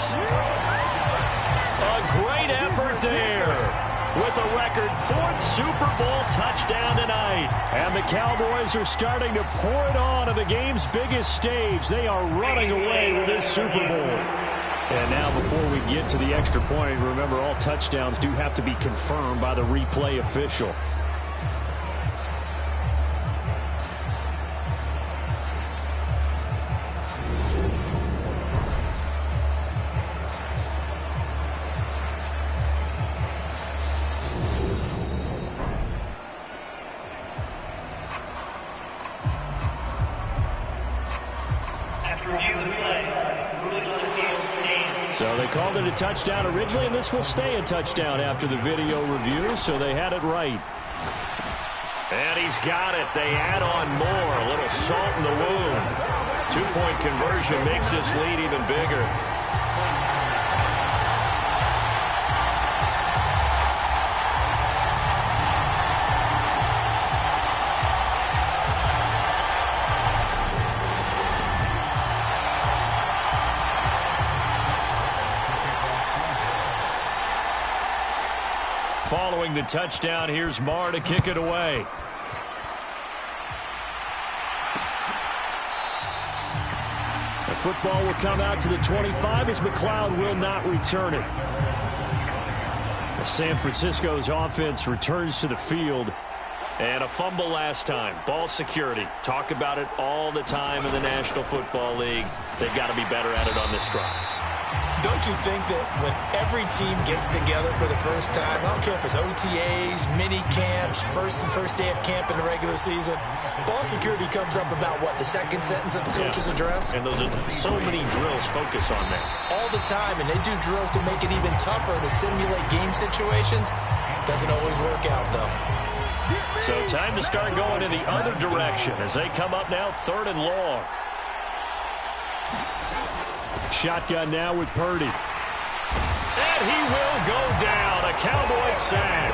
A great effort there. With a record 4th Super Bowl touchdown tonight.
And the Cowboys are starting to pour it on the game's biggest stage. They are running away with this Super Bowl. And now before we get to the extra point, remember all touchdowns do have to be confirmed by the replay official. So they called it a touchdown originally, and this will stay a touchdown after the video review, so they had it right.
And he's got it. They add on more. A little salt in the wound. 2-point conversion makes this lead even bigger. Following the touchdown, here's Marr to kick it away. The football will come out to the 25 as McLeod will not return it. San Francisco's offense returns to the field. And a fumble last time. Ball security. Talk about it all the time in the National Football League. They've got to be better at it on this drive.
Don't you think that when every team gets together for the first time, I don't care if it's OTAs, mini camps, first day of camp in the regular season, ball security comes up about what, the second sentence of the coach's address?
And those are so many drills focus on that.
All the time, and they do drills to make it even tougher to simulate game situations. Doesn't always work out, though.
So time to start going in the other direction as they come up now 3rd and long.
Shotgun now with Purdy.
And he will go down. A Cowboys sack.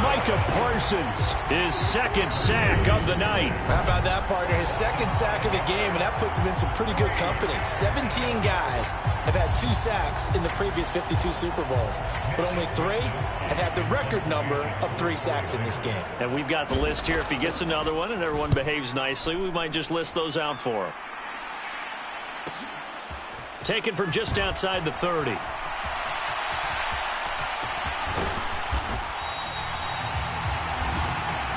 Micah Parsons, his second sack of the night.
How about that, partner? His second sack of the game, and that puts him in some pretty good company. 17 guys have had 2 sacks in the previous 52 Super Bowls, but only 3 have had the record number of 3 sacks in this game.
And we've got the list here. If he gets another one and everyone behaves nicely, we might just list those out for him. Taken from just outside the 30.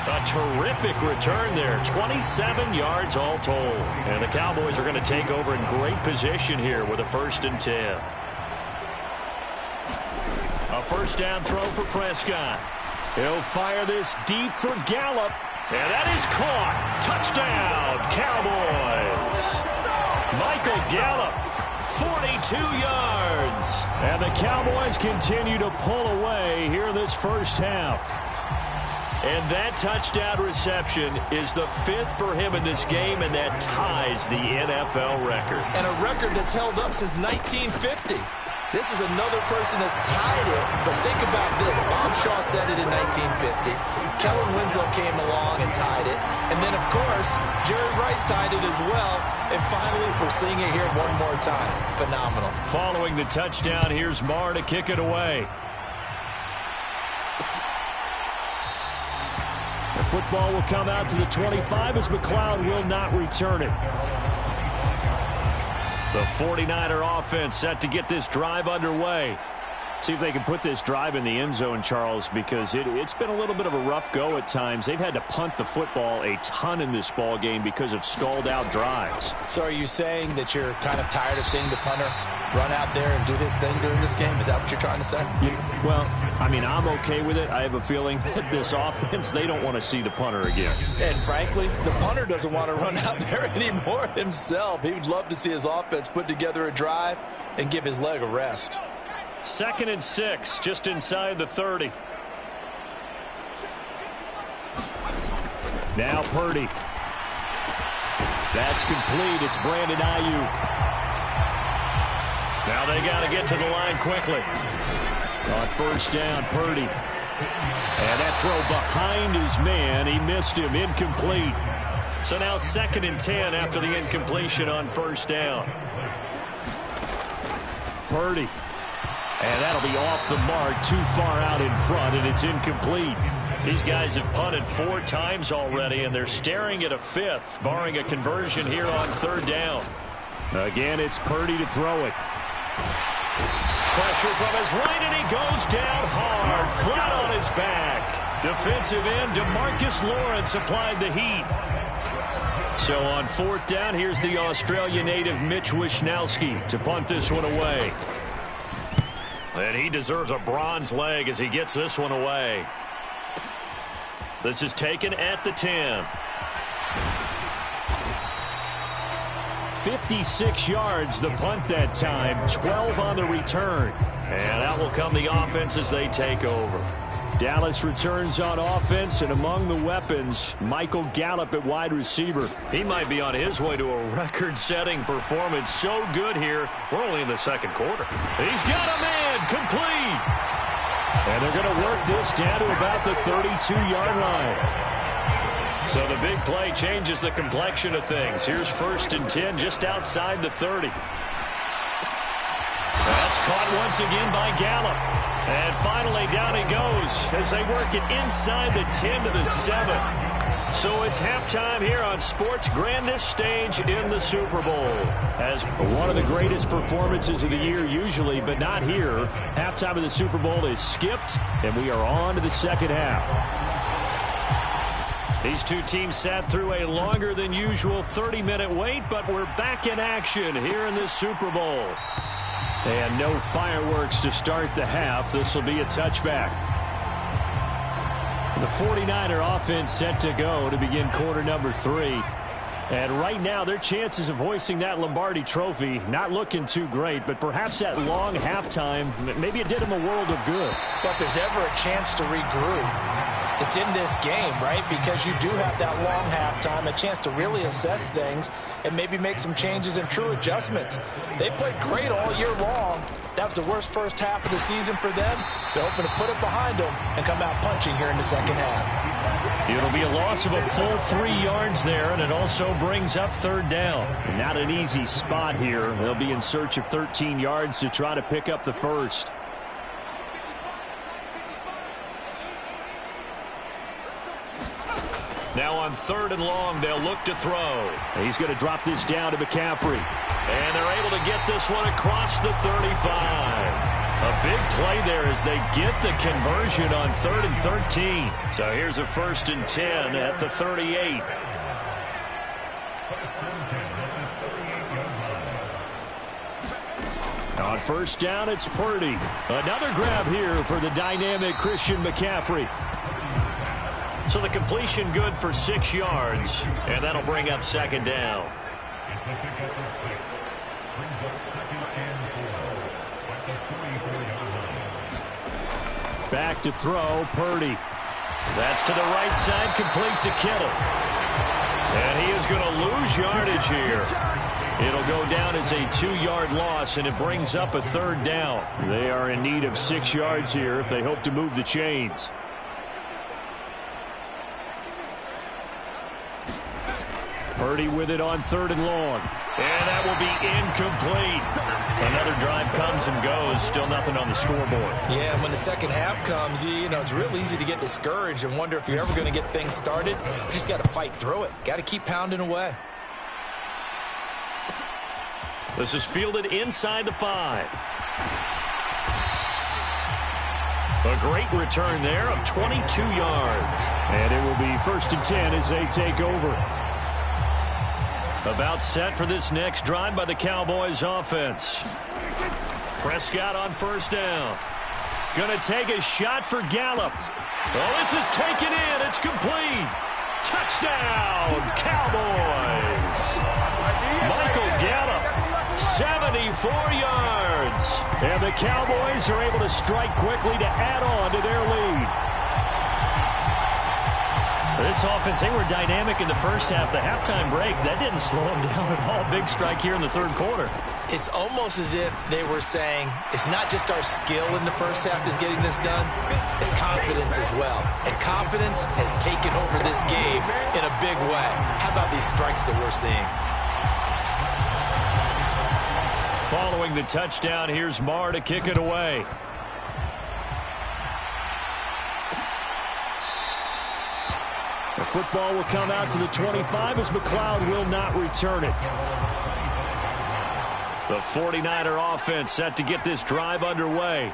A terrific return there. 27 yards all told. And the Cowboys are going to take over in great position here with a 1st and 10. A first down throw for Prescott.
He'll fire this deep for Gallup.
And that is caught. Touchdown, Cowboys. Michael Gallup. 42 yards.
And the Cowboys continue to pull away here in this first half.
And that touchdown reception is the 5th for him in this game, and that ties the NFL record.
And a record that's held up since 1950. This is another person that's tied it, but think about this. Bob Shaw said it in 1950. Kellen Winslow came along and tied it. And then, of course, Jerry Rice tied it as well. And finally, we're seeing it here one more time. Phenomenal.
Following the touchdown, here's Marr to kick it away. The football will come out to the 25 as McLeod will not return it.
The 49er offense set to get this drive underway.
See if they can put this drive in the end zone, Charles, because it's been a little bit of a rough go at times. They've had to punt the football a ton in this ball game because of stalled-out drives.
So are you saying that you're kind of tired of seeing the punter run out there and do his thing during this game? Is that what you're trying to say?
Well, I mean, I'm okay with it. I have a feeling that this offense, they don't want to see the punter again.
And frankly, the punter doesn't want to run out there anymore himself. He would love to see his offense put together a drive and give his leg a rest.
2nd and 6, just inside the 30.
Now Purdy. That's complete. It's Brandon Ayuk.
Now they got to get to the line quickly.
On first down, Purdy. And that throw behind his man. He missed him. Incomplete.
So now 2nd and 10 after the incompletion on first down.
Purdy. And that'll be off the mark, too far out in front, and it's incomplete.
These guys have punted 4 times already, and they're staring at a 5th, barring a conversion here on 3rd down.
Again, it's Purdy to throw it.
Pressure from his right, and he goes down hard, flat on his back. Defensive end DeMarcus Lawrence applied the heat. So on 4th down, here's the Australia native Mitch Wishnowsky to punt this one away. And he deserves a bronze leg as he gets this one away. This is taken at the 10. 56 yards the punt that time, 12 on the return. And out will come the offense as they take over. Dallas returns on offense, and among the weapons, Michael Gallup at wide receiver. He might be on his way to a record-setting performance. So good here. We're only in the second quarter. He's got a man complete. And they're going to work this down to about the 32-yard line. So the big play changes the complexion of things. Here's 1st and 10 just outside the 30. That's caught once again by Gallup. And finally down he goes as they work it inside the 10 to the 7. So it's halftime here on sports' grandest stage in the Super Bowl. As one of the greatest performances of the year usually, but not here. Halftime of the Super Bowl is skipped, and we are on to the second half. These two teams sat through a longer than usual 30-minute wait, but we're back in action here in this Super Bowl. And no fireworks to start the half. This will be a touchback. The 49er offense set to go to begin quarter number 3. And right now, their chances of hoisting that Lombardi trophy not looking too great, but perhaps that long halftime, maybe it did them a world of good.
But if there's ever a chance to regroup, it's in this game, right? Because you do have that long halftime, a chance to really assess things and maybe make some changes and true adjustments. They played great all year long. That was the worst first half of the season for them. They're hoping to put it behind them and come out punching here in the second half.
It'll be a loss of a full 3 yards there, and it also brings up 3rd down.
Not an easy spot here. They'll be in search of 13 yards to try to pick up the first.
Now on 3rd and long, they'll look to throw.
He's going to drop this down to McCaffrey.
And they're able to get this one across the 35. A big play there as they get the conversion on 3rd and 13. So here's a 1st and 10 at the 38.
On 1st down, it's Purdy. Another grab here for the dynamic Christian McCaffrey.
So the completion good for 6 yards, and that'll bring up 2nd down.
Back to throw, Purdy.
That's to the right side, complete to Kittle. And he is going to lose yardage here. It'll go down as a 2-yard loss, and it brings up a 3rd down.
They are in need of 6 yards here if they hope to move the chains. Purdy with it on 3rd and long.
And that will be incomplete. Another drive comes and goes. Still nothing on the scoreboard.
Yeah, and when the second half comes, you know, it's real easy to get discouraged and wonder if you're ever going to get things started. You just got to fight through it. Got to keep pounding away.
This is fielded inside the 5. A great return there of 22 yards.
And it will be 1st and 10 as they take over.
About set for this next drive by the Cowboys offense. Prescott on 1st down. Going to take a shot for Gallup. Oh, this is taken in. It's complete. Touchdown, Cowboys. Michael Gallup, 74 yards.
And the Cowboys are able to strike quickly to add on to their lead.
This offense, they were dynamic in the first half. The halftime break, that didn't slow them down at all. Big strike here in the 3rd quarter.
It's almost as if they were saying, it's not just our skill in the first half that's getting this done, it's confidence as well. And confidence has taken over this game in a big way. How about these strikes that we're seeing?
Following the touchdown, here's Marr to kick it away.
The football will come out to the 25 as McLeod will not return it.
The 49er offense set to get this drive underway.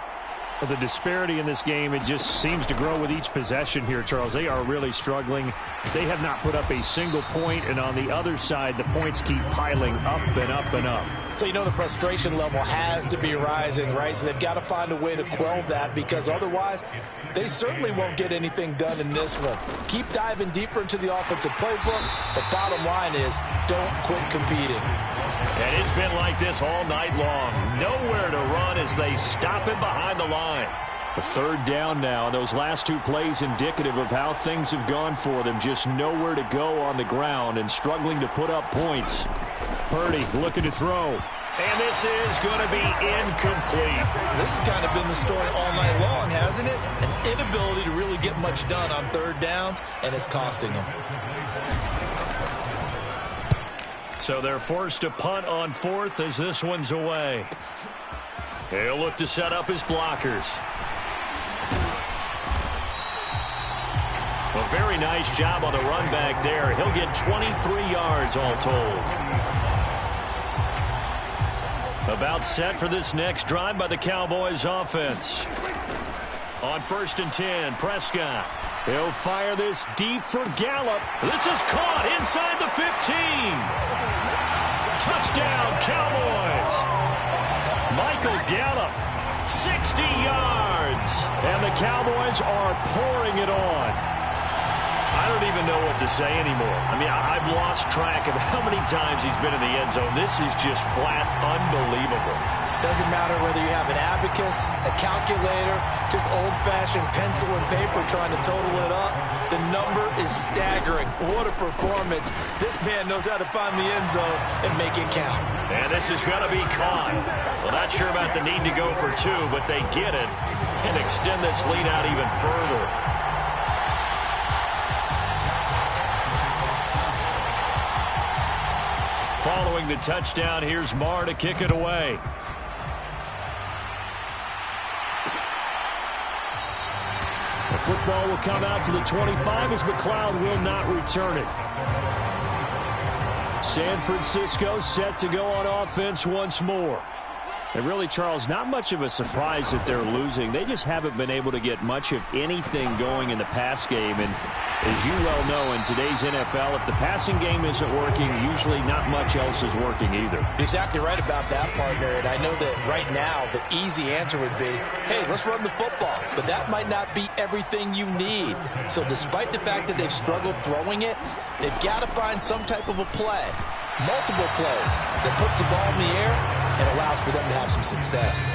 The disparity in this game, it just seems to grow with each possession here, Charles. They are really struggling. They have not put up a single point, and on the other side, the points keep piling up and up and up.
So you know the frustration level has to be rising, right? So they've got to find a way to quell that, because otherwise they certainly won't get anything done in this one. Keep diving deeper into the offensive playbook. The bottom line is don't quit competing.
And it's been like this all night long. Nowhere to run as they stop him behind the line.
A third down now, and those last two plays indicative of how things have gone for them. Just nowhere to go on the ground and struggling to put up points. Purdy looking to throw.
And this is going to be incomplete.
This has kind of been the story all night long, hasn't it? An inability to really get much done on third downs, and it's costing them.
So they're forced to punt on fourth as this one's away. He'll look to set up his blockers. A very nice job on the run back there. He'll get 23 yards all told. About set for this next drive by the Cowboys offense. On 1st and 10, Prescott. He'll fire this deep for Gallup. This is caught inside the 15. Touchdown, Cowboys. Michael Gallup, 60 yards. And the Cowboys are pouring it on. I don't even know what to say anymore. I mean, I've lost track of how many times he's been in the end zone. This is just flat unbelievable.
Doesn't matter whether you have an abacus, a calculator, just old-fashioned pencil and paper trying to total it up. The number is staggering. What a performance. This man knows how to find the end zone and make it count.
And this is going to be caught. Well, not sure about the need to go for two, but they get it and extend this lead out even further. Following the touchdown, here's Marr to kick it away.
The football will come out to the 25 as McLeod will not return it. San Francisco set to go on offense once more. And really, Charles, not much of a surprise that they're losing. They just haven't been able to get much of anything going in the pass game. And as you well know, in today's NFL, if the passing game isn't working, usually not much else is working either.
You're exactly right about that, partner. And I know that right now the easy answer would be, hey, let's run the football. But that might not be everything you need. So despite the fact that they've struggled throwing it, they've got to find some type of a play, multiple plays, that puts the ball in the air and allows for them to have some success.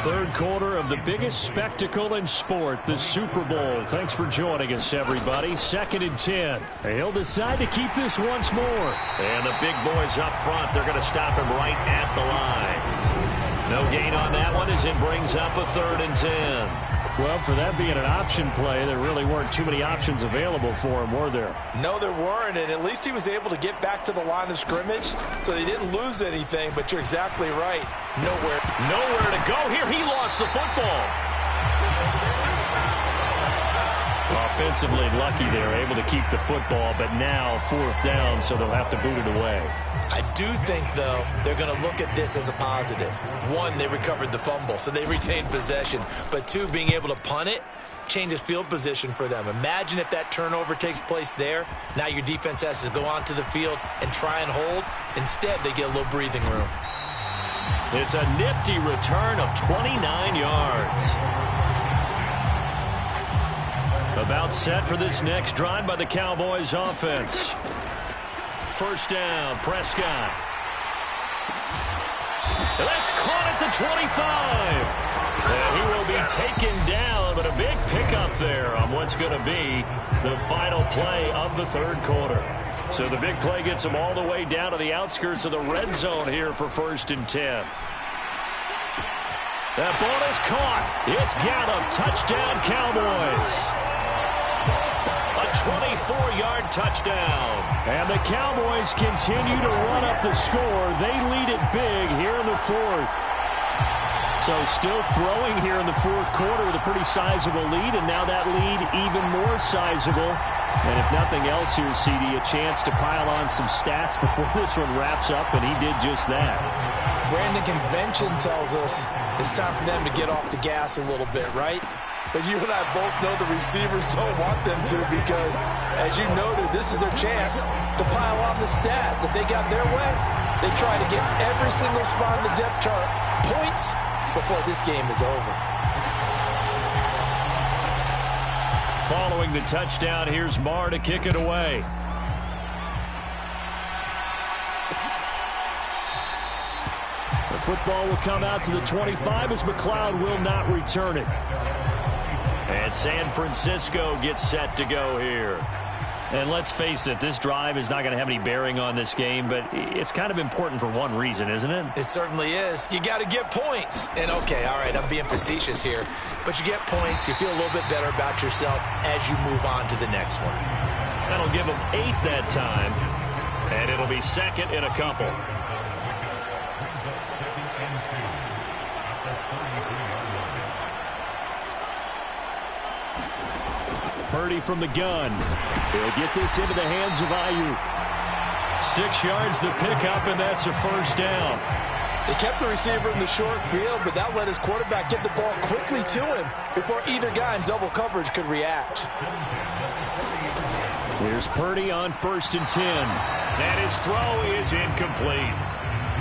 Third quarter of the biggest spectacle in sport, the Super Bowl. Thanks for joining us, everybody. 2nd and 10. He'll decide to keep this once more.
And the big boys up front, they're going to stop him right at the line. No gain on that one as it brings up a 3rd and 10.
Well, for that being an option play, there really weren't too many options available for him, were there?
No, there weren't, and at least he was able to get back to the line of scrimmage, so they didn't lose anything, but you're exactly right. Nowhere
to go here. He lost the football. Offensively lucky they were able to keep the football, but now 4th down, so they'll have to boot it away.
I do think, though, they're going to look at this as a positive. One, they recovered the fumble, so they retained possession. But two, being able to punt it changes field position for them. Imagine if that turnover takes place there. Now your defense has to go onto the field and try and hold. Instead, they get a little breathing room.
It's a nifty return of 29 yards. About set for this next drive by the Cowboys offense. 1st down, Prescott. That's caught at the 25. And he will be taken down, but a big pickup there on what's going to be the final play of the 3rd quarter. So the big play gets him all the way down to the outskirts of the red zone here for 1st and 10. That ball is caught. It's Gallup. Touchdown, Cowboys. A 24-yard touchdown.
And the Cowboys continue to run up the score. They lead it big here in the 4th. So still throwing here in the 4th quarter with a pretty sizable lead, and now that lead even more sizable. And if nothing else here, CD, a chance to pile on some stats before this one wraps up, and he did just that.
Brandon, convention tells us it's time for them to get off the gas a little bit, right? But you and I both know the receivers don't want them to because, as you noted, this is their chance to pile on the stats. If they got their way, they try to get every single spot in the depth chart points before this game is over.
Following the touchdown, here's Marr to kick it away. The football will come out to the 25 as McLeod will not return it. And San Francisco gets set to go here. And let's face it, this drive is not going to have any bearing on this game, but it's kind of important for one reason, isn't it?
It certainly is. You got to get points. And, okay, all right, I'm being facetious here. But you get points, you feel a little bit better about yourself as you move on to the next one.
That'll give them 8 that time. And it'll be second in a couple. Purdy from the gun. He'll get this into the hands of Ayuk. 6 yards the pickup, and that's a first down.
They kept the receiver in the short field, but that let his quarterback get the ball quickly to him before either guy in double coverage could react.
Here's Purdy on 1st and 10. And his throw is incomplete.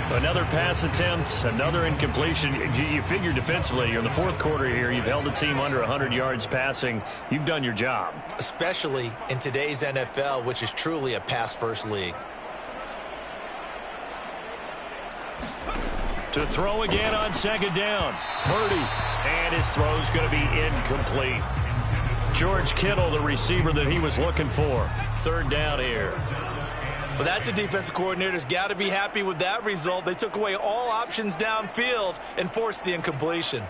Another pass attempt, another incompletion. You figure defensively, you're in the 4th quarter here. You've held the team under 100 yards passing. You've done your job.
Especially in today's NFL, which is truly a pass-first league.
To throw again on 2nd down. Purdy. And his throw's going to be incomplete. George Kittle, the receiver that he was looking for. 3rd down here.
Well, that's a defensive coordinator's got to be happy with that result. They took away all options downfield and forced the incompletion.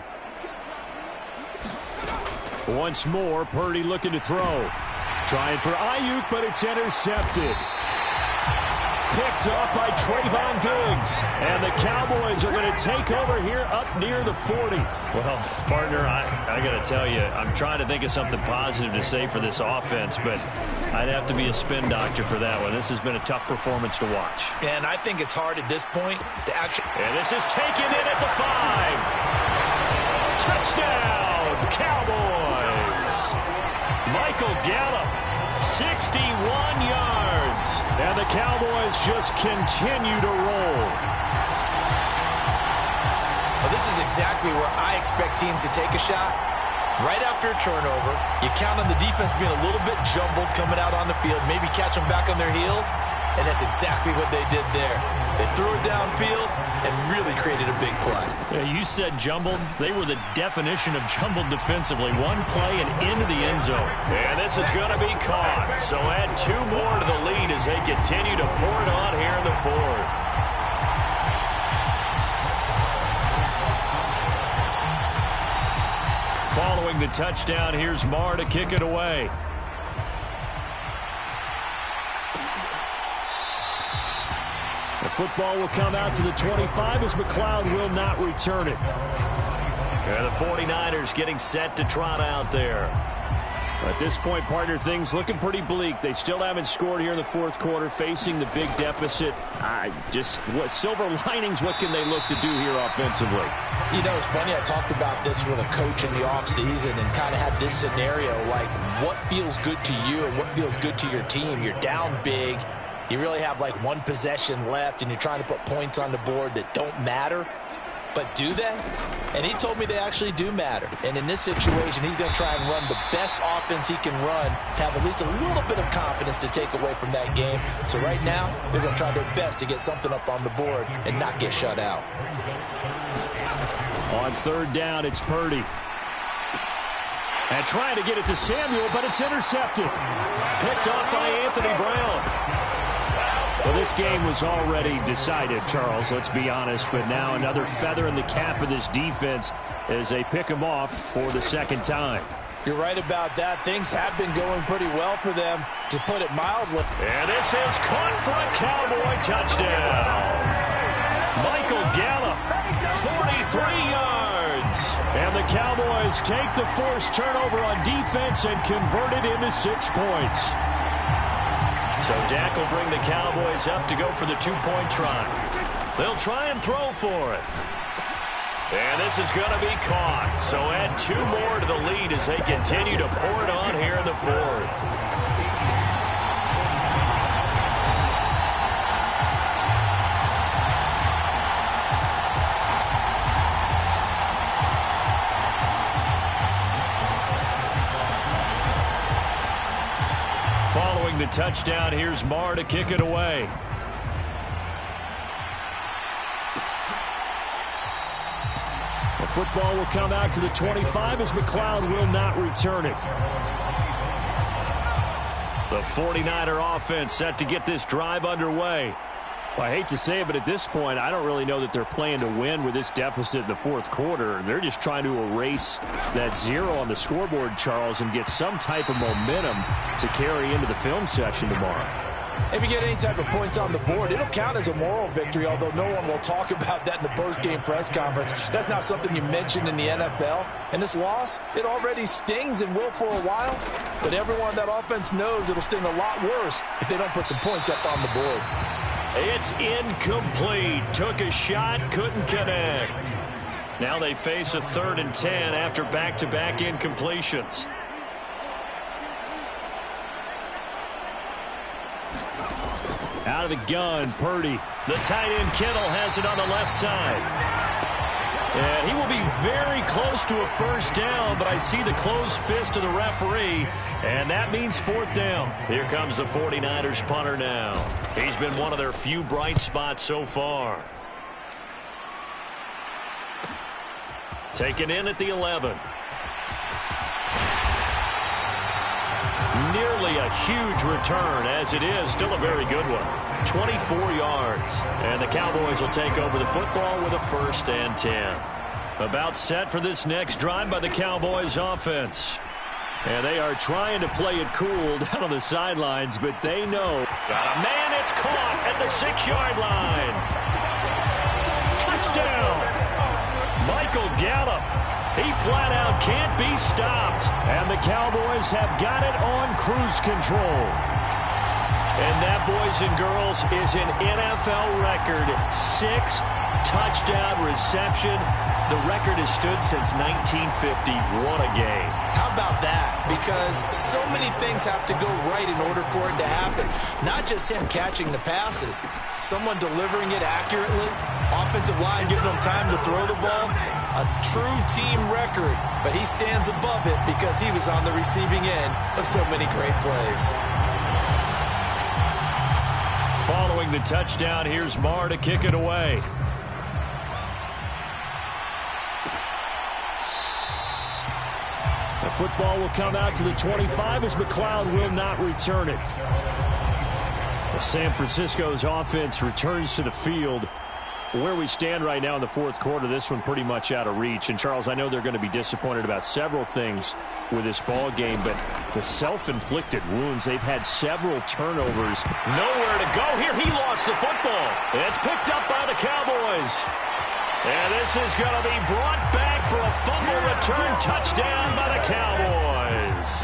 Once more, Purdy looking to throw. Trying for Ayuk, but it's intercepted. Picked off by Trayvon Diggs. And the Cowboys are going to take over here up near the 40. Well, partner, I got to tell you, I'm trying to think of something positive to say for this offense, but I'd have to be a spin doctor for that one. This has been a tough performance to watch.
And I think it's hard at this point to actually...
And this is taken in at the 5. Touchdown, Cowboys. Michael Gallup, 61 yards. And the Cowboys just continue to roll.
Well, this is exactly where I expect teams to take a shot. Right after a turnover, you count on the defense being a little bit jumbled coming out on the field, maybe catch them back on their heels, and that's exactly what they did there. They threw it downfield and really created a big play.
Yeah, you said jumbled. They were the definition of jumbled defensively. One play and into the end zone. And this is going to be caught. So add 2 more to the lead as they continue to pour it on here in the 4th. Following the touchdown, here's Marr to kick it away. The football will come out to the 25 as McLeod will not return it. And the 49ers getting set to trot out there. At this point, partner, things looking pretty bleak. They still haven't scored here in the 4th quarter, facing the big deficit. What silver linings, what can they look to do here offensively?
You know, it's funny, I talked about this with a coach in the offseason and kind of had this scenario, like what feels good to you and what feels good to your team. You're down big. You really have like 1 possession left, and you're trying to put points on the board that don't matter. But do they? And he told me they actually do matter. And in this situation, he's going to try and run the best offense he can run to have at least a little bit of confidence to take away from that game. So right now, they're going to try their best to get something up on the board and not get shut out.
On 3rd down, it's Purdy. And trying to get it to Samuel, but it's intercepted. Picked off by Anthony Brown. Well, this game was already decided, Charles, let's be honest. But now another feather in the cap of this defense as they pick him off for the 2nd time.
You're right about that. Things have been going pretty well for them, to put it mildly.
And this is caught for a Cowboy touchdown. Michael Gallup, 43 yards. And the Cowboys take the forced turnover on defense and convert it into 6 points. So Dak will bring the Cowboys up to go for the 2-point try. They'll try and throw for it. And this is going to be caught. So add 2 more to the lead as they continue to pour it on here in the 4th. Following the touchdown, here's Marr to kick it away. The football will come out to the 25 as McLeod will not return it. The 49er offense set to get this drive underway. Well, I hate to say it, but at this point, I don't really know that they're playing to win with this deficit in the 4th quarter. They're just trying to erase that 0 on the scoreboard, Charles, and get some type of momentum to carry into the film section tomorrow.
If you get any type of points on the board, it'll count as a moral victory, although no one will talk about that in the post-game press conference. That's not something you mentioned in the NFL. And this loss, it already stings and will for a while, but everyone on that offense knows it'll sting a lot worse if they don't put some points up on the board.
It's incomplete. Took a shot, couldn't connect. Now they face a 3rd and 10 after back-to-back incompletions. Out of the gun, Purdy. The tight end, Kittle, has it on the left side. And he will be very close to a 1st down, but I see the closed fist of the referee, and that means 4th down. Here comes the 49ers punter now. He's been one of their few bright spots so far. Taken in at the 11. Nearly a huge return, as it is still a very good one. 24 yards. And the Cowboys will take over the football with a 1st and 10. About set for this next drive by the Cowboys offense. And they are trying to play it cool down on the sidelines, but they know. Got a man, it's caught at the 6-yard line. Touchdown. Michael Gallup. He flat out can't be stopped. And the Cowboys have got it on cruise control. And that, boys and girls, is an NFL record 6th touchdown reception. The record has stood since 1950. What a game.
How about that? Because so many things have to go right in order for it to happen. Not just him catching the passes. Someone delivering it accurately. Offensive line giving him time to throw the ball. A true team record. But he stands above it because he was on the receiving end of so many great plays.
Following the touchdown, here's Marr to kick it away. The football will come out to the 25 as McLeod will not return it. San Francisco's offense returns to the field. Where we stand right now in the 4th quarter, this one pretty much out of reach. And, Charles, I know they're going to be disappointed about several things with this ball game, but the self-inflicted wounds, they've had several turnovers.
Nowhere to go here. He lost the football. It's picked up by the Cowboys. And this is going to be brought back for a fumble return touchdown by the Cowboys.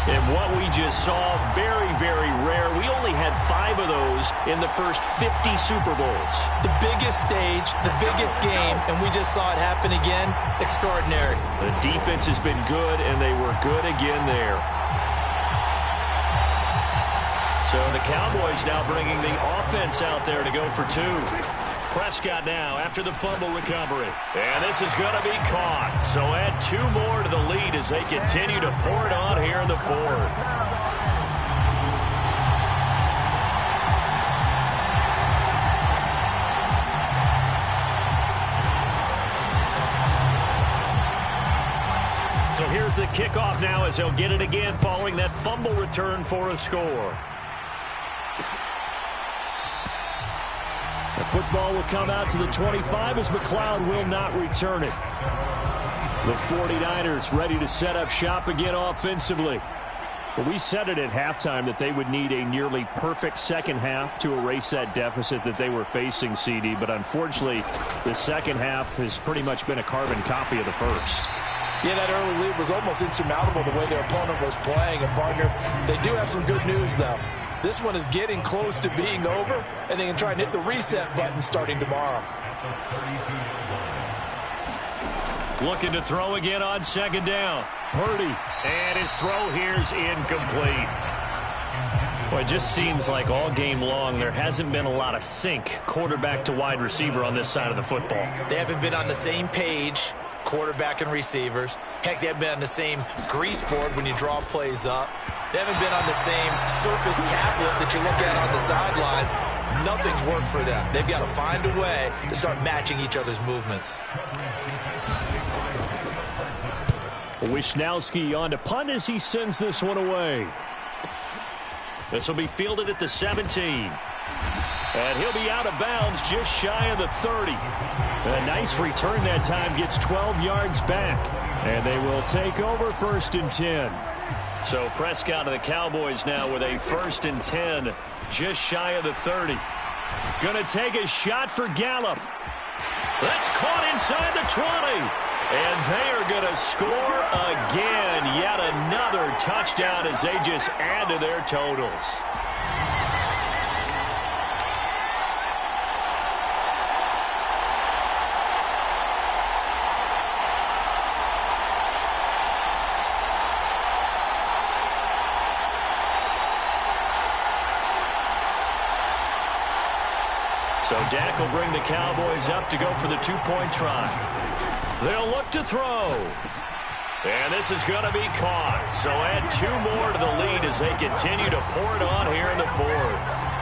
And what we just saw, very, very rare. We only had 5 of those in the first 50 Super Bowls.
The biggest stage, the biggest game, and we just saw it happen again. Extraordinary.
The defense has been good, and they were good again there. So the Cowboys now bringing the offense out there to go for 2. Prescott now after the fumble recovery. And this is going to be caught. So add 2 more to the lead as they continue to pour it on here in the 4th. So here's the kickoff now as they'll get it again following that fumble return for a score. The football will come out to the 25 as McLeod will not return it. The 49ers ready to set up shop again offensively. Well, we said it at halftime that they would need a nearly perfect second half to erase that deficit that they were facing, CD. But unfortunately, the second half has pretty much been a carbon copy of the first.
Yeah, that early lead was almost insurmountable the way their opponent was playing. And, partner, they do have some good news, though. This one is getting close to being over, and they can try and hit the reset button starting tomorrow.
Looking to throw again on second down. Purdy.
And his throw here's incomplete.
Well, it just seems like all game long there hasn't been a lot of sync quarterback to wide receiver on this side of the football.
They haven't been on the same page, quarterback and receivers. Heck, they haven't been on the same grease board when you draw plays up. They haven't been on the same surface tablet that you look at on the sidelines. Nothing's worked for them. They've got to find a way to start matching each other's movements.
Wisnowski on to punt as he sends this one away.
This will be fielded at the 17. And he'll be out of bounds just shy of the 30. A nice return that time, gets 12 yards back. And they will take over 1st and 10. So Prescott of the Cowboys now with a 1st and 10, just shy of the 30. Going to take a shot for Gallup. That's caught inside the 20. And they are going to score again. Yet another touchdown as they just add to their totals. So Dak will bring the Cowboys up to go for the 2-point try. They'll look to throw. And this is going to be caught. So add 2 more to the lead as they continue to pour it on here in the 4th.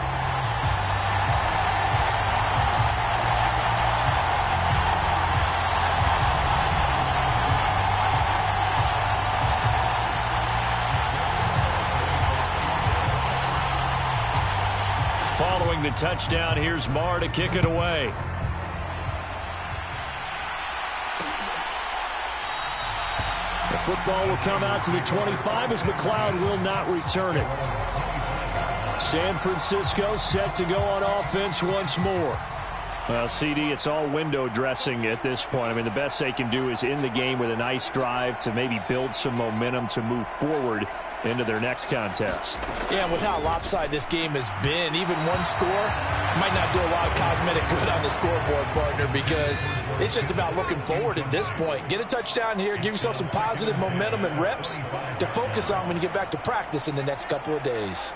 Following the touchdown, here's Marr to kick it away.
The football will come out to the 25 as McLeod will not return it. San Francisco set to go on offense once more. Well, CD, it's all window dressing at this point. I mean, the best they can do is in the game with a nice drive to maybe build some momentum to move forward into their next contest.
Yeah, with how lopsided this game has been, even one score might not do a lot of cosmetic good on the scoreboard, partner, because it's just about looking forward at this point. Get a touchdown here, give yourself some positive momentum and reps to focus on when you get back to practice in the next couple of days.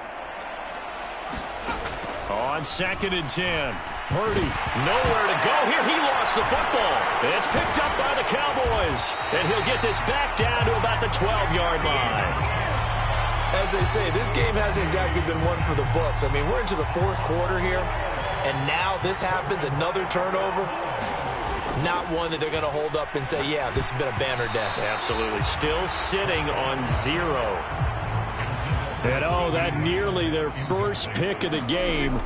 On 2nd and 10. Purdy, nowhere to go here. He lost the football. It's picked up by the Cowboys. And he'll get this back down to about the 12-yard line.
As they say, this game hasn't exactly been one for the books. I mean, we're into the 4th quarter here, and now this happens, another turnover. Not one that they're going to hold up and say, yeah, this has been a banner day.
Absolutely. Still sitting on 0.
And oh, that nearly their first pick of the game,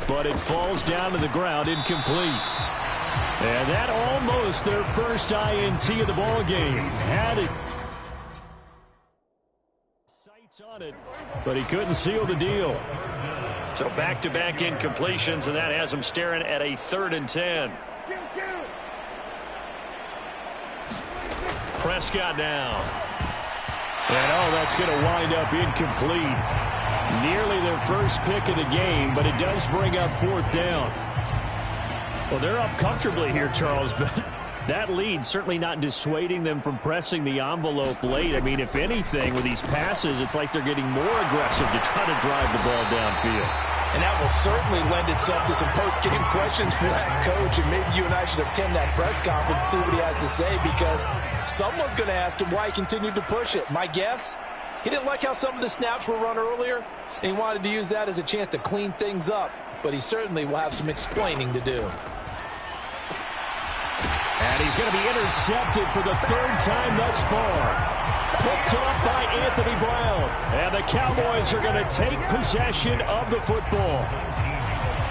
but it falls down to the ground, incomplete. And that almost their first INT of the ball game. Had it sights on it, but he couldn't seal the deal.
So back-to-back incompletions, and that has him staring at a 3rd and 10. Prescott now.
And oh, that's going to wind up incomplete. Nearly their first pick of the game, but it does bring up 4th down. Well, they're up comfortably here, Charles, but that lead certainly not dissuading them from pressing the envelope late. I mean, if anything, with these passes, it's like they're getting more aggressive to try to drive the ball downfield.
And that will certainly lend itself to some post-game questions for that coach. And maybe you and I should attend that press conference to see what he has to say, because someone's going to ask him why he continued to push it. My guess, he didn't like how some of the snaps were run earlier, and he wanted to use that as a chance to clean things up. But he certainly will have some explaining to do.
And he's going to be intercepted for the 3rd time thus far. Picked off by Anthony Brown. And the Cowboys are going to take possession of the football.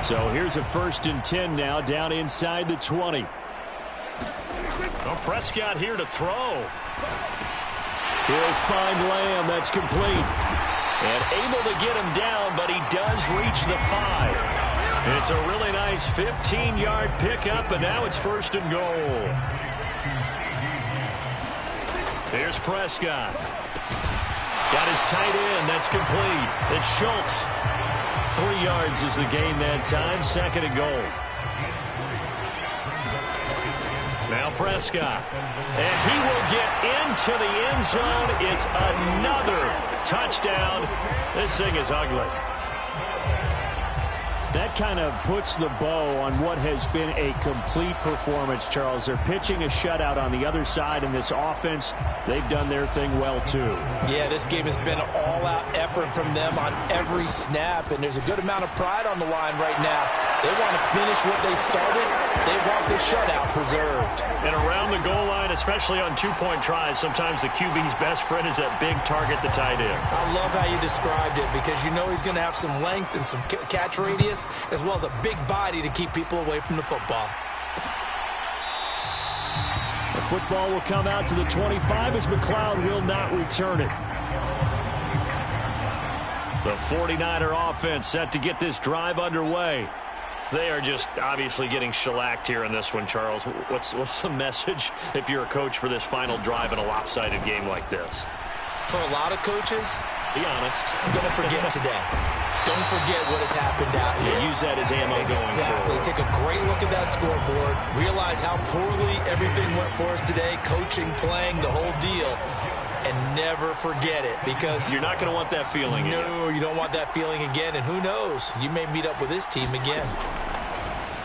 So here's a 1st and 10 now, down inside the 20.
Well, Prescott here to throw.
He'll find Lamb. That's complete.
And able to get him down, but he does reach the 5. It's a really nice 15-yard pickup, and now it's 1st and goal. Here's Prescott. Got his tight end. That's complete. It's Schultz. 3 yards is the gain that time. 2nd and goal. Now Prescott. And he will get into the end zone. It's another touchdown. This thing is ugly.
That kind of puts the bow on what has been a complete performance, Charles. They're pitching a shutout on the other side in this offense. They've done their thing well, too.
Yeah, this game has been an all-out effort from them on every snap, and there's a good amount of pride on the line right now. They want to finish what they started. They want the shutout preserved.
And around the goal line, especially on two-point tries, sometimes the QB's best friend is that big target, the tight end.
I love how you described it because you know he's going to have some length and some catch radius, as well as a big body to keep people away from the football.
The football will come out to the 25 as McLeod will not return it.
The 49er offense set to get this drive underway. They are just obviously getting shellacked here in this one, Charles. What's the message if you're a coach for this final drive in a lopsided game like this?
For a lot of coaches,
be honest,
don't forget today. Don't forget what has happened out here.
Yeah, use that as ammo going forward.
Take a great look at that scoreboard. Realize how poorly everything went for us today. Coaching, playing, the whole deal. And never forget it because...
You're not going to want that feeling again.
No, you don't want that feeling again. And who knows? You may meet up with this team again.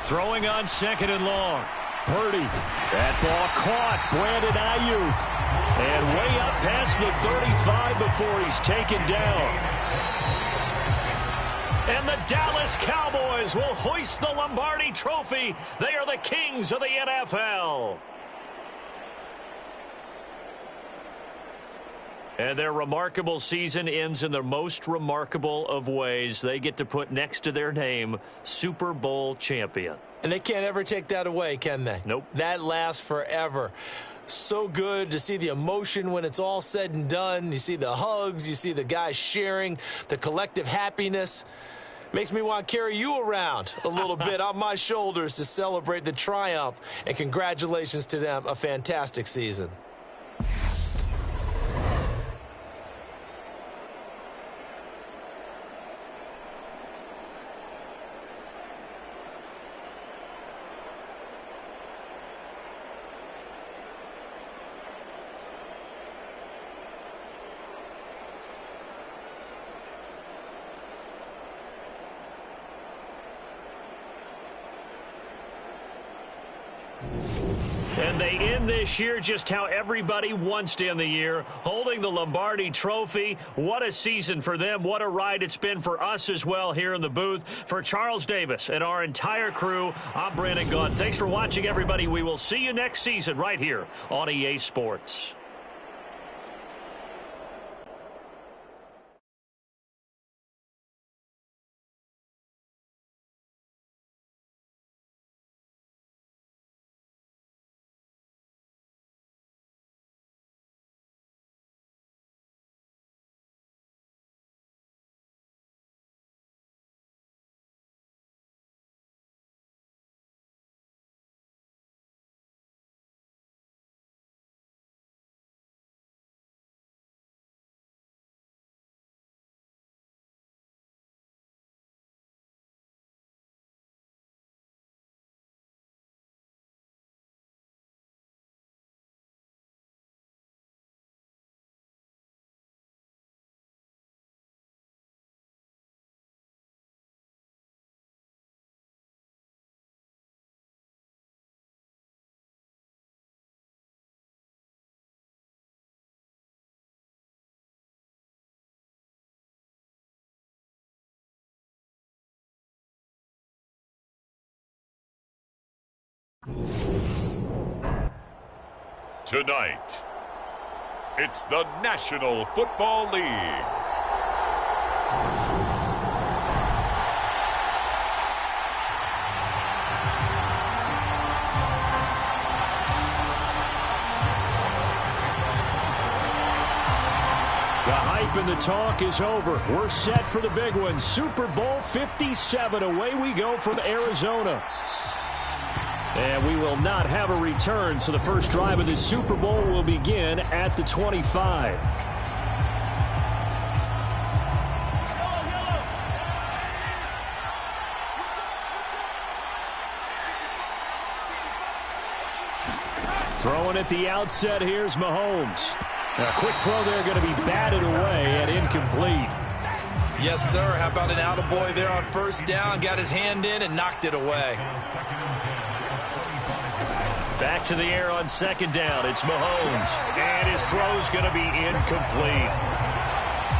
Throwing on 2nd and long.
Purdy. That ball caught. Brandon Ayuk.
And way up past the 35 before he's taken down. And the Dallas Cowboys will hoist the Lombardi Trophy. They are the kings of the NFL. And their remarkable season ends in the most remarkable of ways. They get to put next to their name, Super Bowl champion.
And they can't ever take that away, can they?
Nope.
That lasts forever. So good to see the emotion when it's all said and done. You see the hugs. You see the guys sharing, the collective happiness. Makes me want to carry you around a little bit on my shoulders to celebrate the triumph. And congratulations to them. A fantastic season.
And they end this year just how everybody wants to end the year, holding the Lombardi Trophy. What a season for them. What a ride it's been for us as well here in the booth. For Charles Davis and our entire crew, I'm Brandon Gaudin. Thanks for watching, everybody. We will see you next season right here on EA Sports.
Tonight, it's the National Football League.
The hype and the talk is over. We're set for the big one. Super Bowl 57. Away we go from Arizona. And we will not have a return, so the first drive of the Super Bowl will begin at the 25. Throwing at the outset, here's Mahomes. A quick throw there going to be batted away and incomplete.
Yes, sir. How about an attaboy there on first down? Got his hand in and knocked it away.
Back to the air on second down. It's Mahomes. And his throw's going to be incomplete.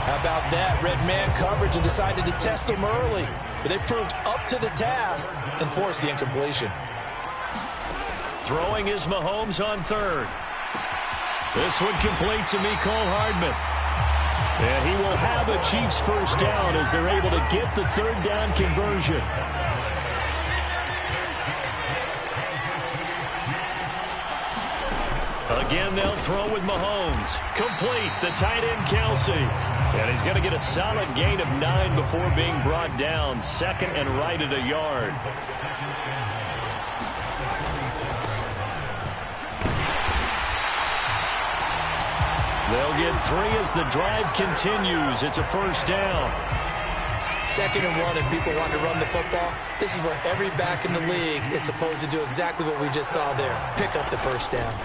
How about that? Red man coverage and decided to test him early. But they proved up to the task and forced the incompletion.
Throwing is Mahomes on third. This one complete to Mecole Hardman. And he will have a Chiefs first down as they're able to get the third down conversion. Again, they'll throw with Mahomes. Complete, the tight end, Kelsey. And he's going to get a solid gain of 9 before being brought down. Second and right at a yard. They'll get 3 as the drive continues. It's a first down.
2nd and 1 and people want to run the football. This is where every back in the league is supposed to do exactly what we just saw there. Pick up the first down.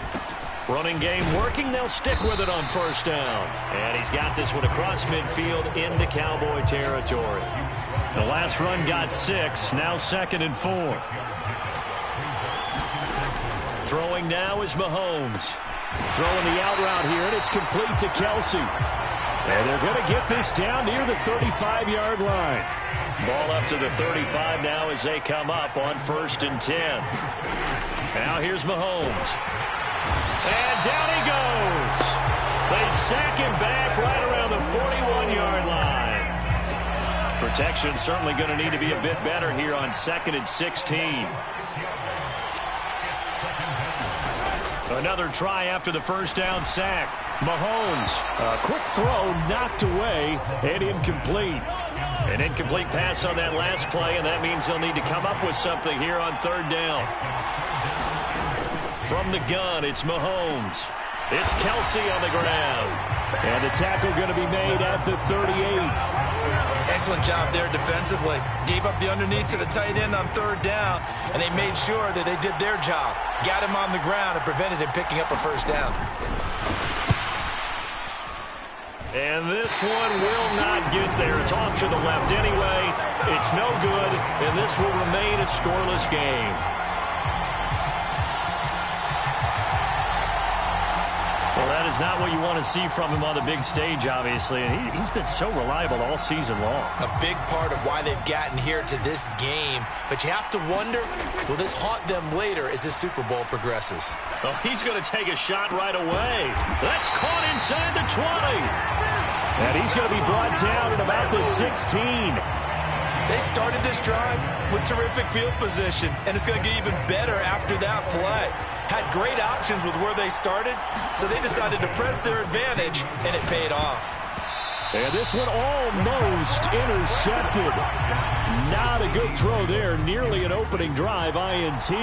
Running game working. They'll stick with it on first down. And he's got this one across midfield into Cowboy territory. The last run got 6. Now 2nd and 4. Throwing now is Mahomes. Throwing the out route here, and it's complete to Kelsey. And they're going to get this down near the 35-yard line. Ball up to the 35 now as they come up on 1st and 10. Now here's Mahomes. And down he goes. They sack him back right around the 41-yard line. Protection certainly going to need to be a bit better here on 2nd and 16. Another try after the first down sack. Mahomes, a quick throw knocked away and incomplete. An incomplete pass on that last play, and that means they'll need to come up with something here on 3rd down. From the gun, it's Mahomes. It's Kelsey on the ground. And the tackle going to be made at the 38.
Excellent job there defensively. Gave up the underneath to the tight end on 3rd down, and they made sure that they did their job. Got him on the ground and prevented him picking up a first down.
And this one will not get there. It's off to the left anyway. It's no good, and this will remain a scoreless game. Well, that is not what you want to see from him on the big stage, obviously. And he's been so reliable all season long.
A big part of why they've gotten here to this game. But you have to wonder, will this haunt them later as this Super Bowl progresses?
Oh, he's going to take a shot right away. That's caught inside the 20. And he's going to be brought down at about the 16.
They started this drive with terrific field position, and it's going to get even better after that play. Had great options with where they started, so they decided to press their advantage, and it paid off.
And this one almost intercepted. Not a good throw there. Nearly an opening drive INT.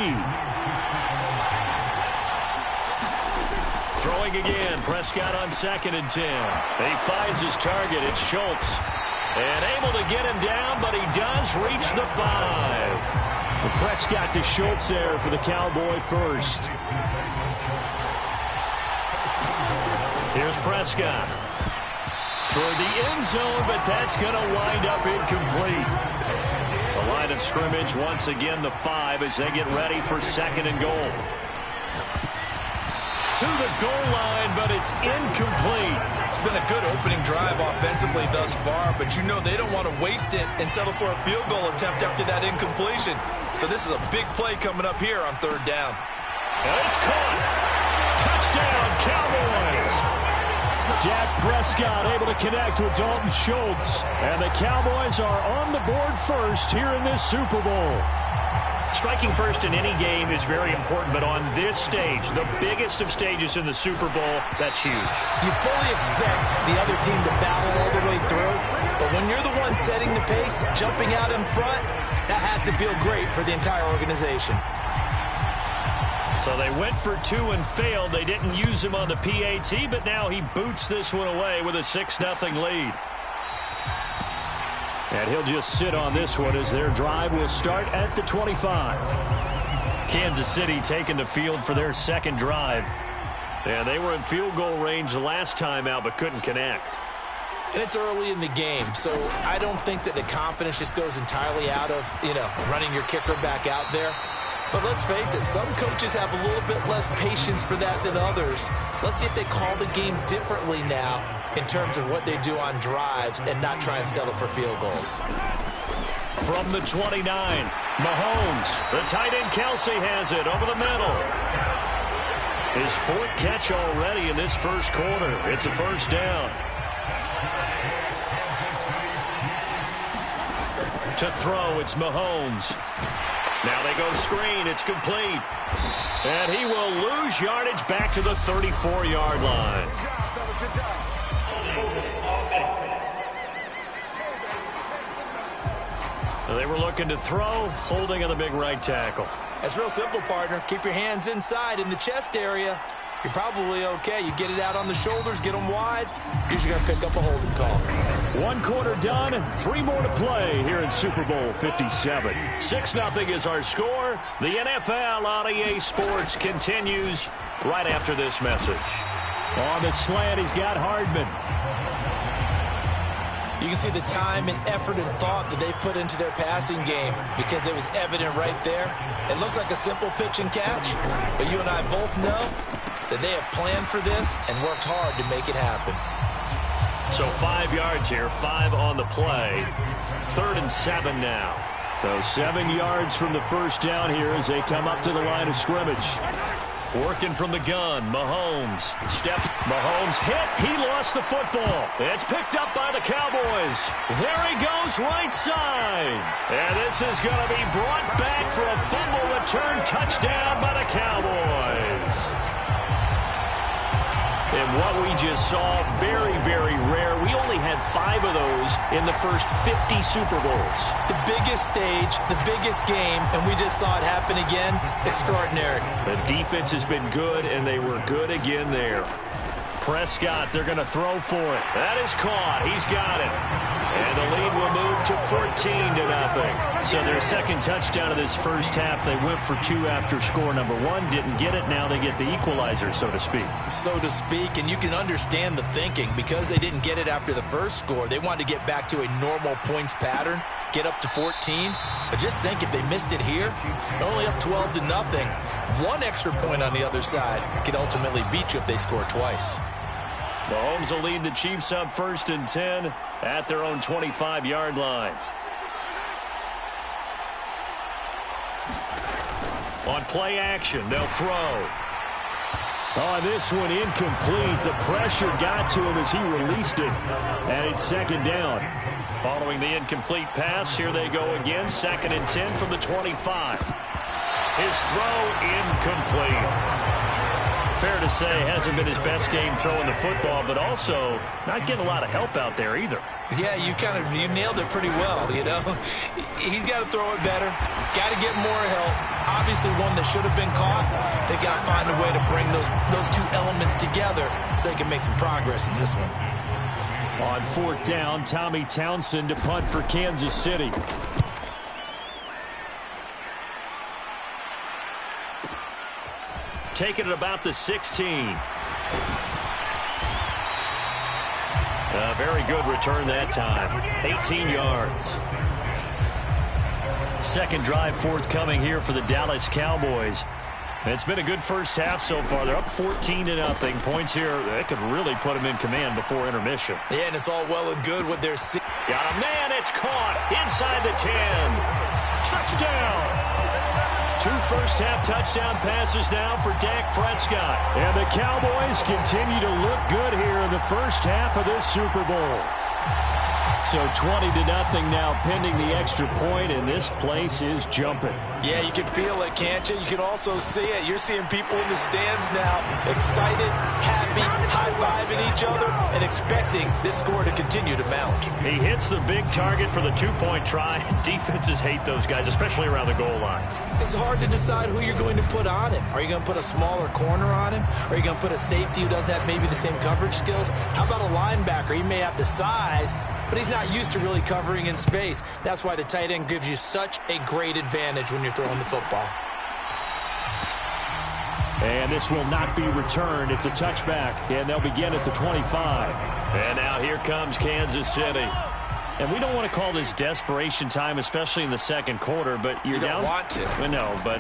Throwing again. Prescott on 2nd and 10. He finds his target. It's Schultz. And able to get him down, but he does reach the 5.
The Prescott to Schultz there for the Cowboy first.
Here's Prescott. Toward the end zone, but that's going to wind up incomplete. The line of scrimmage, once again, the 5 as they get ready for 2nd and goal. To the goal line, but it's incomplete.
It's been a good opening drive offensively thus far, but you know they don't want to waste it and settle for a field goal attempt after that incompletion. So this is a big play coming up here on 3rd down.
And it's caught. Touchdown, Cowboys.
Dak Prescott able to connect with Dalton Schultz. And the Cowboys are on the board first here in this Super Bowl.
Striking first in any game is very important, but on this stage, the biggest of stages in the Super Bowl, that's huge.
You fully expect the other team to battle all the way through, but when you're the one setting the pace, jumping out in front, that has to feel great for the entire organization.
So they went for 2 and failed. They didn't use him on the PAT, but now he boots this one away with a 6-0 lead.
And he'll just sit on this one as their drive will start at the 25.
Kansas City taking the field for their second drive. Yeah, they were in field goal range the last time out but couldn't connect.
And it's early in the game, so I don't think that the confidence just goes entirely out of, running your kicker back out there. But let's face it, some coaches have a little bit less patience for that than others. Let's see if they call the game differently now in terms of what they do on drives and not try and settle for field goals.
From the 29, Mahomes. The tight end Kelsey has it over the middle. His fourth catch already in this first quarter. It's a first down. To throw, it's Mahomes. Now they go screen. It's complete. And he will lose yardage back to the 34-yard line. They were looking to throw, holding on the big right tackle.
It's real simple, partner. Keep your hands inside in the chest area. You're probably okay. You get it out on the shoulders, get them wide. Usually going to pick up a holding call.
One quarter done, 3 more to play here in Super Bowl 57.
6-0 is our score. The NFL on EA Sports continues right after this message.
On the slant, he's got Hardman.
You can see the time and effort and thought that they've put into their passing game because it was evident right there. It looks like a simple pitch and catch, but you and I both know that they have planned for this and worked hard to make it happen.
So 5 yards here, 5 on the play. 3rd and 7 now.
So 7 yards from the first down here as they come up to the line of scrimmage.
Working from the gun, Mahomes steps. Mahomes hit. He lost the football. It's picked up by the Cowboys. There he goes, right side. And this is going to be brought back for a fumble return touchdown by the Cowboys. And what we just saw, very, very rare. We only had 5 of those in the first 50 Super Bowls.
The biggest stage, the biggest game, and we just saw it happen again. Extraordinary.
The defense has been good, and they were good again there. Prescott, they're going to throw for it. That is caught. He's got it. And the lead will move to 14-0. So their second touchdown of this first half, they went for 2 after score number 1. Didn't get it. Now they get the equalizer, so to speak.
So to speak, and you can understand the thinking. Because they didn't get it after the first score, they wanted to get back to a normal points pattern, get up to 14. But just think, if they missed it here, they're only up 12-0. 1 extra point on the other side could ultimately beat you if they score twice.
Mahomes will lead the Chiefs up 1st and 10 at their own 25-yard line. On play action, they'll throw.
Oh, this one incomplete. The pressure got to him as he released it. And it's 2nd down.
Following the incomplete pass, here they go again. 2nd and 10 from the 25. His throw incomplete. Fair to say, hasn't been his best game throwing the football, but also not getting a lot of help out there either.
Yeah, you nailed it pretty well, He's got to throw it better. Got to get more help. Obviously one that should have been caught. They got to find a way to bring those 2 elements together so they can make some progress in this one.
On 4th down, Tommy Townsend to punt for Kansas City.
Taking it about the 16. A very good return that time. 18 yards. Second drive forthcoming here for the Dallas Cowboys. It's been a good first half so far. They're up 14-0. Points here, they could really put them in command before intermission.
Yeah, and it's all well and good with their...
Got a man, it's caught inside the 10. Touchdown! 2 first-half touchdown passes now for Dak Prescott.
And the Cowboys continue to look good here in the first half of this Super Bowl. So 20-0 now pending the extra point, and this place is jumping.
Yeah, you can feel it, can't you? You can also see it. You're seeing people in the stands now excited, happy, high-fiving each other, and expecting this score to continue to mount.
He hits the big target for the 2-point try. Defenses hate those guys, especially around the goal line.
It's hard to decide who you're going to put on him. Are you going to put a smaller corner on him? Or are you going to put a safety who doesn't have maybe the same coverage skills? How about a linebacker? He may have the size, but he's not used to really covering in space. That's why the tight end gives you such a great advantage when you're throwing the football.
And this will not be returned. It's a touchback, and they'll begin at the 25.
And now here comes Kansas City.
And we don't want to call this desperation time, especially in the second quarter, but you're down.
You don't want to.
Well, no, but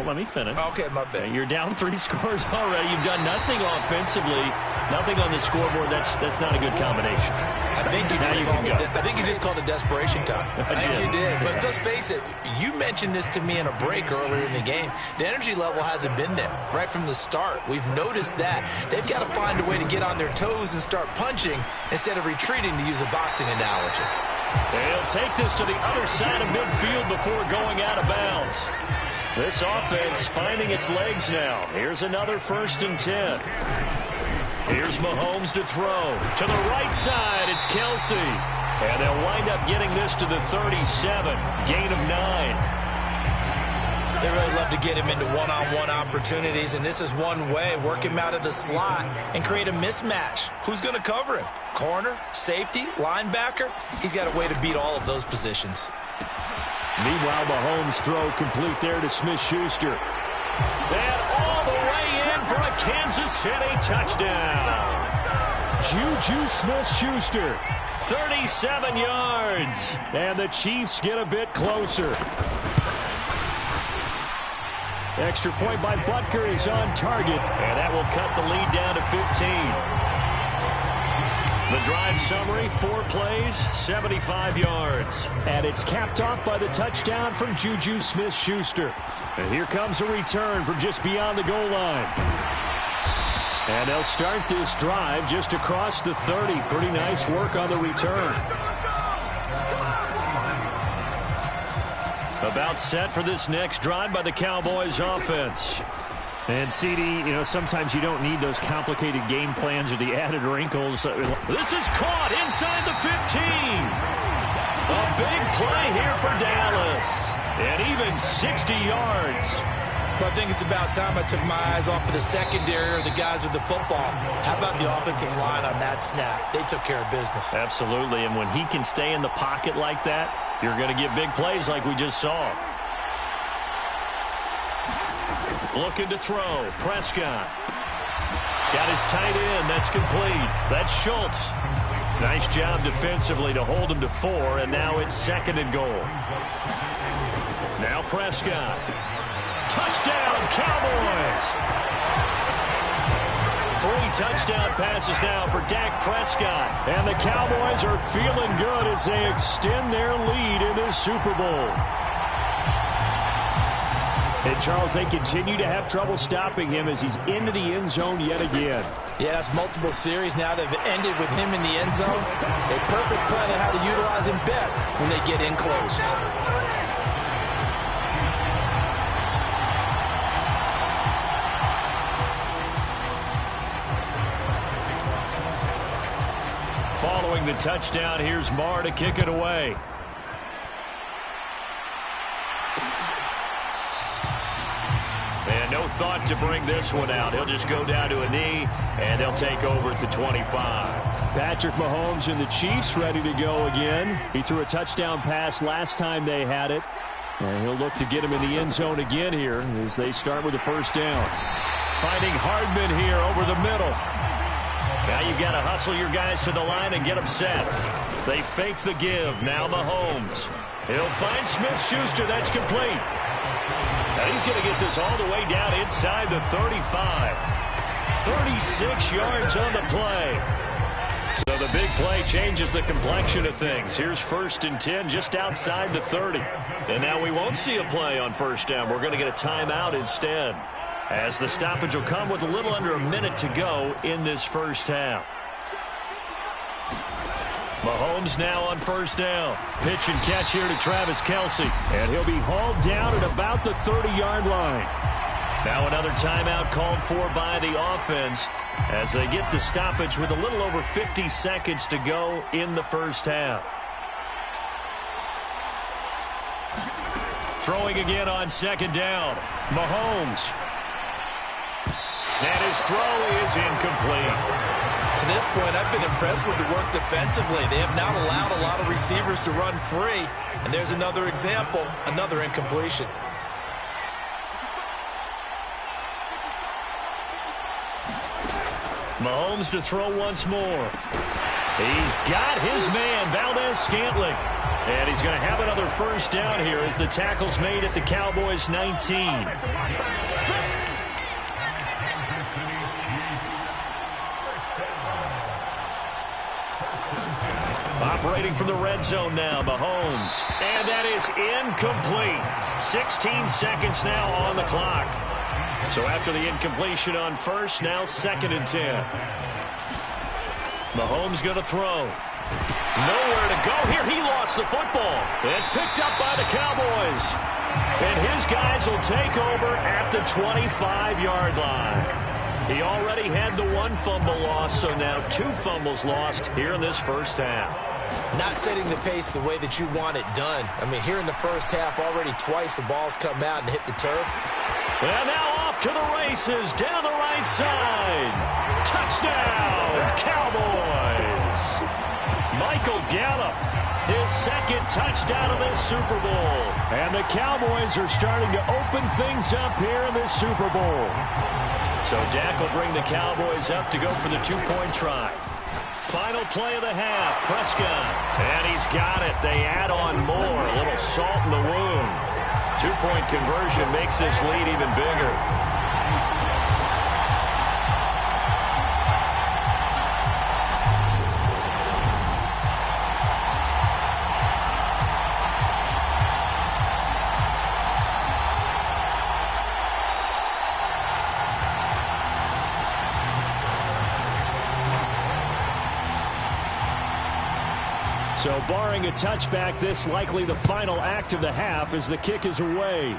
let me finish.
Okay, my bad.
You're down 3 scores already. You've done nothing offensively, nothing on the scoreboard. That's not a good combination.
I think you just called it desperation time. I think you did. But let's face it, you mentioned this to me in a break earlier in the game. The energy level hasn't been there right from the start. We've noticed that. They've got to find a way to get on their toes and start punching instead of retreating, to use a boxing analogy.
They'll take this to the other side of midfield before going out of bounds. This offense finding its legs now. Here's another 1st and 10. Here's Mahomes to throw. To the right side, it's Kelsey. And they'll wind up getting this to the 37. Gain of 9.
They really love to get him into one-on-one opportunities, and this is one way. Work him out of the slot and create a mismatch. Who's going to cover him? Corner, safety, linebacker? He's got a way to beat all of those positions.
Meanwhile, Mahomes' throw complete there to Smith-Schuster.
And all the way in for a Kansas City touchdown.
Juju Smith-Schuster.
37 yards.
And the Chiefs get a bit closer. Extra point by Butker is on target.
And that will cut the lead down to 15. The drive summary, 4 plays, 75 yards.
And it's capped off by the touchdown from Juju Smith-Schuster. And here comes a return from just beyond the goal line. And they'll start this drive just across the 30. Pretty nice work on the return.
About set for this next drive by the Cowboys offense.
And CD, sometimes you don't need those complicated game plans or the added wrinkles.
This is caught inside the 15. A big play here for Dallas. And even 60 yards.
But I think it's about time I took my eyes off of the secondary or the guys with the football. How about the offensive line on that snap? They took care of business.
Absolutely, and when he can stay in the pocket like that, you're going to get big plays like we just saw. Looking to throw. Prescott. Got his tight end. That's complete. That's Schultz. Nice job defensively to hold him to 4, and now it's 2nd and goal. Now Prescott. Touchdown, Cowboys! 3 touchdown passes now for Dak Prescott.
And the Cowboys are feeling good as they extend their lead in this Super Bowl. And, Charles, they continue to have trouble stopping him as he's into the end zone yet again.
Yeah, it's multiple series now that have ended with him in the end zone. A perfect plan on how to utilize him best when they get in close.
Following the touchdown, here's Marr to kick it away. And no thought to bring this one out. He'll just go down to a knee, and they'll take over at the 25.
Patrick Mahomes and the Chiefs ready to go again. He threw a touchdown pass last time they had it. And he'll look to get him in the end zone again here as they start with the 1st down.
Finding Hardman here over the middle. Now you've got to hustle your guys to the line and get them set. They fake the give. Now Mahomes. He'll find Smith-Schuster. That's complete. Now he's going to get this all the way down inside the 35. 36 yards on the play. So the big play changes the complexion of things. Here's 1st and 10 just outside the 30. And now we won't see a play on 1st down. We're going to get a timeout instead, as the stoppage will come with a little under a minute to go in this 1st half. Mahomes now on 1st down. Pitch and catch here to Travis Kelce.
And he'll be hauled down at about the 30-yard line.
Now another timeout called for by the offense as they get the stoppage with a little over 50 seconds to go in the 1st half. Throwing again on 2nd down. Mahomes. And his throw is incomplete.
To this point, I've been impressed with the work defensively. They have not allowed a lot of receivers to run free. And there's another example, another incompletion.
Mahomes to throw once more. He's got his man, Valdez-Scantling. And he's going to have another first down here as the tackle's made at the Cowboys' 19. Operating from the red zone now, Mahomes. And that is incomplete. 16 seconds now on the clock. So after the incompletion on first, now 2nd and 10. Mahomes going to throw. Nowhere to go here. He lost the football. It's picked up by the Cowboys. And his guys will take over at the 25-yard line. He already had the 1 fumble loss, so now 2 fumbles lost here in this first half.
Not setting the pace the way that you want it done. I mean, here in the first half, already twice the ball's come out and hit the turf.
And now off to the races, down the right side. Touchdown, Cowboys. Michael Gallup, his 2nd touchdown of this Super Bowl.
And the Cowboys are starting to open things up here in this Super Bowl.
So Dak will bring the Cowboys up to go for the 2-point try. Final play of the half, Prescott. And he's got it. They add on more. A little salt in the wound. 2-point conversion makes this lead even bigger.
So barring a touchback, this likely the final act of the half as the kick is away.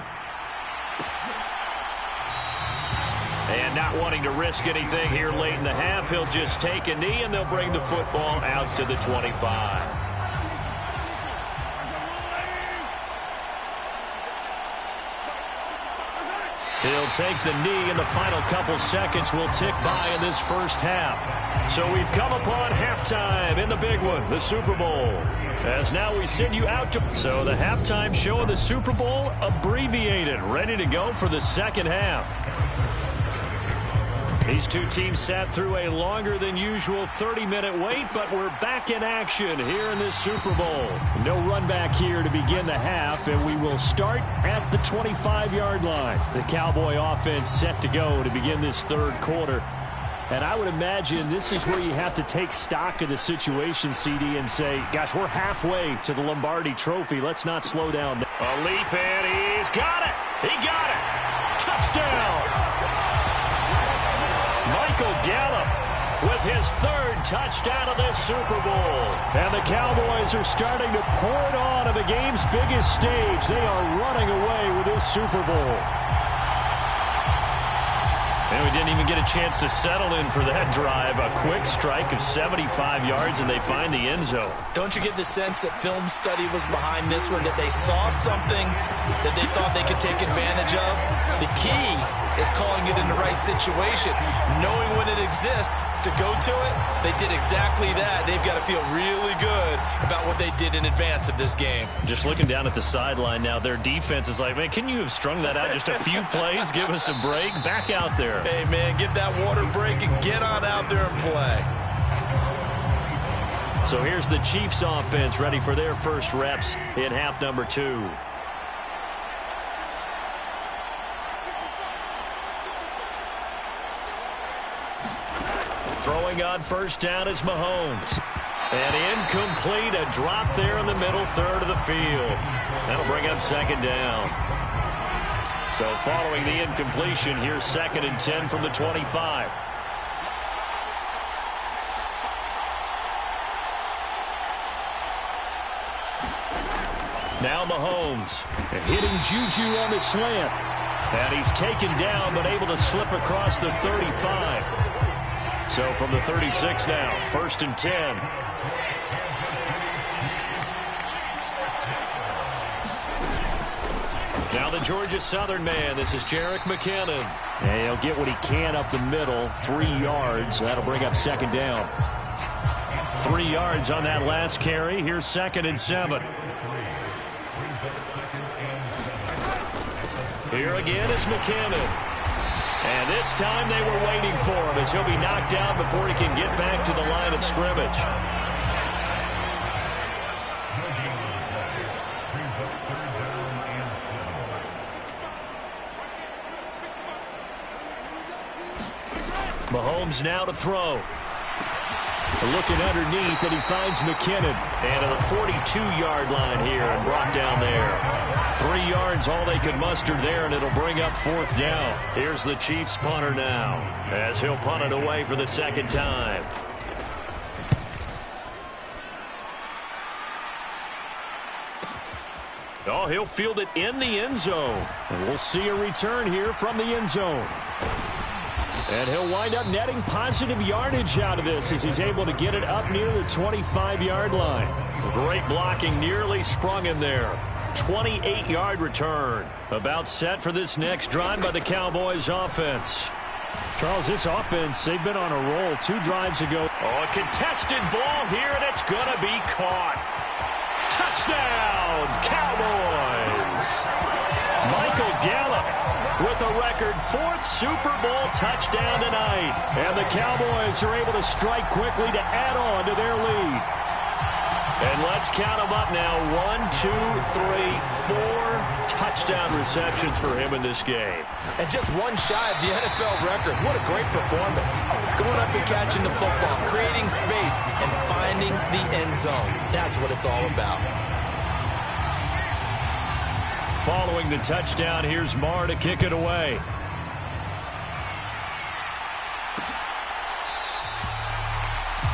And not wanting to risk anything here late in the half, he'll just take a knee and they'll bring the football out to the 25. He'll take the knee, and the final couple seconds will tick by in this first half. So we've come upon halftime in the big one, the Super Bowl. As now we send you out to... So the halftime show of the Super Bowl abbreviated, ready to go for the second half. These two teams sat through a longer than usual 30-minute wait, but we're back in action here in this Super Bowl.
No run back here to begin the half, and we will start at the 25-yard line. The Cowboy offense set to go to begin this third quarter. And I would imagine this is where you have to take stock of the situation, CD, and say, gosh, we're halfway to the Lombardi Trophy. Let's not slow down.
A leap, and he's got it. He got it. Touchdown. Michael Gallup with his 3rd touchdown of this Super Bowl.
And the Cowboys are starting to pour it on the game's biggest stage. They are running away with this Super Bowl.
And we didn't even get a chance to settle in for that drive. A quick strike of 75 yards, and they find the end zone.
Don't you get the sense that film study was behind this one, that they saw something that they thought they could take advantage of? The key is calling it in the right situation, knowing when it exists to go to it. They did exactly that. They've got to feel really good about what they did in advance of this game.
Just looking down at the sideline now, their defense is like, man, can you have strung that out just a few plays? Give us a break. Back out there.
Hey, man, give that water break and get on out there and play.
So here's the Chiefs offense ready for their first reps in half number 2. Throwing on first down is Mahomes. And incomplete, a drop there in the middle third of the field. That'll bring up 2nd down. So following the incompletion, here's 2nd and 10 from the 25. Now Mahomes.
And hitting Juju on the slant.
And he's taken down, but able to slip across the 35. So from the 36 now, 1st and 10. Now the Georgia Southern man. This is Jerick McKinnon.
And he'll get what he can up the middle. 3 yards. That'll bring up 2nd down.
3 yards on that last carry. Here's 2nd and 7. Here again is McKinnon. And this time they were waiting for him as he'll be knocked down before he can get back to the line of scrimmage. Mahomes now to throw. Looking underneath, and he finds McKinnon. And to the 42-yard line here and brought down there. 3 yards, all they could muster there, and it'll bring up 4th down. Here's the Chiefs punter now as he'll punt it away for the 2nd time. Oh, he'll field it in the end zone. And we'll see a return here from the end zone. And he'll wind up netting positive yardage out of this as he's able to get it up near the 25-yard line. Great blocking, nearly sprung him there. 28-yard return. About set for this next drive by the Cowboys offense.
Charles, this offense, they've been on a roll 2 drives ago.
Oh, a contested ball here, and it's going to be caught. Touchdown, Cowboys! Michael Gallup with a record 4th Super Bowl touchdown tonight. And the Cowboys are able to strike quickly to add on to their lead. And let's count them up now. 1, 2, 3, 4 touchdown receptions for him in this game.
And just one shy of the NFL record. What a great performance. Going up and catching the football, creating space, and finding the end zone. That's what it's all about.
Following the touchdown, here's Marr to kick it away.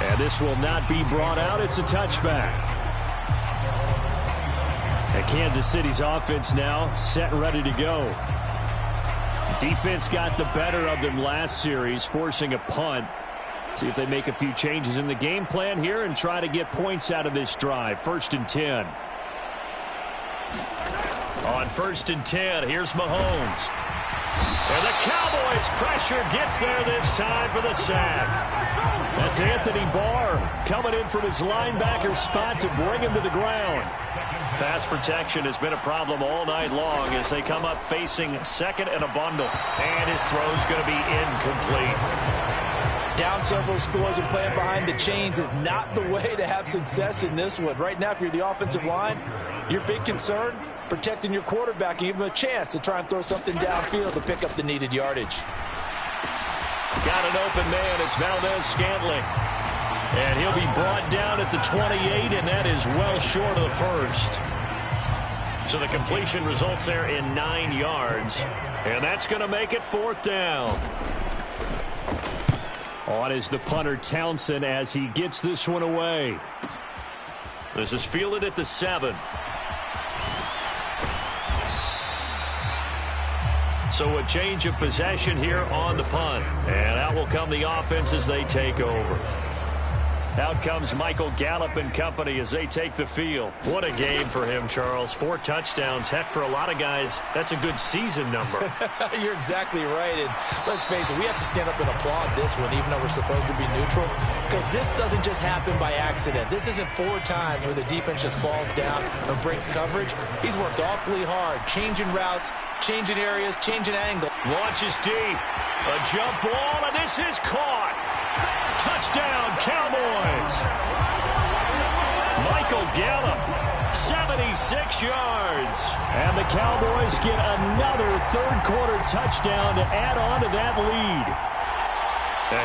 And this will not be brought out. It's a touchback. And Kansas City's offense now set and ready to go. Defense got the better of them last series, forcing a punt. See if they make a few changes in the game plan here and try to get points out of this drive. 1st and 10.
On 1st and 10, here's Mahomes. And the Cowboys pressure gets there this time for the sack. That's Anthony Barr coming in from his linebacker spot to bring him to the ground. Pass protection has been a problem all night long as they come up facing 2nd and a bundle. And his throw's going to be incomplete.
Down several scores and playing behind the chains is not the way to have success in this one. Right now, if you're the offensive line, your big concern, protecting your quarterback and give him a chance to try and throw something downfield to pick up the needed yardage.
Got an open man. It's Valdez-Scantling. And he'll be brought down at the 28, and that is well short of the 1st. So the completion results there in 9 yards. And that's going to make it 4th down.
On is the punter Townsend as he gets this one away.
This is fielded at the 7. So a change of possession here on the punt. And out will come the offense as they take over. Out comes Michael Gallup and company as they take the field. What a game for him, Charles. 4 touchdowns. Heck, for a lot of guys, that's a good season number.
You're exactly right. And let's face it, we have to stand up and applaud this one, even though we're supposed to be neutral, because this doesn't just happen by accident. This isn't 4 times where the defense just falls down or breaks coverage. He's worked awfully hard, changing routes, changing areas, changing angle.
Launches deep. A jump ball, and this is caught. Touchdown, Cowboys. Michael Gallup, 76 yards.
And the Cowboys get another 3rd quarter touchdown to add on to that lead.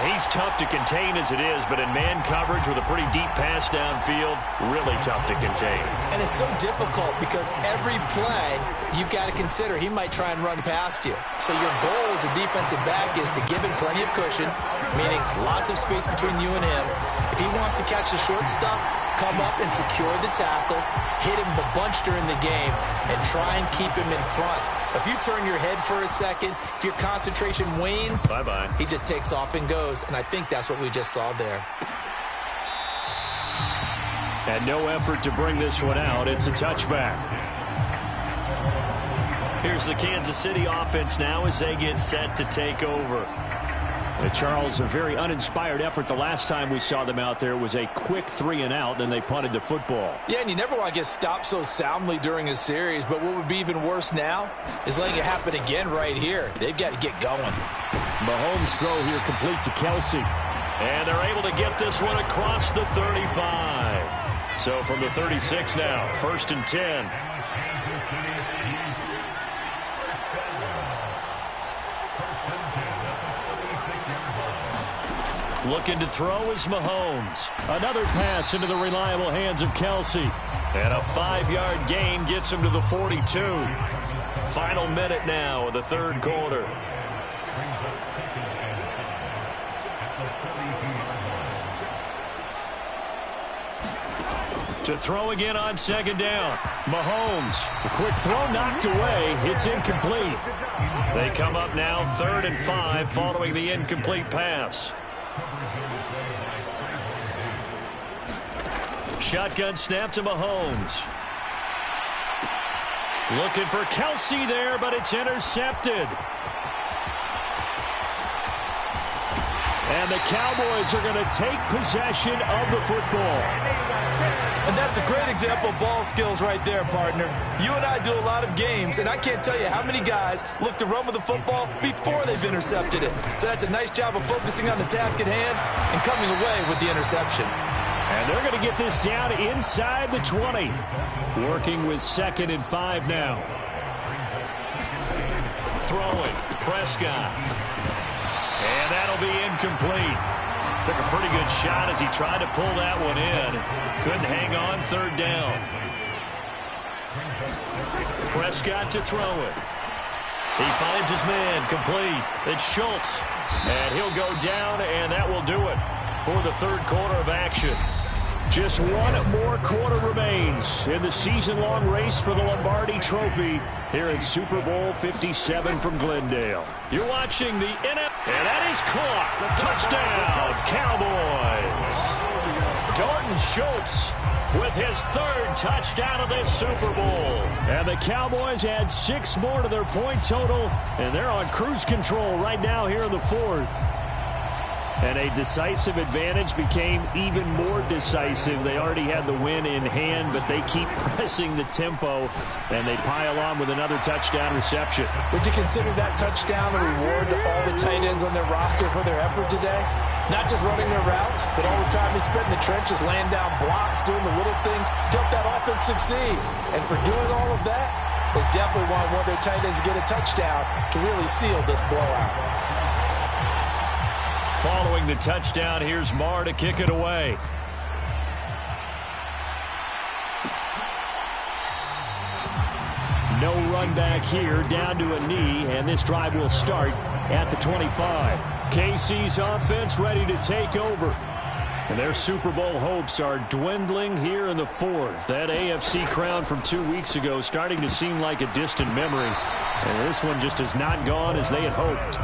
He's tough to contain as it is, but in man coverage with a pretty deep pass downfield, really tough to contain.
And it's so difficult because every play you've got to consider he might try and run past you. So your goal as a defensive back is to give him plenty of cushion, meaning lots of space between you and him. If he wants to catch the short stuff, come up and secure the tackle, hit him a bunch during the game, and try and keep him in front. If you turn your head for a second, if your concentration wanes,
bye-bye.
He just takes off and goes, and I think that's what we just saw there.
And no effort to bring this one out. It's a touchback.
Here's the Kansas City offense now as they get set to take over.
Charles, a very uninspired effort. The last time we saw them out there was a quick 3-and-out, then they punted the football.
Yeah, and you never want to get stopped so soundly during a series, but what would be even worse now is letting it happen again right here. They've got to get going.
Mahomes' throw here complete to Kelsey.
And they're able to get this one across the 35. So from the 36 now, 1st and 10. Looking to throw is Mahomes.
Another pass into the reliable hands of Kelsey.
And a 5-yard gain gets him to the 42. Final minute now of the third quarter. To throw again on 2nd down. Mahomes.
A quick throw knocked away. It's incomplete.
They come up now 3rd and 5 following the incomplete pass. Shotgun snap to Mahomes. Looking for Kelsey there, but it's intercepted.
And the Cowboys are going to take possession of the football.
And that's a great example of ball skills right there, partner. You and I do a lot of games, and I can't tell you how many guys look to run with the football before they've intercepted it. So that's a nice job of focusing on the task at hand and coming away with the interception.
And they're going to get this down inside the 20. Working with 2nd and 5 now.
Throwing. Prescott. And that'll be incomplete. Took a pretty good shot as he tried to pull that one in. Couldn't hang on 3rd down. Prescott to throw it. He finds his man complete. It's Schultz. And he'll go down, and that will do it for the third quarter of action.
Just one more quarter remains in the season-long race for the Lombardi Trophy here at Super Bowl 57 from Glendale.
You're watching the NFL, and that is caught. Touchdown, Cowboys. Dalton Schultz with his 3rd touchdown of this Super Bowl.
And the Cowboys add 6 more to their point total, and they're on cruise control right now here in the 4th. And a decisive advantage became even more decisive. They already had the win in hand, but they keep pressing the tempo, and they pile on with another touchdown reception.
Would you consider that touchdown a reward to all the tight ends on their roster for their effort today? Not just running their routes, but all the time they spent in the trenches, laying down blocks, doing the little things to help that offense succeed. And for doing all of that, they definitely want one of their tight ends to get a touchdown to really seal this blowout.
Following the touchdown, here's Marr to kick it away.
No run back here, down to a knee, and this drive will start at the 25. KC's offense ready to take over. And their Super Bowl hopes are dwindling here in the 4th. That AFC crown from 2 weeks ago starting to seem like a distant memory. And this one just has not gone as they had hoped.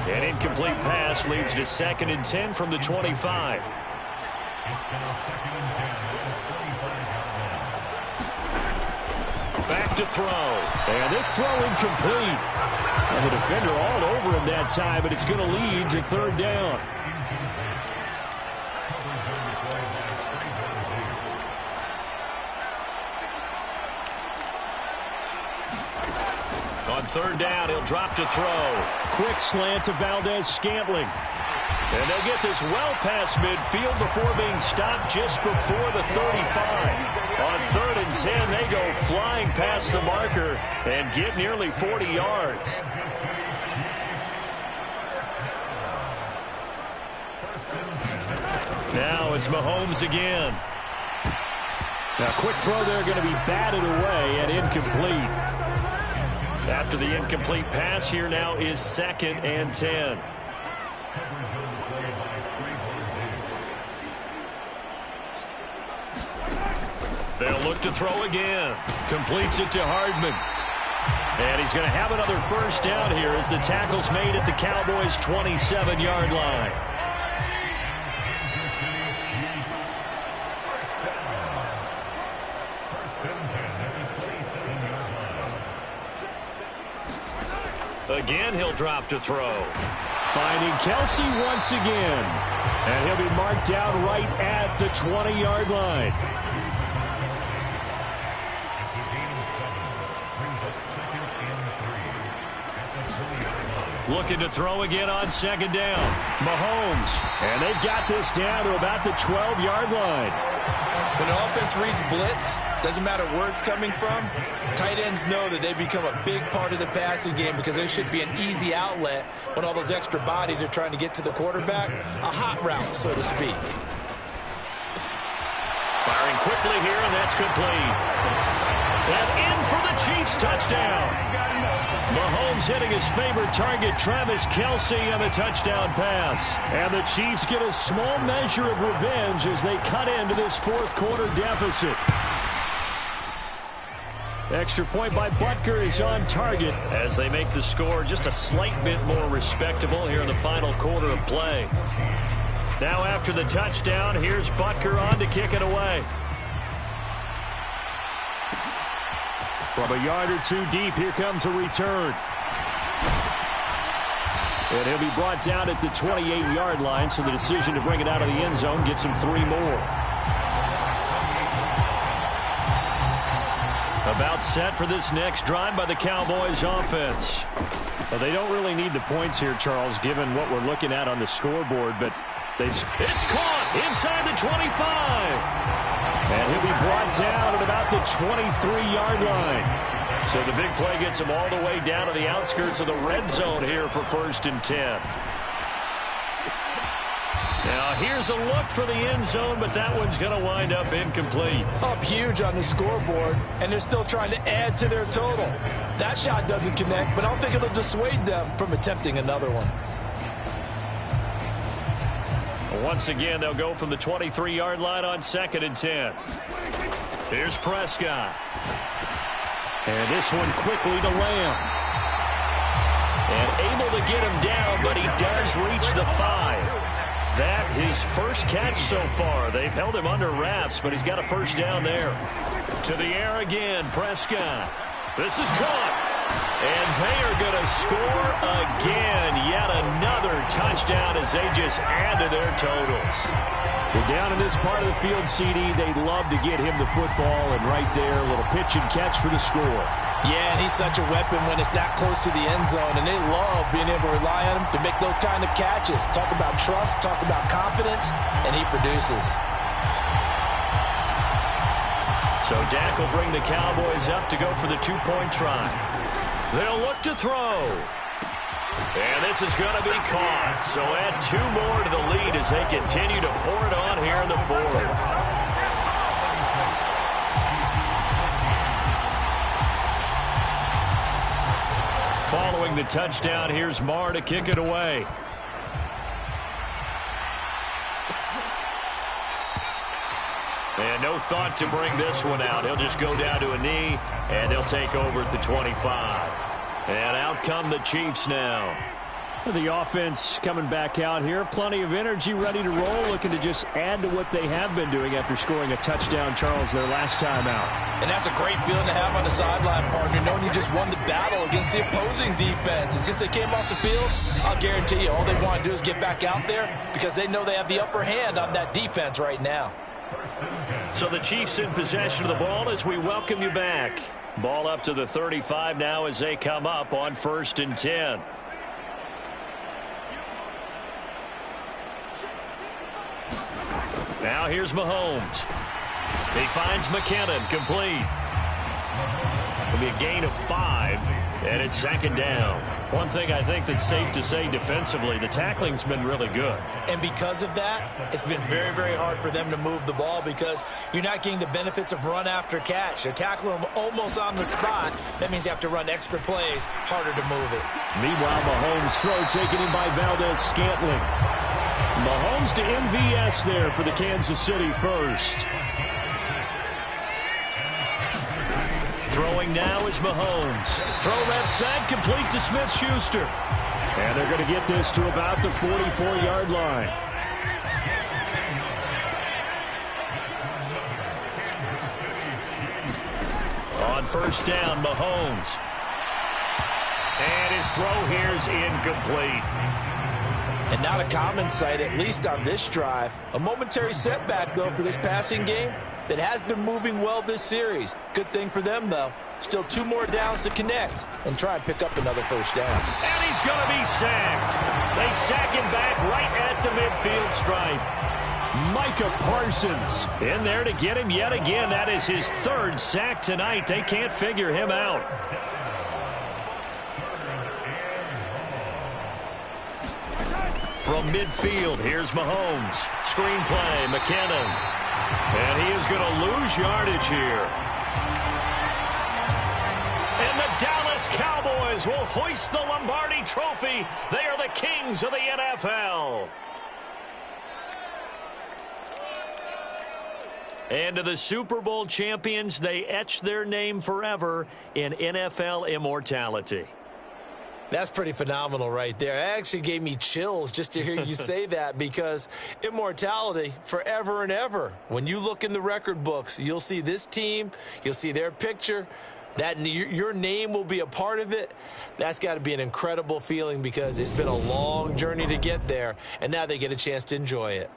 An incomplete pass leads to 2nd and 10 from the 25. Back to throw.
And this throw incomplete. And the defender all over him that time, but it's going to lead to 3rd down.
On 3rd down, he'll drop to throw.
Quick slant to Valdez-Scantling.
And they'll get this well past midfield before being stopped just before the 35. On 3rd and 10, they go flying past the marker and get nearly 40 yards. Now it's Mahomes again.
Now, quick throw there going to be batted away and incomplete.
After the incomplete pass, here now is 2nd and 10. They'll look to throw again. Completes it to Hardman. And he's going to have another 1st down here as the tackle's made at the Cowboys' 27-yard line. Again, he'll drop to throw.
Finding Kelsey once again. And he'll be marked down right at the 20-yard line.
Looking to throw again on second down. Mahomes.
And they've got this down to about the 12-yard line.
When an offense reads blitz, doesn't matter where it's coming from, tight ends know that they become a big part of the passing game because there should be an easy outlet when all those extra bodies are trying to get to the quarterback. A hot route, so to speak.
Firing quickly here, and that's complete. And in for the Chiefs touchdown. Mahomes hitting his favorite target, Travis Kelce, on the touchdown pass. And the Chiefs get a small measure of revenge as they cut into this fourth quarter deficit. Extra point by Butker is on target as they make the score just a slight bit more respectable here in the final quarter of play. Now after the touchdown, here's Butker on to kick it away. From a yard or two deep, here comes a return. And he'll be brought down at the 28-yard line, so the decision to bring it out of the end zone gets him 3 more. About set for this next drive by the Cowboys offense. Well, they don't really need the points here, Charles, given what we're looking at on the scoreboard, but it's caught inside the 25. And he'll be brought down at about the 23-yard line. So the big play gets him all the way down to the outskirts of the red zone here for 1st and 10. Now here's a look for the end zone, but that one's going to wind up incomplete.
Up huge on the scoreboard, and they're still trying to add to their total. That shot doesn't connect, but I don't think it'll dissuade them from attempting another one.
Once again, they'll go from the 23-yard line on 2nd and 10. Here's Prescott. And this one quickly to Lamb. And able to get him down, but he does reach the 5. That his first catch so far. They've held him under wraps, but he's got a first down there. To the air again, Prescott. This is caught. And they are going to score again. Yet another touchdown as they just add to their totals.
Well, down in this part of the field, CD, they'd love to get him the football. And right there, a little pitch and catch for the score.
Yeah, and he's such a weapon when it's that close to the end zone. And they love being able to rely on him to make those kind of catches. Talk about trust, talk about confidence, and he produces.
So Dak will bring the Cowboys up to go for the 2-point try. They'll look to throw. And this is going to be caught. So add 2 more to the lead as they continue to pour it on here in the 4th. Following the touchdown, here's Marr to kick it away. And no thought to bring this one out. He'll just go down to a knee, and they'll take over at the 25. And out come the Chiefs now. The offense coming back out here. Plenty of energy, ready to roll, looking to just add to what they have been doing after scoring a touchdown, Charles, their last time out.
And that's a great feeling to have on the sideline, partner, knowing you just won the battle against the opposing defense. And since they came off the field, I'll guarantee you all they want to do is get back out there because they know they have the upper hand on that defense right now.
So the Chiefs in possession of the ball as we welcome you back. Ball up to the 35 now as they come up on 1st and 10. Now here's Mahomes. He finds McKinnon, complete. It'll be a gain of 5, and it's 2nd down. One thing I think that's safe to say defensively, the tackling's been really good.
And because of that, it's been very, very hard for them to move the ball because you're not getting the benefits of run after catch. They're tackling them almost on the spot. That means you have to run extra plays, harder to move it.
Meanwhile, Mahomes' throw taken in by Valdez-Scantling. Mahomes to MVS there for the Kansas City first.
Throwing now is Mahomes. Throw left side, complete to Smith-Schuster.
And they're going to get this to about the 44-yard line.
On 1st down, Mahomes. And his throw here is incomplete.
And not a common sight, at least on this drive. A momentary setback, though, for this passing game. that has been moving well this series. Good thing for them, though. Still 2 more downs to connect and try and pick up another first down.
And he's going to be sacked. They sack him back right at the midfield stripe.
Micah Parsons
in there to get him yet again. That is his 3rd sack tonight. They can't figure him out. From midfield, here's Mahomes. Screen play, McKinnon. And he is going to lose yardage here. And the Dallas Cowboys will hoist the Lombardi Trophy. They are the kings of the NFL. And to the Super Bowl champions, they etch their name forever in NFL immortality.
That's pretty phenomenal right there. It actually gave me chills just to hear you say that, because immortality forever and ever. When you look in the record books, you'll see this team, you'll see their picture, that your name will be a part of it. That's got to be an incredible feeling, because it's been a long journey to get there, and now they get a chance to enjoy it.